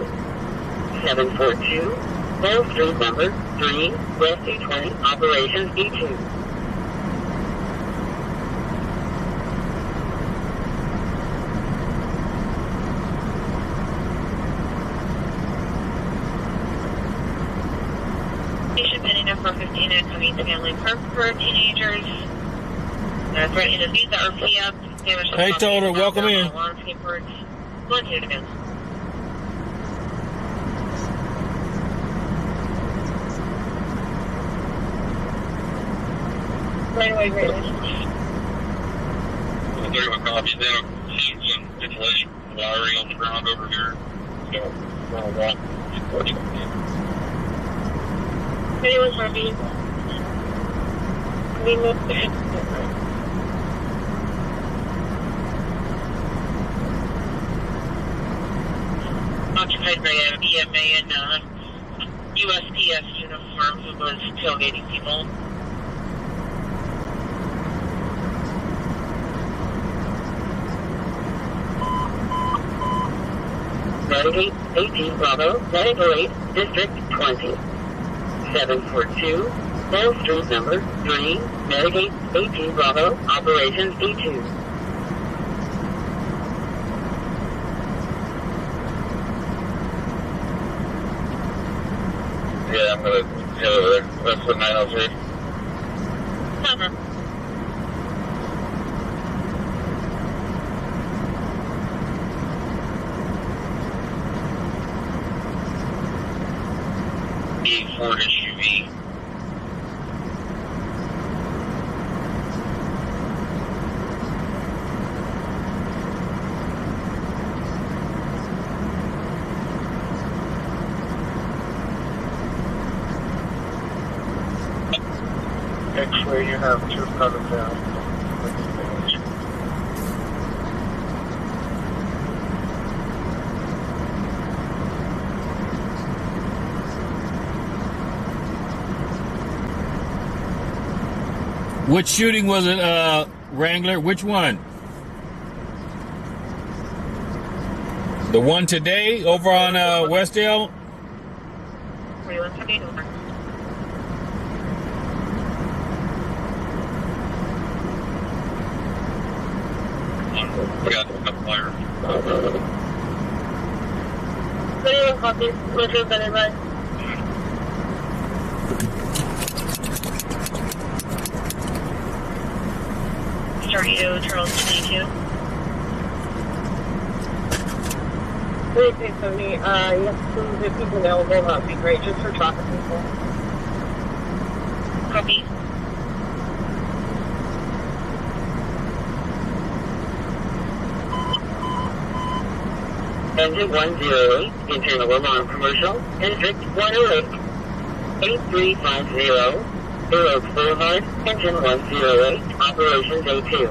742, Bell Street number 3, Rescue 20, Operations D2. Patient pending number 15 and coming to family park for teenagers. Threatening to beat the RP up. Damage to Hey, property, Total, welcome in. Alarm paperwork. Going to advance. Right away, great. 31 copies, then I'm seeing some insulation wiring on the ground over here. So, we'll walk. Anyone's ready? We move. Occupied by an EMA and USPS uniform who was tailgating people. Medic 18 Bravo, Medical 8, District 20, 742, Bell Street number 3, Medic 18 Bravo, Operations D2. Yeah, I'm going to head over there. That's the 903. Cover. Ford SUV. 6, where you have 2 coming down. Which shooting was it, Wrangler? Which one? The one today over on Westdale? 4178 over. We got a fire. 21 copy. We'll do better, right? Started Charles 22. 3670, yes, 2 people available, that would be great, just for traffic people. Copy. Engine 108, internal Lamont Commercial, District 108, 8350, Oaks Boulevard, Engine 108, Operations A2.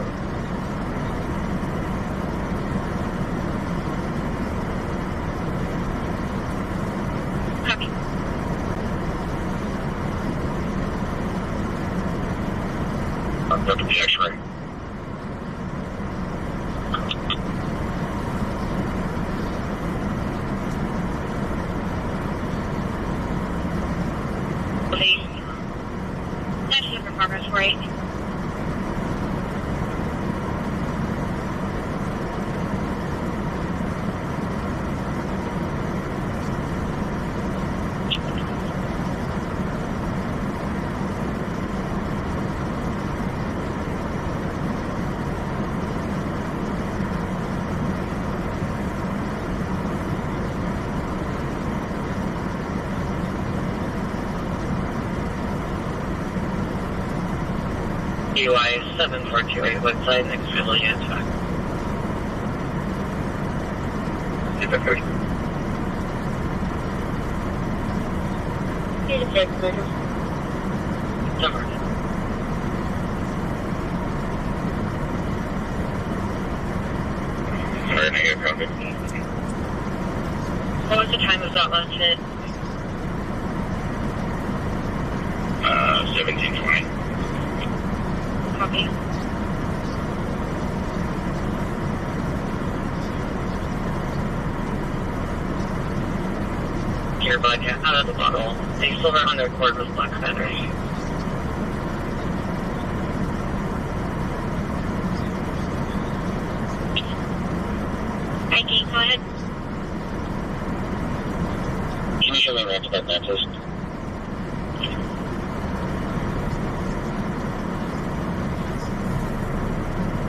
Copy. Look at the X-ray. Please. Next for progress, right? UI 7428, what side next civilian attack? Get the first. Need to check, Major. Number. Sorry, I get copy. What was the time of that last hit? 1720. Copy. Gear vodka out of the bottle. A silver under cord with black feathers. ID, go ahead. Can you show me around to that matches?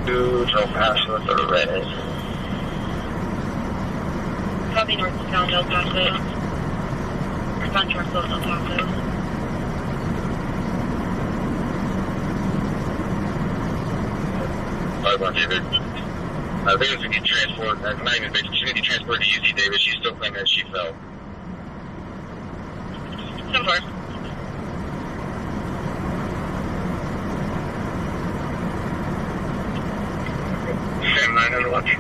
Drove past with the red. Copy northbound El Paso. Contract Los El Paso. David. I think it's a good transport. Not even big. She may be transported to UC Davis. She's still claiming that she fell. So far. Sam 9 under watch.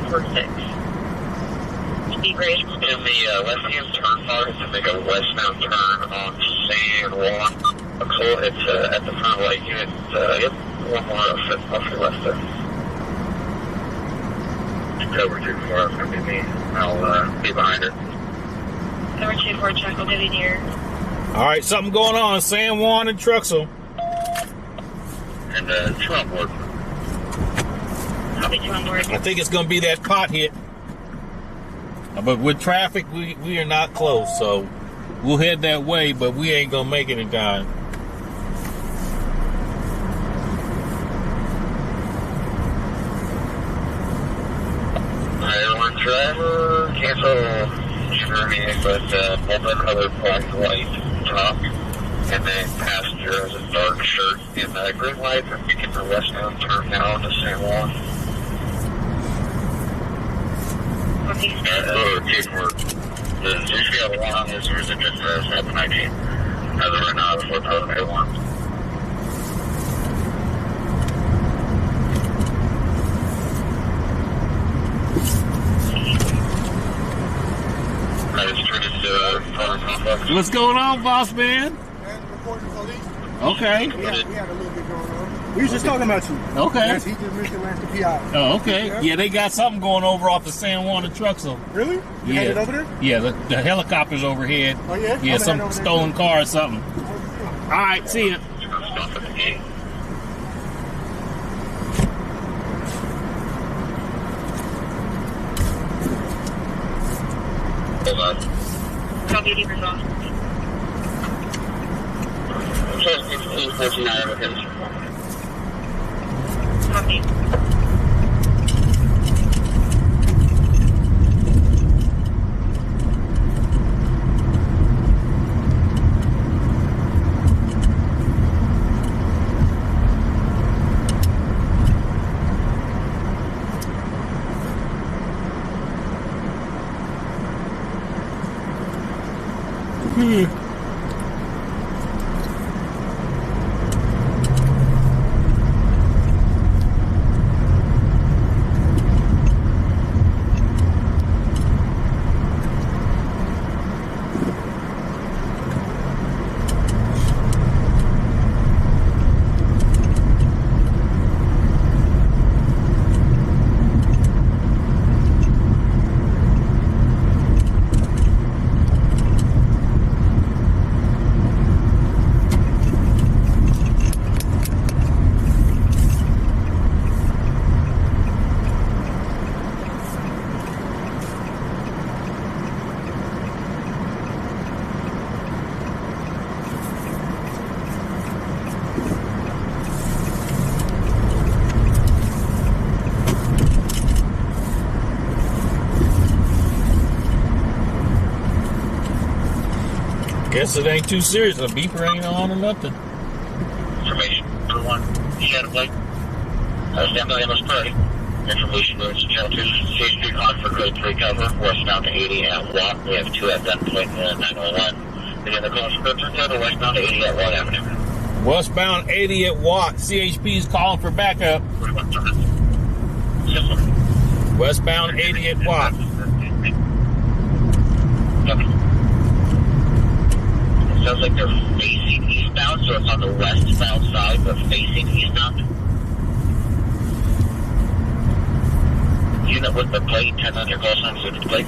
For 6. Speed rate. In the left-hand turn bar, to make a westbound turn on San Juan. It's at the front light unit. Yep, one more off your left there. Cover 2-4, come to me. I'll be behind her. Cover 2-4 check, I'll give you near. All right, something going on. San Juan and Truxell. And 2 on board. Copy 2 on board. I think it's going to be that pot hit. But with traffic, we are not close, so we'll head that way, but we ain't going to make it in time. Everyone, driver, cancel journey, but open other black light top, and then passenger has a dark shirt in the green light, and we can westbound turn now into San Juan. Okay, Or paperwork. Does he have one on this, or is it just 719? As of right now, it's 4,081. What's going on, boss man? Reporting police. Okay. We had a little bit going on. We was just talking about you. Okay. Yes, he just mentioned LanceThePI. Oh, okay. Yeah, they got something going over off the San Juan and Truxell. Really? You Yeah. headed over there? Yeah, the helicopter's overhead. Oh, yeah? Yeah, I'm some headed over there, stolen too. car or something. All right, see ya. Hold on. copy of resolve. Just 1649 with him. Copy. Guess it ain't too serious. The beeper ain't on or nothing. Information for one. He had a blake. Stand by MS Prairie. Information moves to Channel 2. Stage 3 on for code 3 cover. Westbound to 80 at Watt. We have 2 at that point in 901. Again, the call for code 3 cover. Westbound to 80 at Watt Avenue. Westbound 80 at Watt. CHP's calling for backup. Westbound 80 at Watt. It sounds like they're facing eastbound, so it's on the westbound side, but facing eastbound. Unit with the plate, 10 on your call sign, so the plate.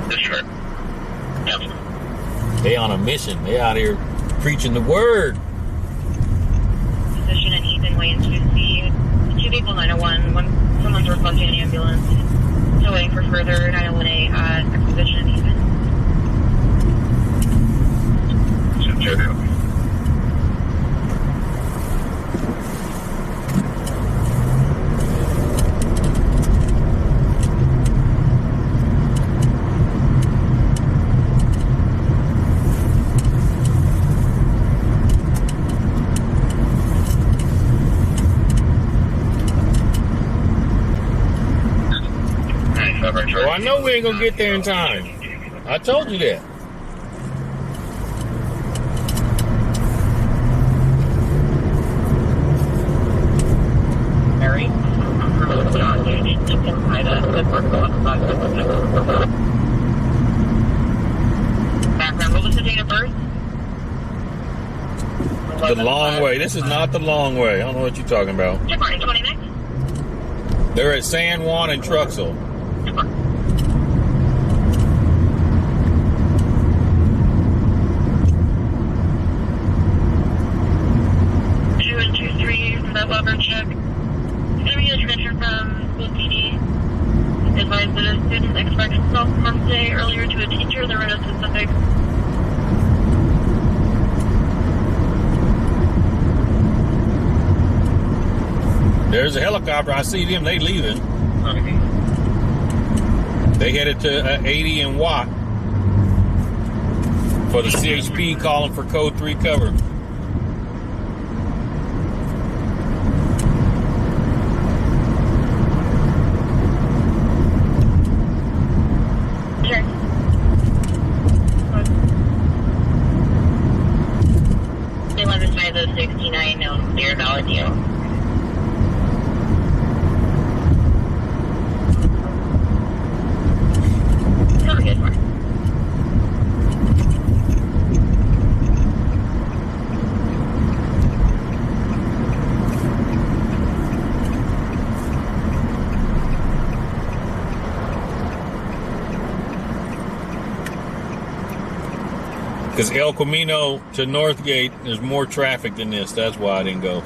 Disregard. Copy. They on a mission. They out here preaching the word. Position at Ethan Way into C. 2 vehicle 901. Someone's requesting an ambulance. Still waiting for further 901A at position at Ethan. Well, I know we ain't gonna get there in time. I told you that. Mary? Background, what was the date of birth? The long way. This is not the long way. I don't know what you're talking about. February 29th? They're at San Juan and Truxell. 2 and 2-3 for that Weber check. Gonna be a transfer from BPD. Advised that a student expects self-harm today earlier to a teacher. The road is specific. There's a helicopter. I see them. They leaving. They headed to 80 and Watt for the CHP calling for code 3 cover. 69 Deer Valley deal. Have a good one. Because El Camino to Northgate, there's more traffic than this. That's why I didn't go.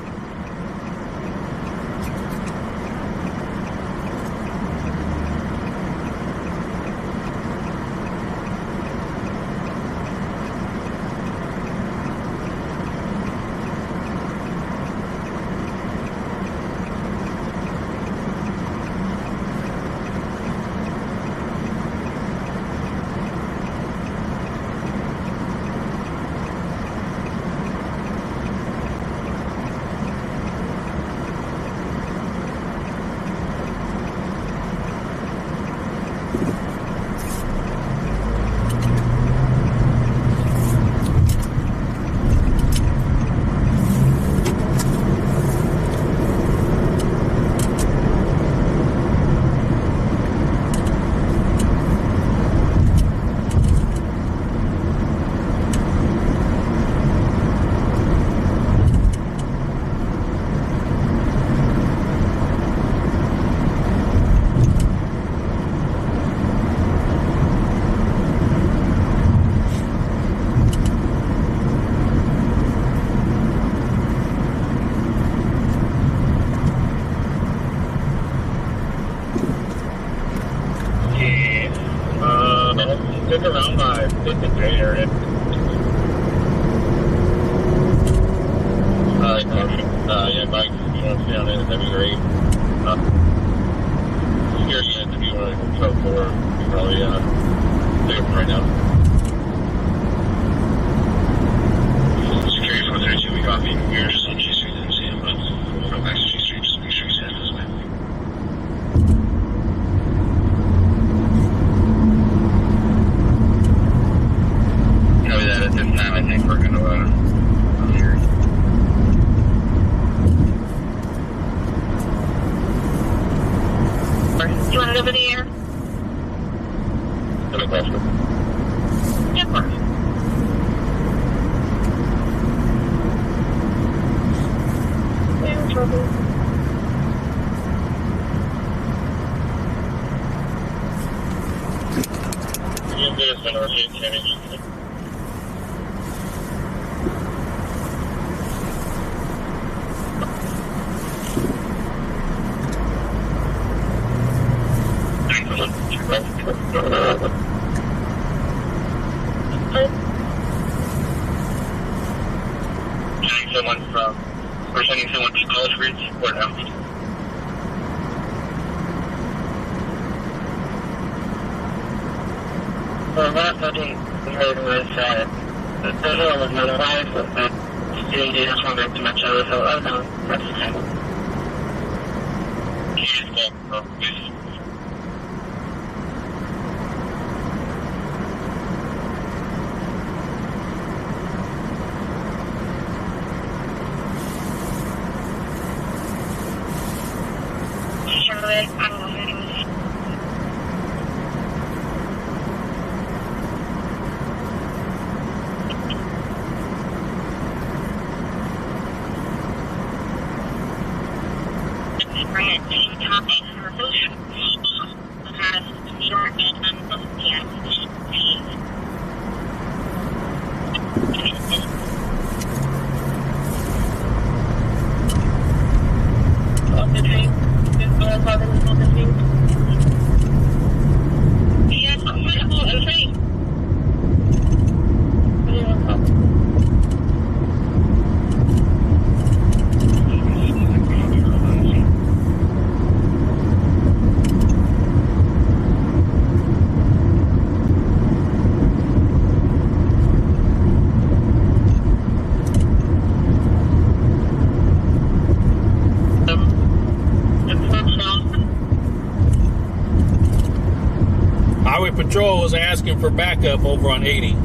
Stick around by Investigator. Yeah, Mike, if you want to stay on it, that'd be great. Security unit, if you want to go for, you probably pick up right now. Security 432, we copy. You're just on G Street, didn't see him, but we'll go back to G Street, just make sure he's in this way. Copy that. At this time, I think we're going to here. You want it over the air? Any question? Yeah, of course. No trouble. You get us an RC Kennedy. We're sending someone to College Ridge or no? The last update we heard was the hill was notified, but student data just wanted to much other, so oh no, that's fine. Charlotte, I don't know who it is. Bring a team topic for social has your name and the team. Off the train. Yes, I'm on the train. Highway Patrol was asking for backup over on 80.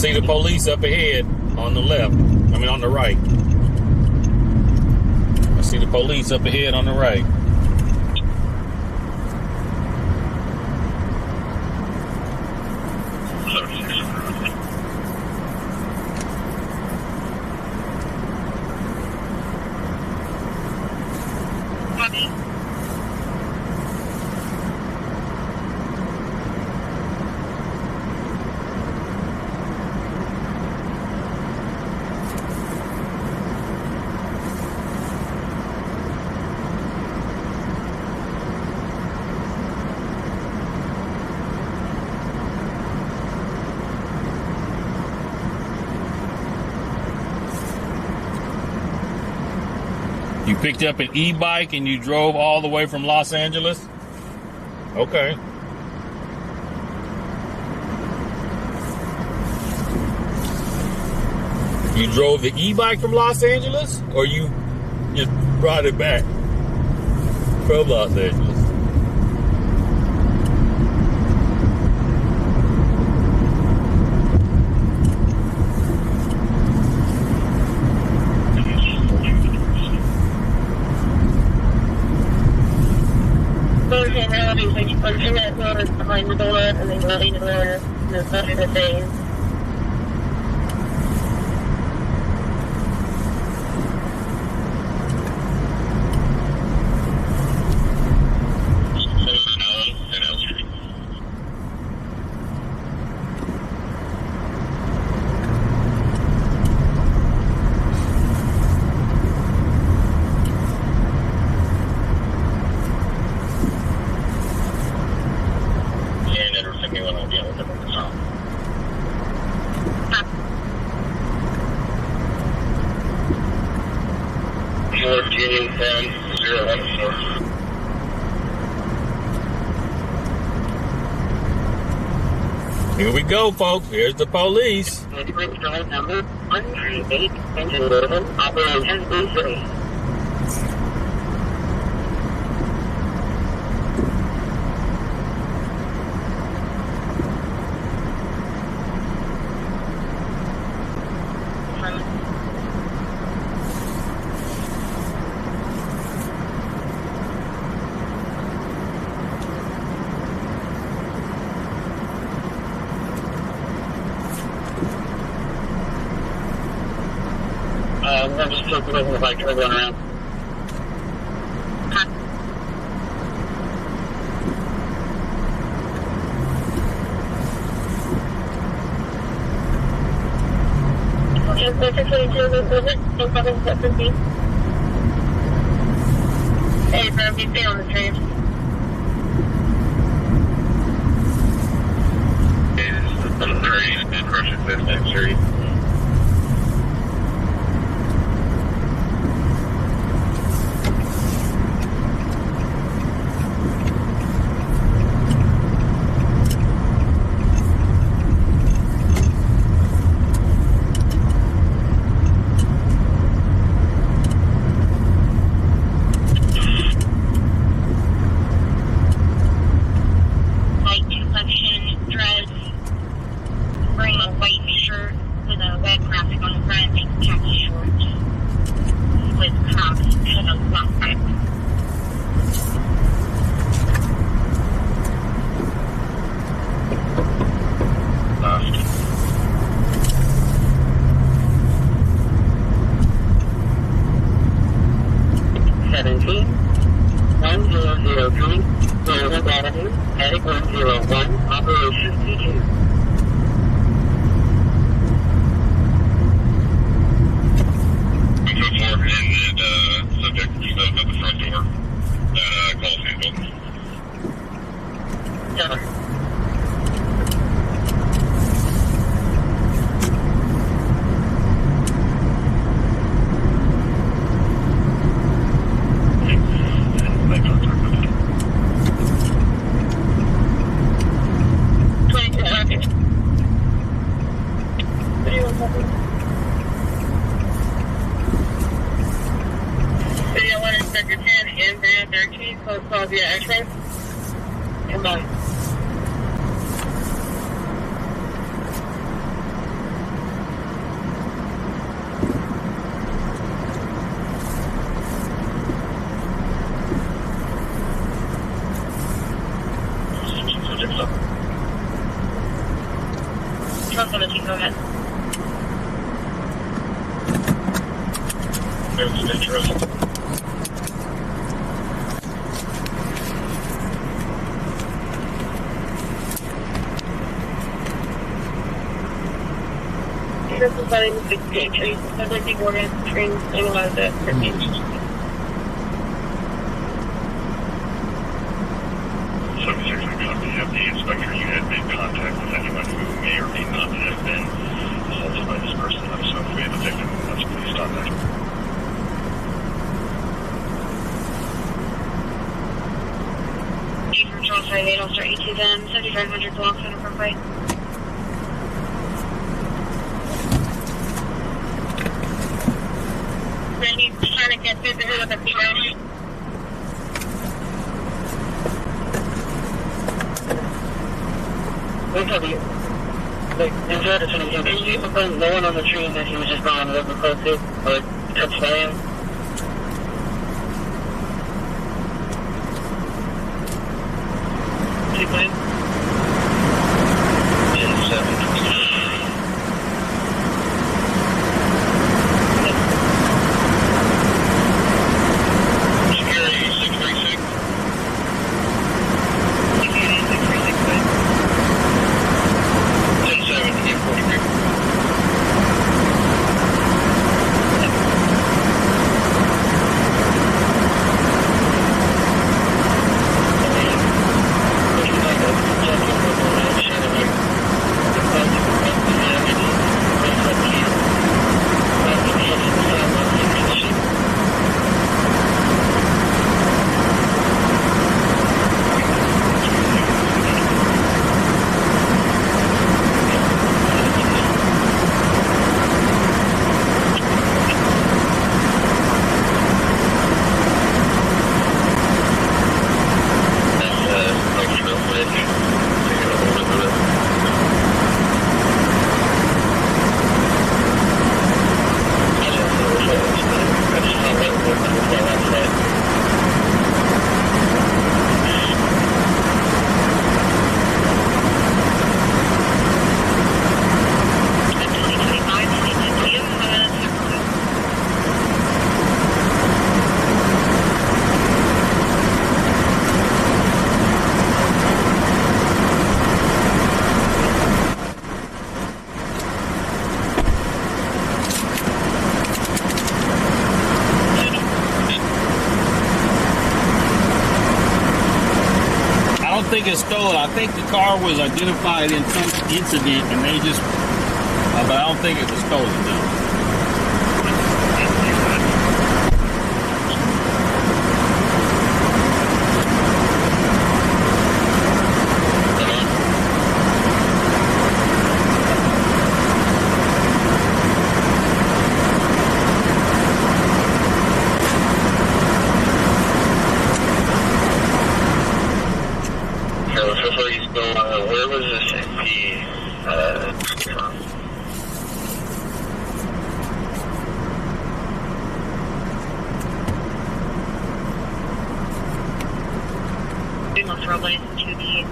see the police up ahead on the left. I mean, on the right. I see the police up ahead on the right. You picked up an e-bike and you drove all the way from Los Angeles? Okay. You drove the e-bike from Los Angeles, or you just brought it back from Los Angeles? Punching that door behind the door and then running the door and then starting the thing. Here we go, folks. Here's the police. Number 138, engine 11, operation B3. I'm just looking over the bike, try going around. Hey, bro, you stay on the train. I'm sorry, and Russian business, sorry. 17, go ahead. There's dangerous. This is about 68 trees. Everything we're going to train analyze it. The inspector unit made contact with anyone who may or may not have been assaulted by this person. So if we have a victim, let's please stop that. Chief Patrol 58, I'll start ET then. 7500 block center for fight. Randy, trying to get through the hood of the PI. We'll tell you. Like, enjoy the training. Did you confirm no one on the train that he was just gone over close to or touched by him? Seaplane? 10-7. Security 636. Security 636, please. 10-7, 843. I think it's stolen. I think the car was identified in some incident and they just, but I don't think it was stolen though. Where was this MP from? Most roadways to the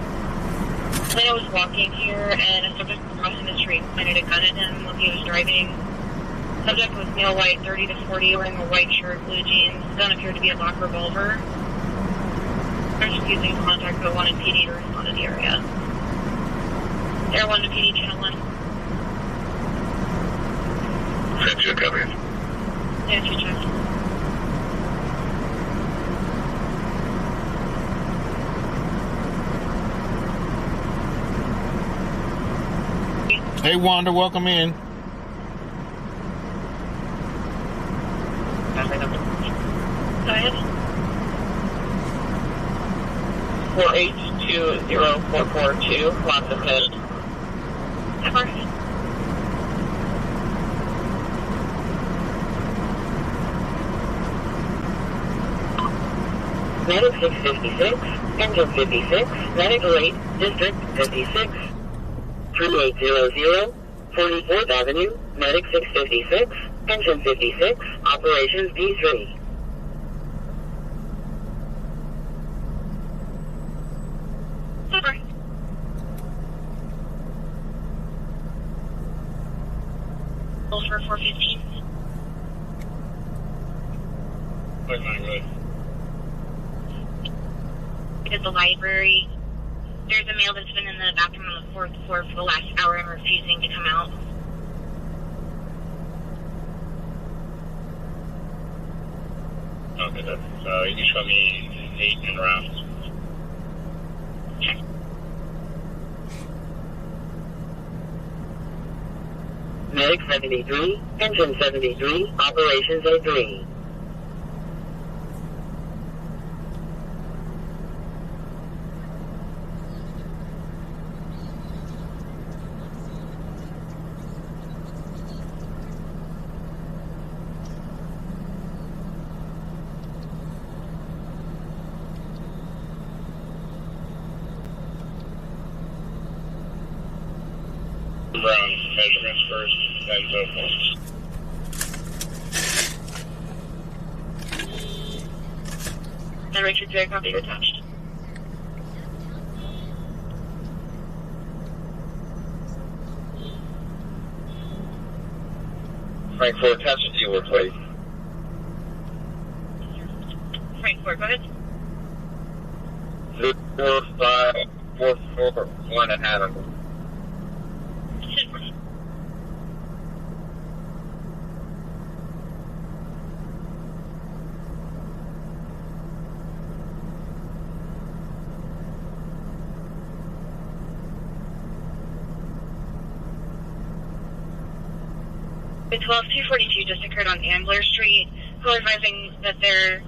when I was walking here and a subject was crossing the street pointed a gun at him while he was driving. Subject was male white, 30 to 40, wearing a white shirt, blue jeans. Gun appeared to be a lock revolver. Using contact with 1 and PD to respond to the area. Air 1 to PD, channel 1. Send you a copy. Yeah, you checked. Hey Wanda, welcome in. Go ahead. 4820442, lots of head. Ever. Medic 656, engine 56, medic rate, district 56, 3800, 44th Avenue, medic 656, engine 56, operations D3. Ever. for 415. Wait, my good. At the library. There's a male that's been in the bathroom on the 4th floor for the last hour and refusing to come out. Okay, so you can show me 8 and around. Okay. Medic 73, Engine 73, Operations A3. Brown measurements first, then so forth. And Richard J. copy attached. Frank 4, attach the dealer plate. Frank 4, go ahead. 04544 at Hannibal. The 12242 just occurred on Ambler Street. Call advising that their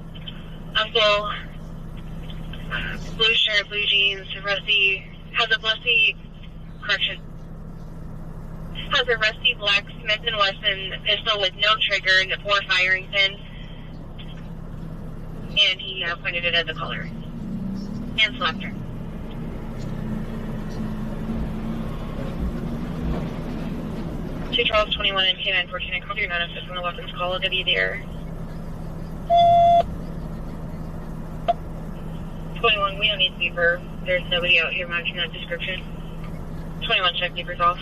uncle, blue shirt, blue jeans, rusty, has a rusty black Smith & Wesson pistol with no trigger and 4 firing pins. And he pointed it at the caller. And slapped her. Two Charles 21 and K9 14 and call your 906 on the weapons call. W there. 21, we don't need beeper. There's nobody out here matching that description. 21, check beepers off.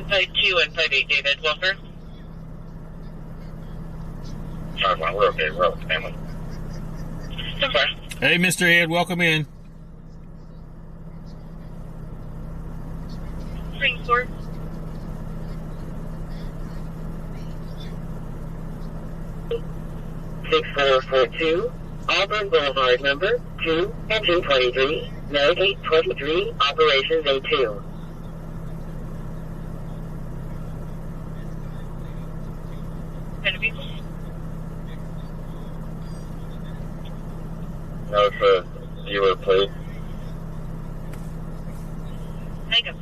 Type 2 and Type 8, David. Welfare. We're okay, we're okay, family. So far. Hey, Mr. Ed, welcome in. Spring Court. $6442, Auburn Boulevard number 2, Engine 23, Medic 823, Operations A2. Genevieve. No, it's a dealer plate. Thank you.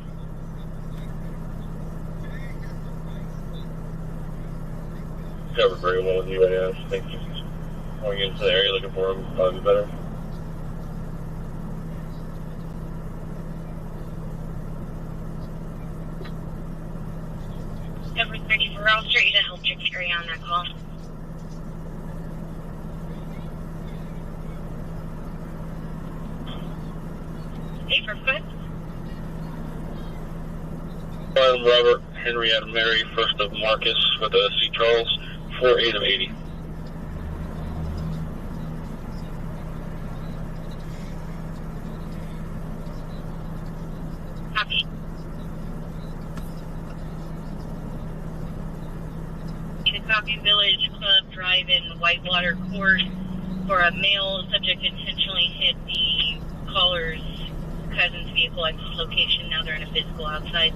Covered very well with UAS. I think just going into the area looking for him would probably be better. Number 34, I'll straight to help check the area on that call. Hey, for foot. Adam Robert, Henrietta Mary, first of Marcus with a C. Charles, 48 of 80. Copy. In Copy Village Club Drive in Whitewater Court, for a male subject intentionally hit the caller's cousin's vehicle at this location. Now they're in a physical outside.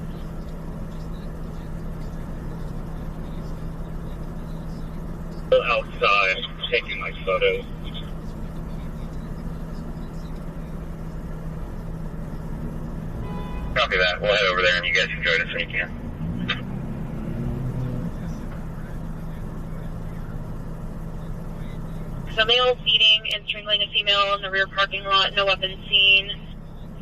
Outside, taking my photos. Copy that. We'll head over there and you guys can join us when you can. So male beating and strangling a female in the rear parking lot, no weapons seen.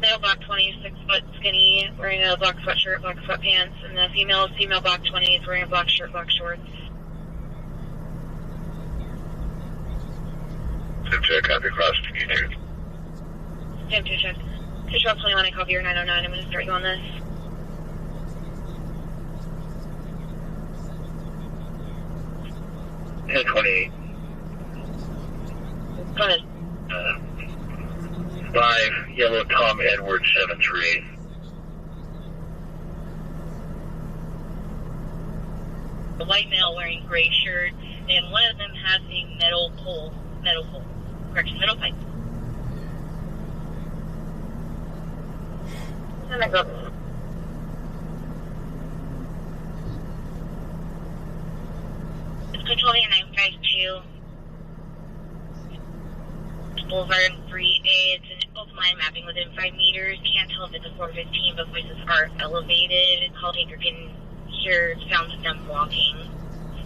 Male black 20, 6 foot skinny, wearing a black sweatshirt, black sweatpants, and the female black 20 is wearing a black shirt, black shorts. Zip check, copy across to you too. Jim, check. Control 21, I copy your 909. I'm going to start you on this. Head 28. Go ahead. 5 Yellow Tom Edward 73. A white male wearing gray shirt, and one of them has a metal pole, correction, metal pipe. And I go. It's control 952. Boulevard 3A. It's an open line mapping within 5 meters. Can't tell if it's a 415, but voices are elevated. Call taker can hear sounds of them walking.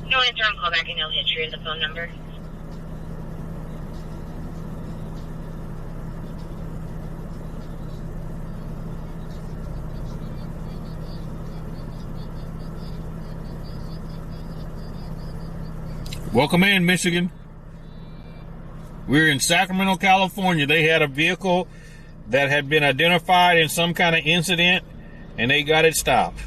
No answer on callback and no history of the phone number. Welcome in, Michigan. We're in Sacramento, California. They had a vehicle that had been identified in some kind of incident, and they got it stopped.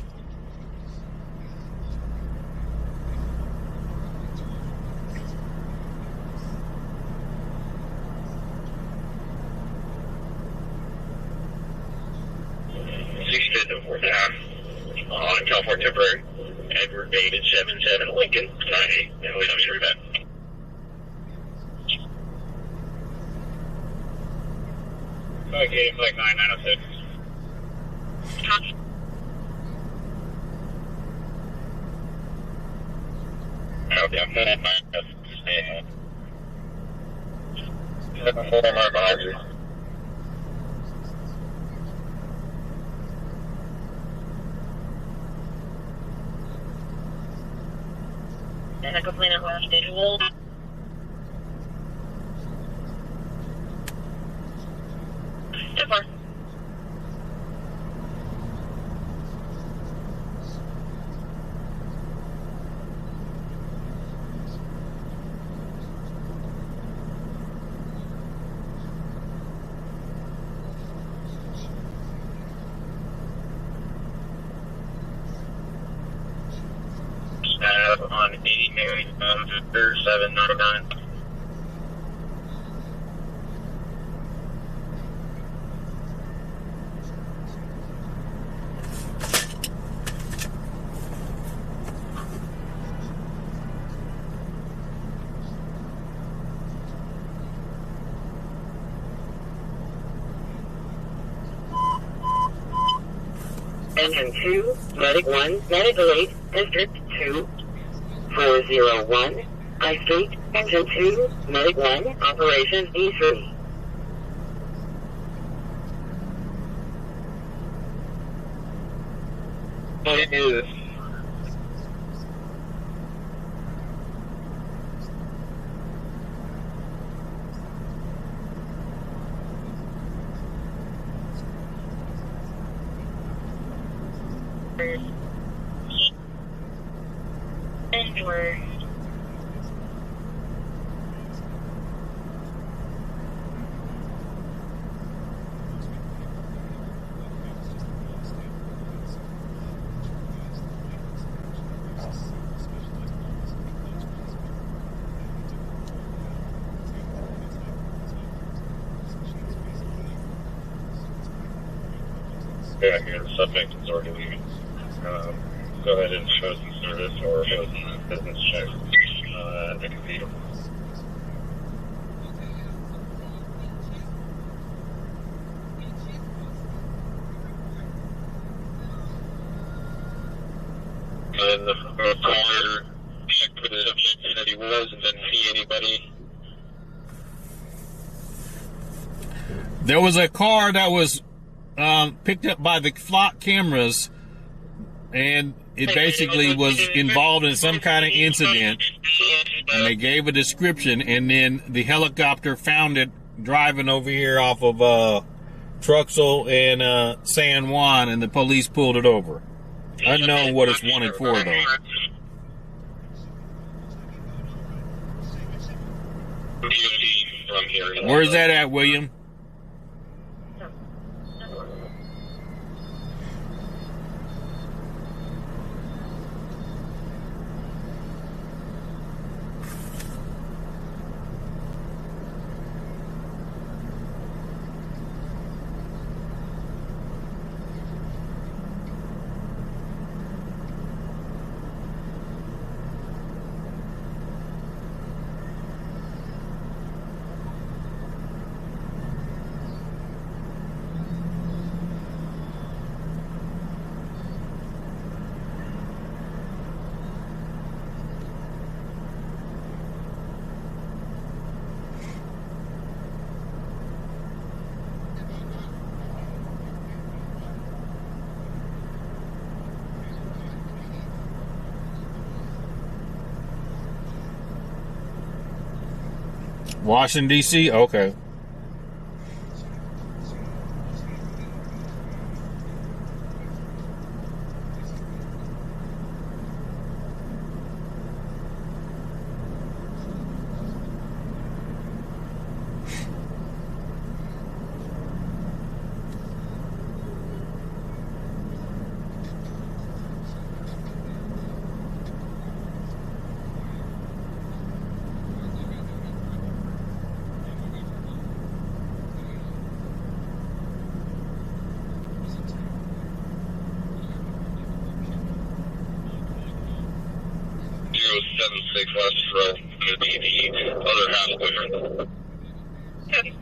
On California Temporary. Edward David 77 Lincoln 98. And we don't sure that. Okay, flight 9906. Copy. Okay, I'm going to stay. 74 more behind you. And a complainant was visual. Step 4. On 80 Mary, 799. Engine 2, Medic 1, Medical 8, District 2, 401, I Street, Engine 2, Medic 1, Operation E3. What is Or Yeah, here the subject is already leaving. Go ahead and show some service or show some business check at the computer. And the caller checked with the subject, said he was, and didn't see anybody. There was a car that was picked up by the flock cameras, and it basically was involved in some kind of incident, and they gave a description, and then the helicopter found it driving over here off of Truxell and San Juan, and the police pulled it over. Unknown what it's wanted for, though. DOD from area. Where's that at, William? Washington, D.C.? Okay. West Row. Going to be the other half boyfriend. Okay.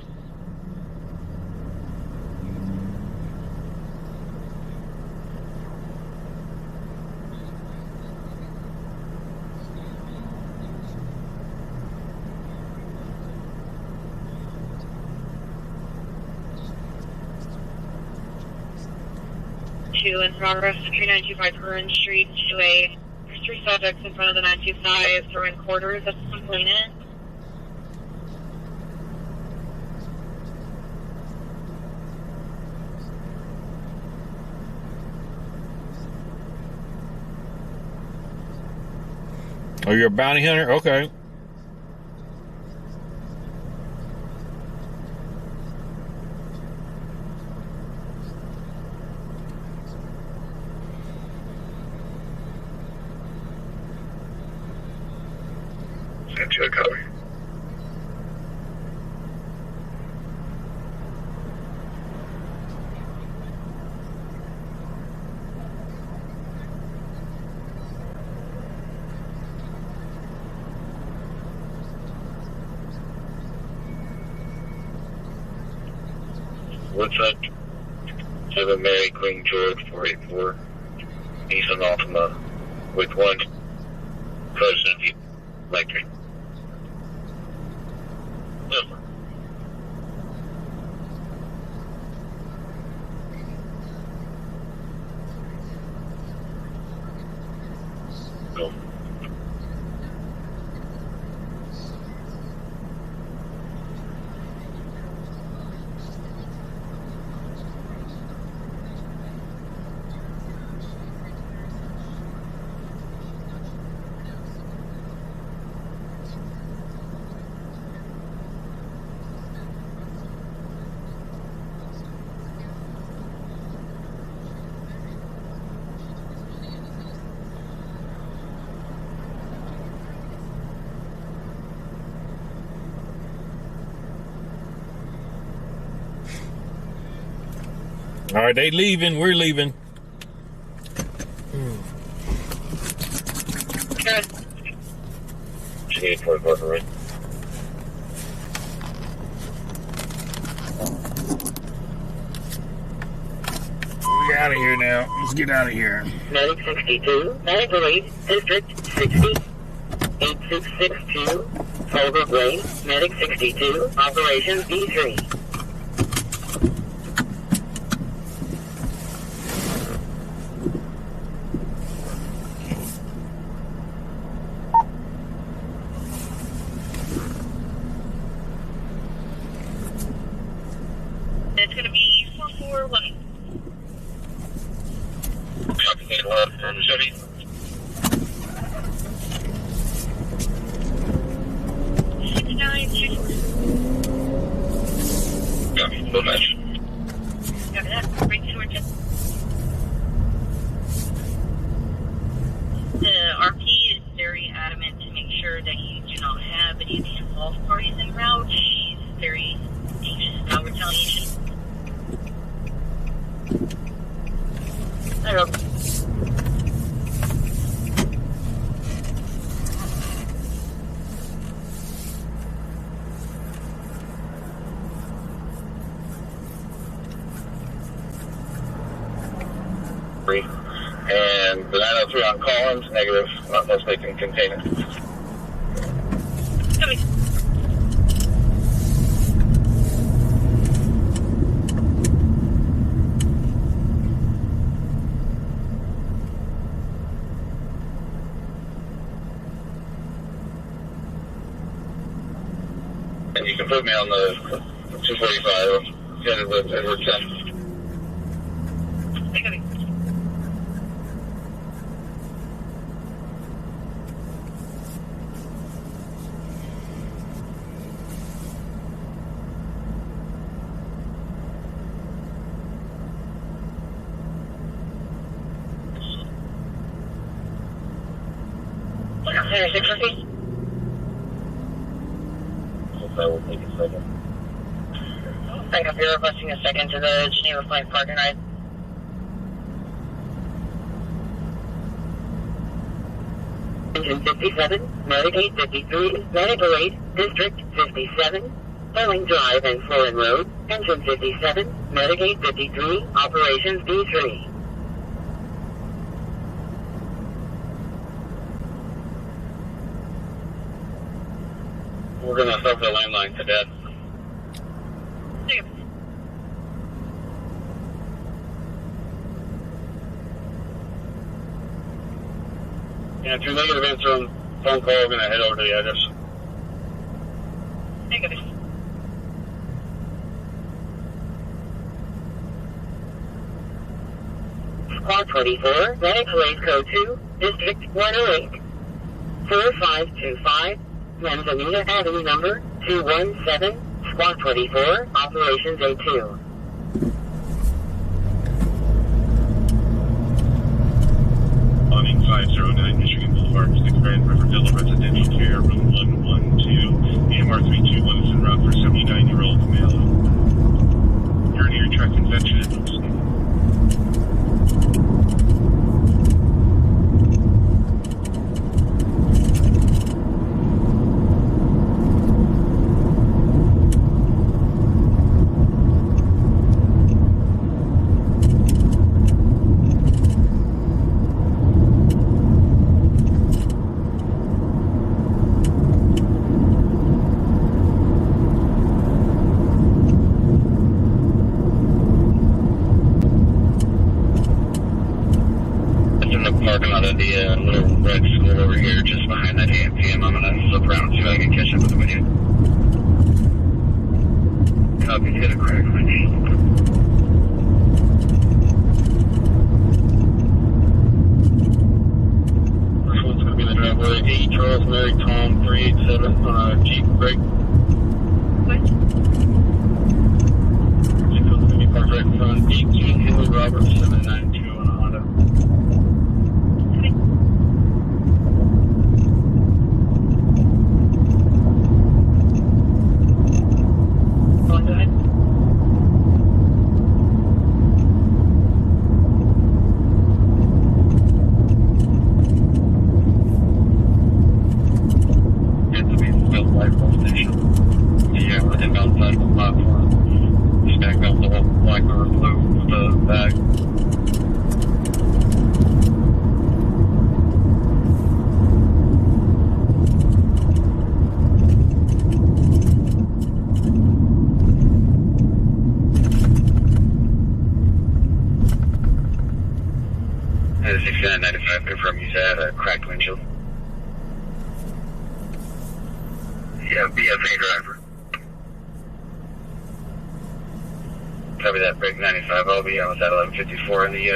Two in progress, 3925 Curran Street, 2A. There's 3 subjects in front of the 925. They're in quarters. That's the complainant. Oh, you're a bounty hunter? Okay. Sent you a copy. What's that? 7 Mary Queen George 484 Eastern Altima with 1 President Electric. Number. Go. All right, they leaving. We're leaving. Good. She needs for the right? We out of here now. Let's get out of here. Medic 62, Medic Relief, District 60, 8662, Culver Way, Medic 62, Operation D3. It's going to be 4411. Copy, 811 from Chevy. Six nine two. sure that you do not have any of the involved parties en route. She's very anxious about retaliation. I hope. And the 903 on Collins, negative, not most they can contain it. Coming. And you can put me on the 245, headed with Edward 10. Coming. Center 650. That will take a second. I hope you're requesting a second to the Geneva Flight Park and Ride. Engine 57, Medicaid 53, Medical 8, District 57, Sterling Drive and Florin Road, Engine 57, Medicaid 53, Operations B3. We're going to start the landline to death. And if you're negative answer on phone call, we're going to head over to the address. Negative. Squad 24, Medical 8 Code 2, District 108, 4525, Manzanita Avenue number 217, Squad 24, Operations A2. Awning 509 Michigan Boulevard, 6 Grand River Villa Residential Care, Room 112, AMR 321 is en route for 79-year-old male. Urinary tract infection and hallucinating. Parking lot of the little red school over here, just behind that AMPM. I'm gonna flip around and see if I can catch up with the video. Copy, hit a crack winch. First one's gonna be in the driveway. 8 Charles Mary Tom 387 on a Jeep brake. What? Jeep is gonna be parked right in front. 18 Henry Roberts 792 on a Honda. Go ahead. It's to be built by full station. Yeah, with the outside of the platform. Stack up the whole black or blue with the bag. And the 6995 confirm he's had a cracked windshield. Yeah, BFA driver. Copy that, break 95. I'll be out at 1154 in the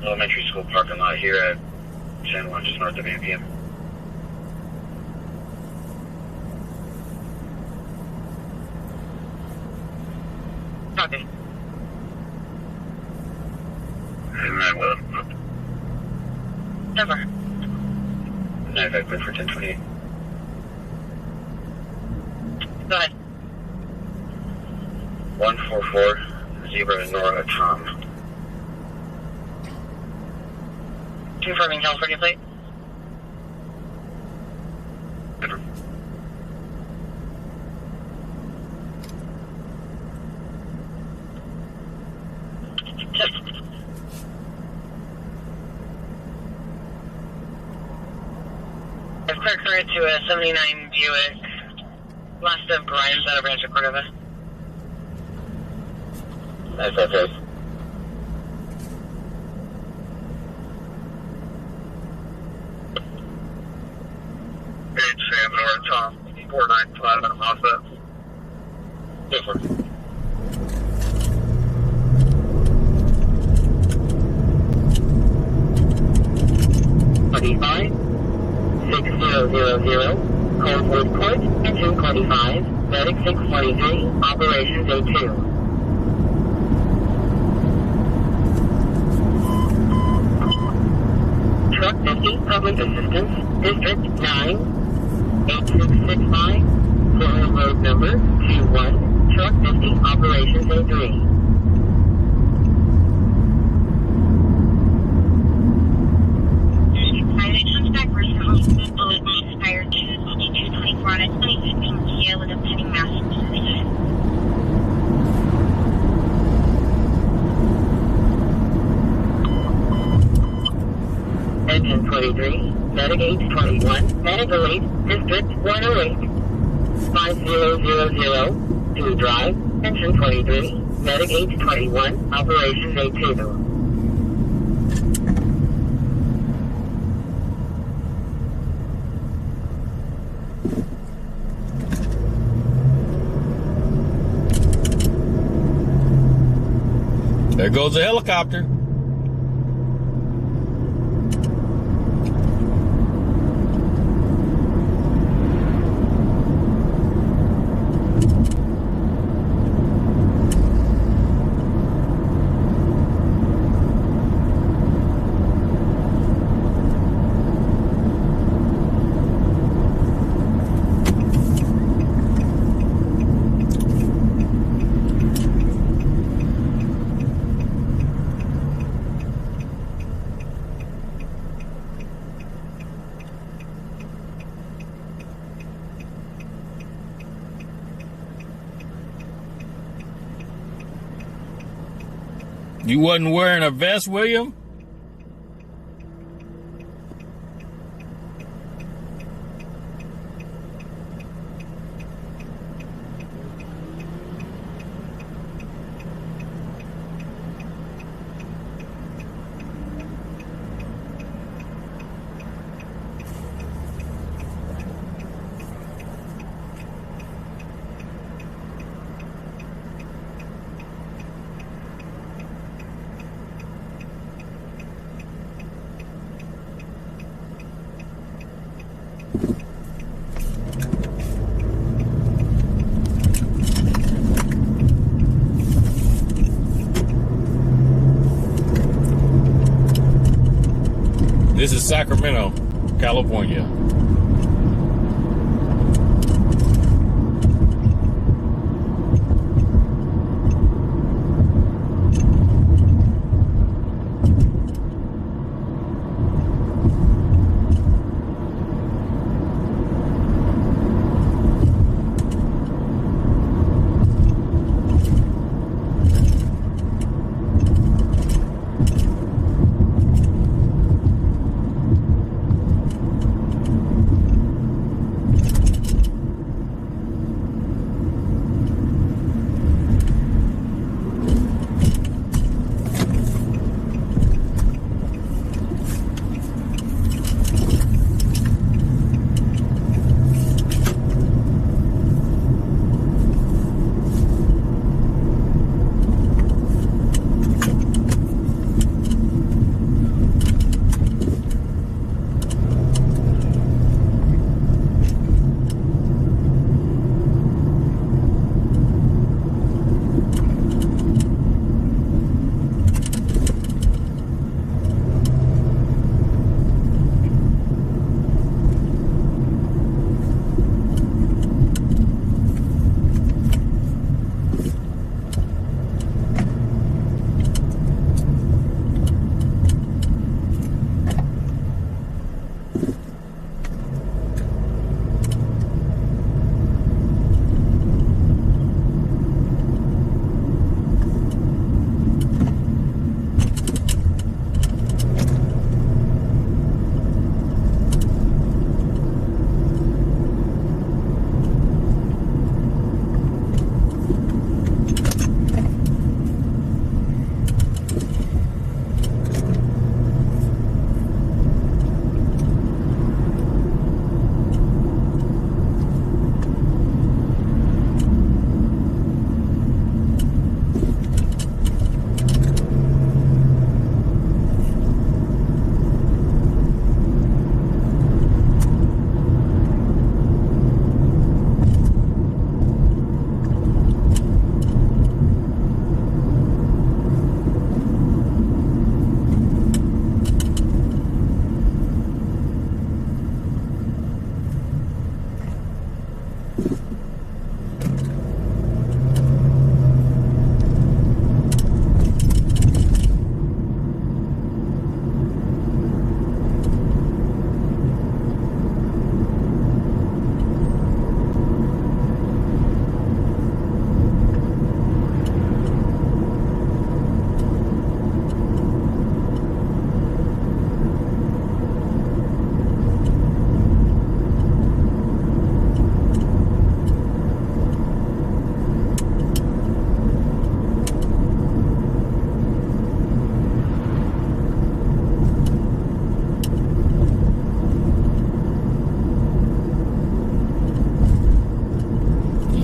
elementary school parking lot here at San Juan, just north of AMPM. Copy. And I will. Over. 95 clear for 1028. Go ahead. 144, Zebra Nora Tom. Confirming California plate. I've cleared current to a 79 Buick. Last of Grimes out of Rancho Cordova. That's okay. Page Sam Nora Tom, 495 and Masa. Go for it. Coldwood Court, engine 25, medic 623, operations A2. Truck 50, public assistance, District 9, 8665, Florida road number 21, Truck 50, operations A3. Engine 23, Medic 21, Medical 8, District 108, 5000, to drive, Engine 23, Medic 21, Operations A2. There goes the helicopter. You wasn't wearing a vest, William? This is Sacramento, California.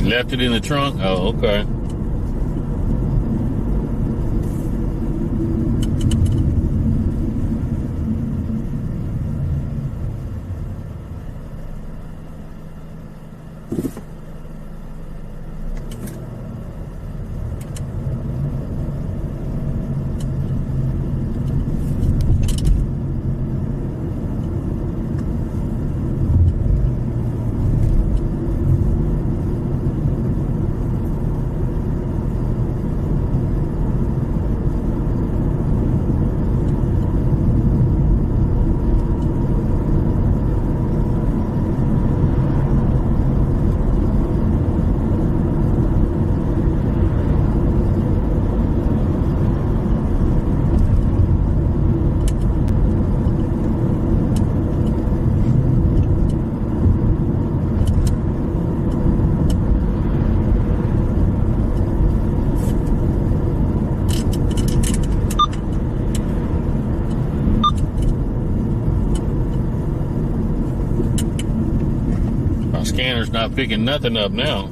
Left it in the trunk? Oh, okay. Scanner's not picking nothing up now.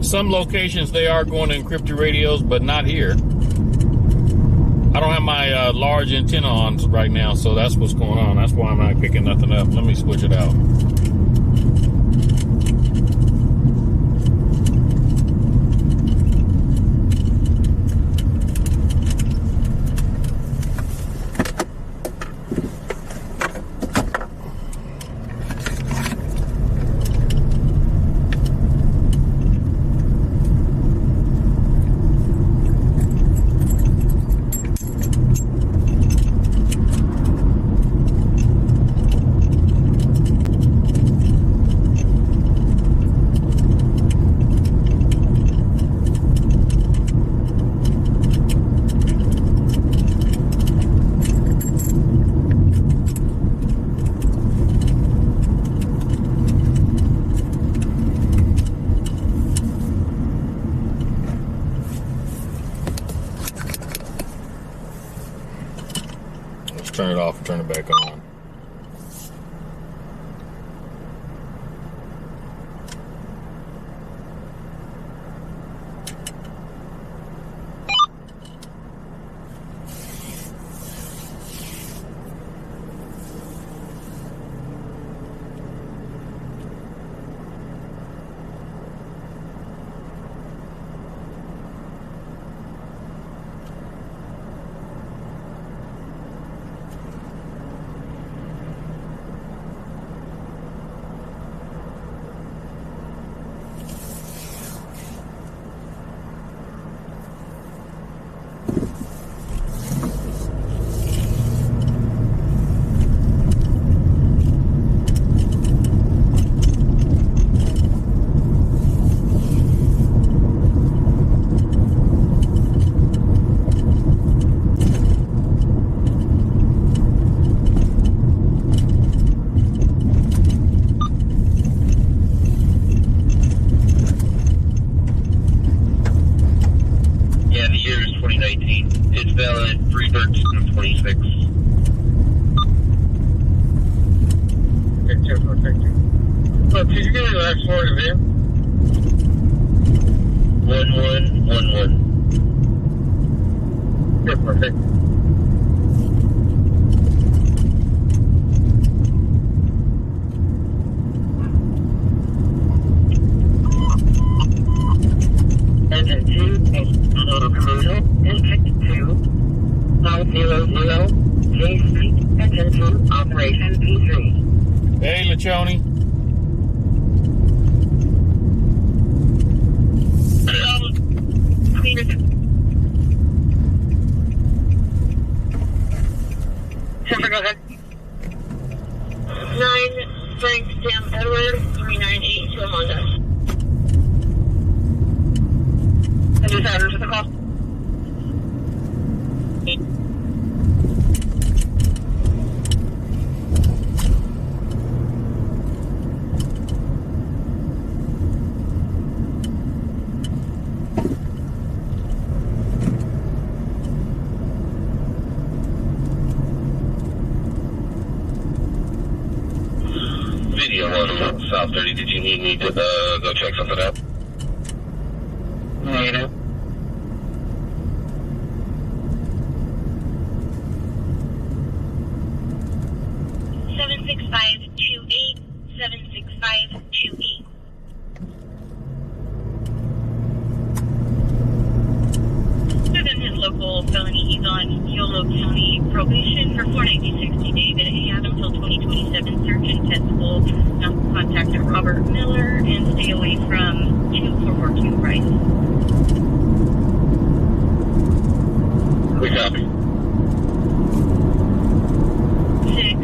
Some locations they are going to encrypt your radios, but not here. I don't have my large antenna on right now, so that's what's going on. That's why I'm not picking nothing up. Let me switch it out. Turn it off and turn it back on. bail at 31326. Okay, 2 Look, could you give me the last floor of the van? 1111. Yeah, perfect. Engine 2 is crucial. District 2, 500 J Street, Engine 2, Operation P3. Hey, Lachoni. Go ahead. 9 Frank Sam Edward 398 to Amanda. And just add her to the call. Video on South 30. Did you need me to go check something out? Negative. Within his local felony, he's on Yolo County probation for 4 nights, 60 days, and he has until 2027 search and testable. Contact Robert Miller and stay away from 2442 Rice. We copy. 6,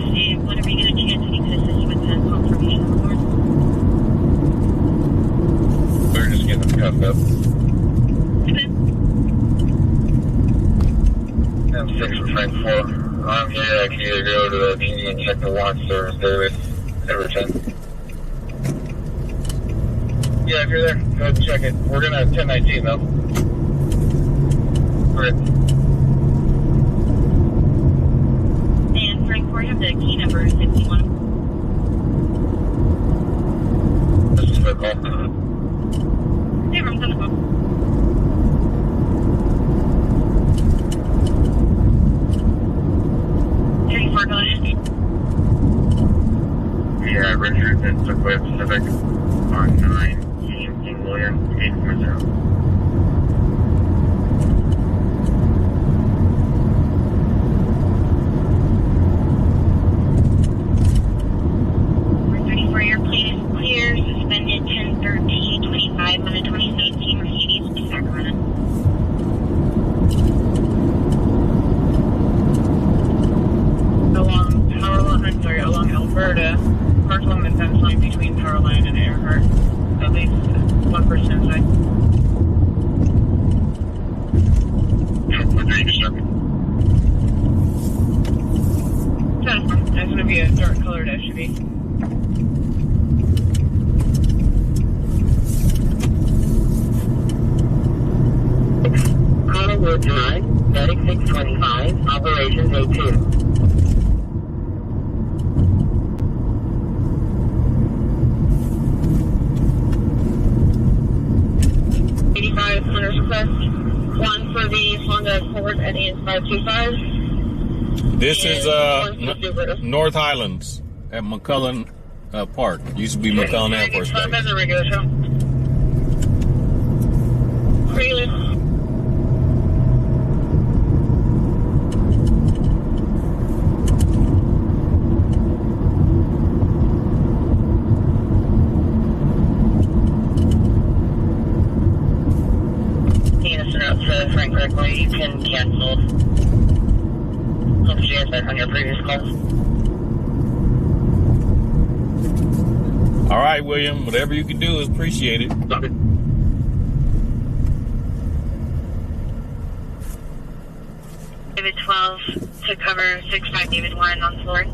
whenever you get a chance, you can assist with the confirmation report. We're just getting them cuffed up. M6 for Frank 4. I'm here. I can either go to the DD and check the watch service database and return. Yeah, if you're there, go ahead and check it. We're gonna have 1019 though. Okay. And Frank 4, you have the key number 61. This is the call. Hey, everyone's on the phone. Yeah, Richard and Sequoia Pacific on 9 King William 840. Airplane is clear, suspended 10/13/25 on a 2017 Mercedes to Sacramento. Along Alberta, parked along the fence line between Powerline and Earhart. At least one person inside. That's going to be a dark colored SUV. Collinwood Drive, 3625, Operations A2. Request, 1 for the Honda Accord at AS 525. This is North Highlands at McCullen Park. Used to be McCullen Air Force Base. That's a regular show. Regular. Frank correctly, you can cancel. Hope you answered on your previous calls. All right, William. Whatever you can do is appreciated. David 12 to cover 65 David 1 on floor.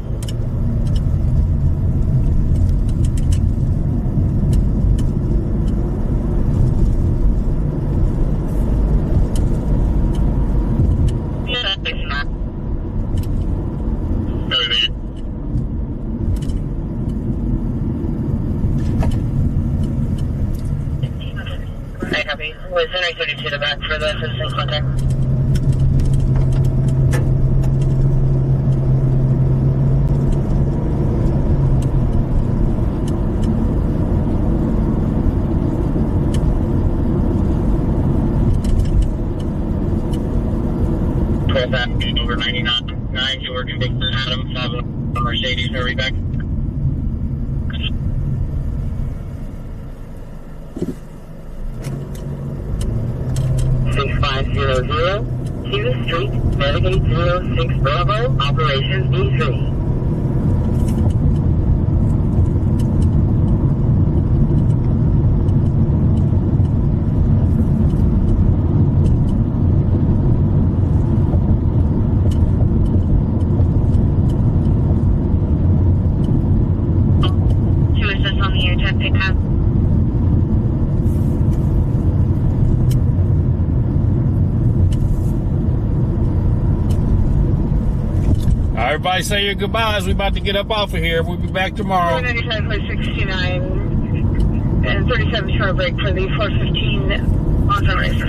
With Henry 32 to back for the citizen contact. Over 99, you were convicted Adam, 7 Mercedes, hurry back. Q Street, Navigate 06 Bravo, Operations B3. Everybody say your goodbyes. We about to get up off of here. We'll be back tomorrow. 495.69 and 37 short break for the 415 on-time racer.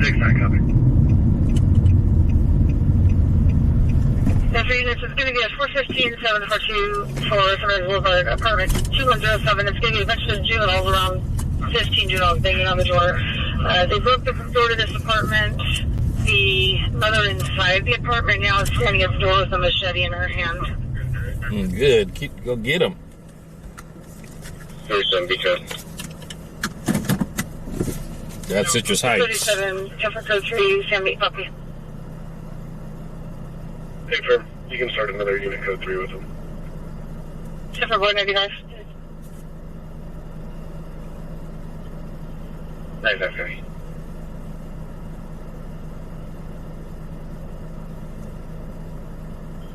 6-9 copy. And for units, it's going to be a 415-742 for Sunrise Boulevard, apartment 2107. It's going to be a bunch of juveniles, around 15 juveniles banging on the door. They broke the door to this apartment. The mother inside the apartment now is standing at the door with a machete in her hand. Good. Go get them. 37 because. That's Citrus Heights. 37, Temper Code 3, Sam 8 copy. Hey, firm. You can start another unit code 3 with them. Temper Boy 99. Nice, okay.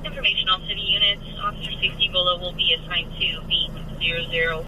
Information, all city units. Officer 60 Bolo will be assigned to beat 00.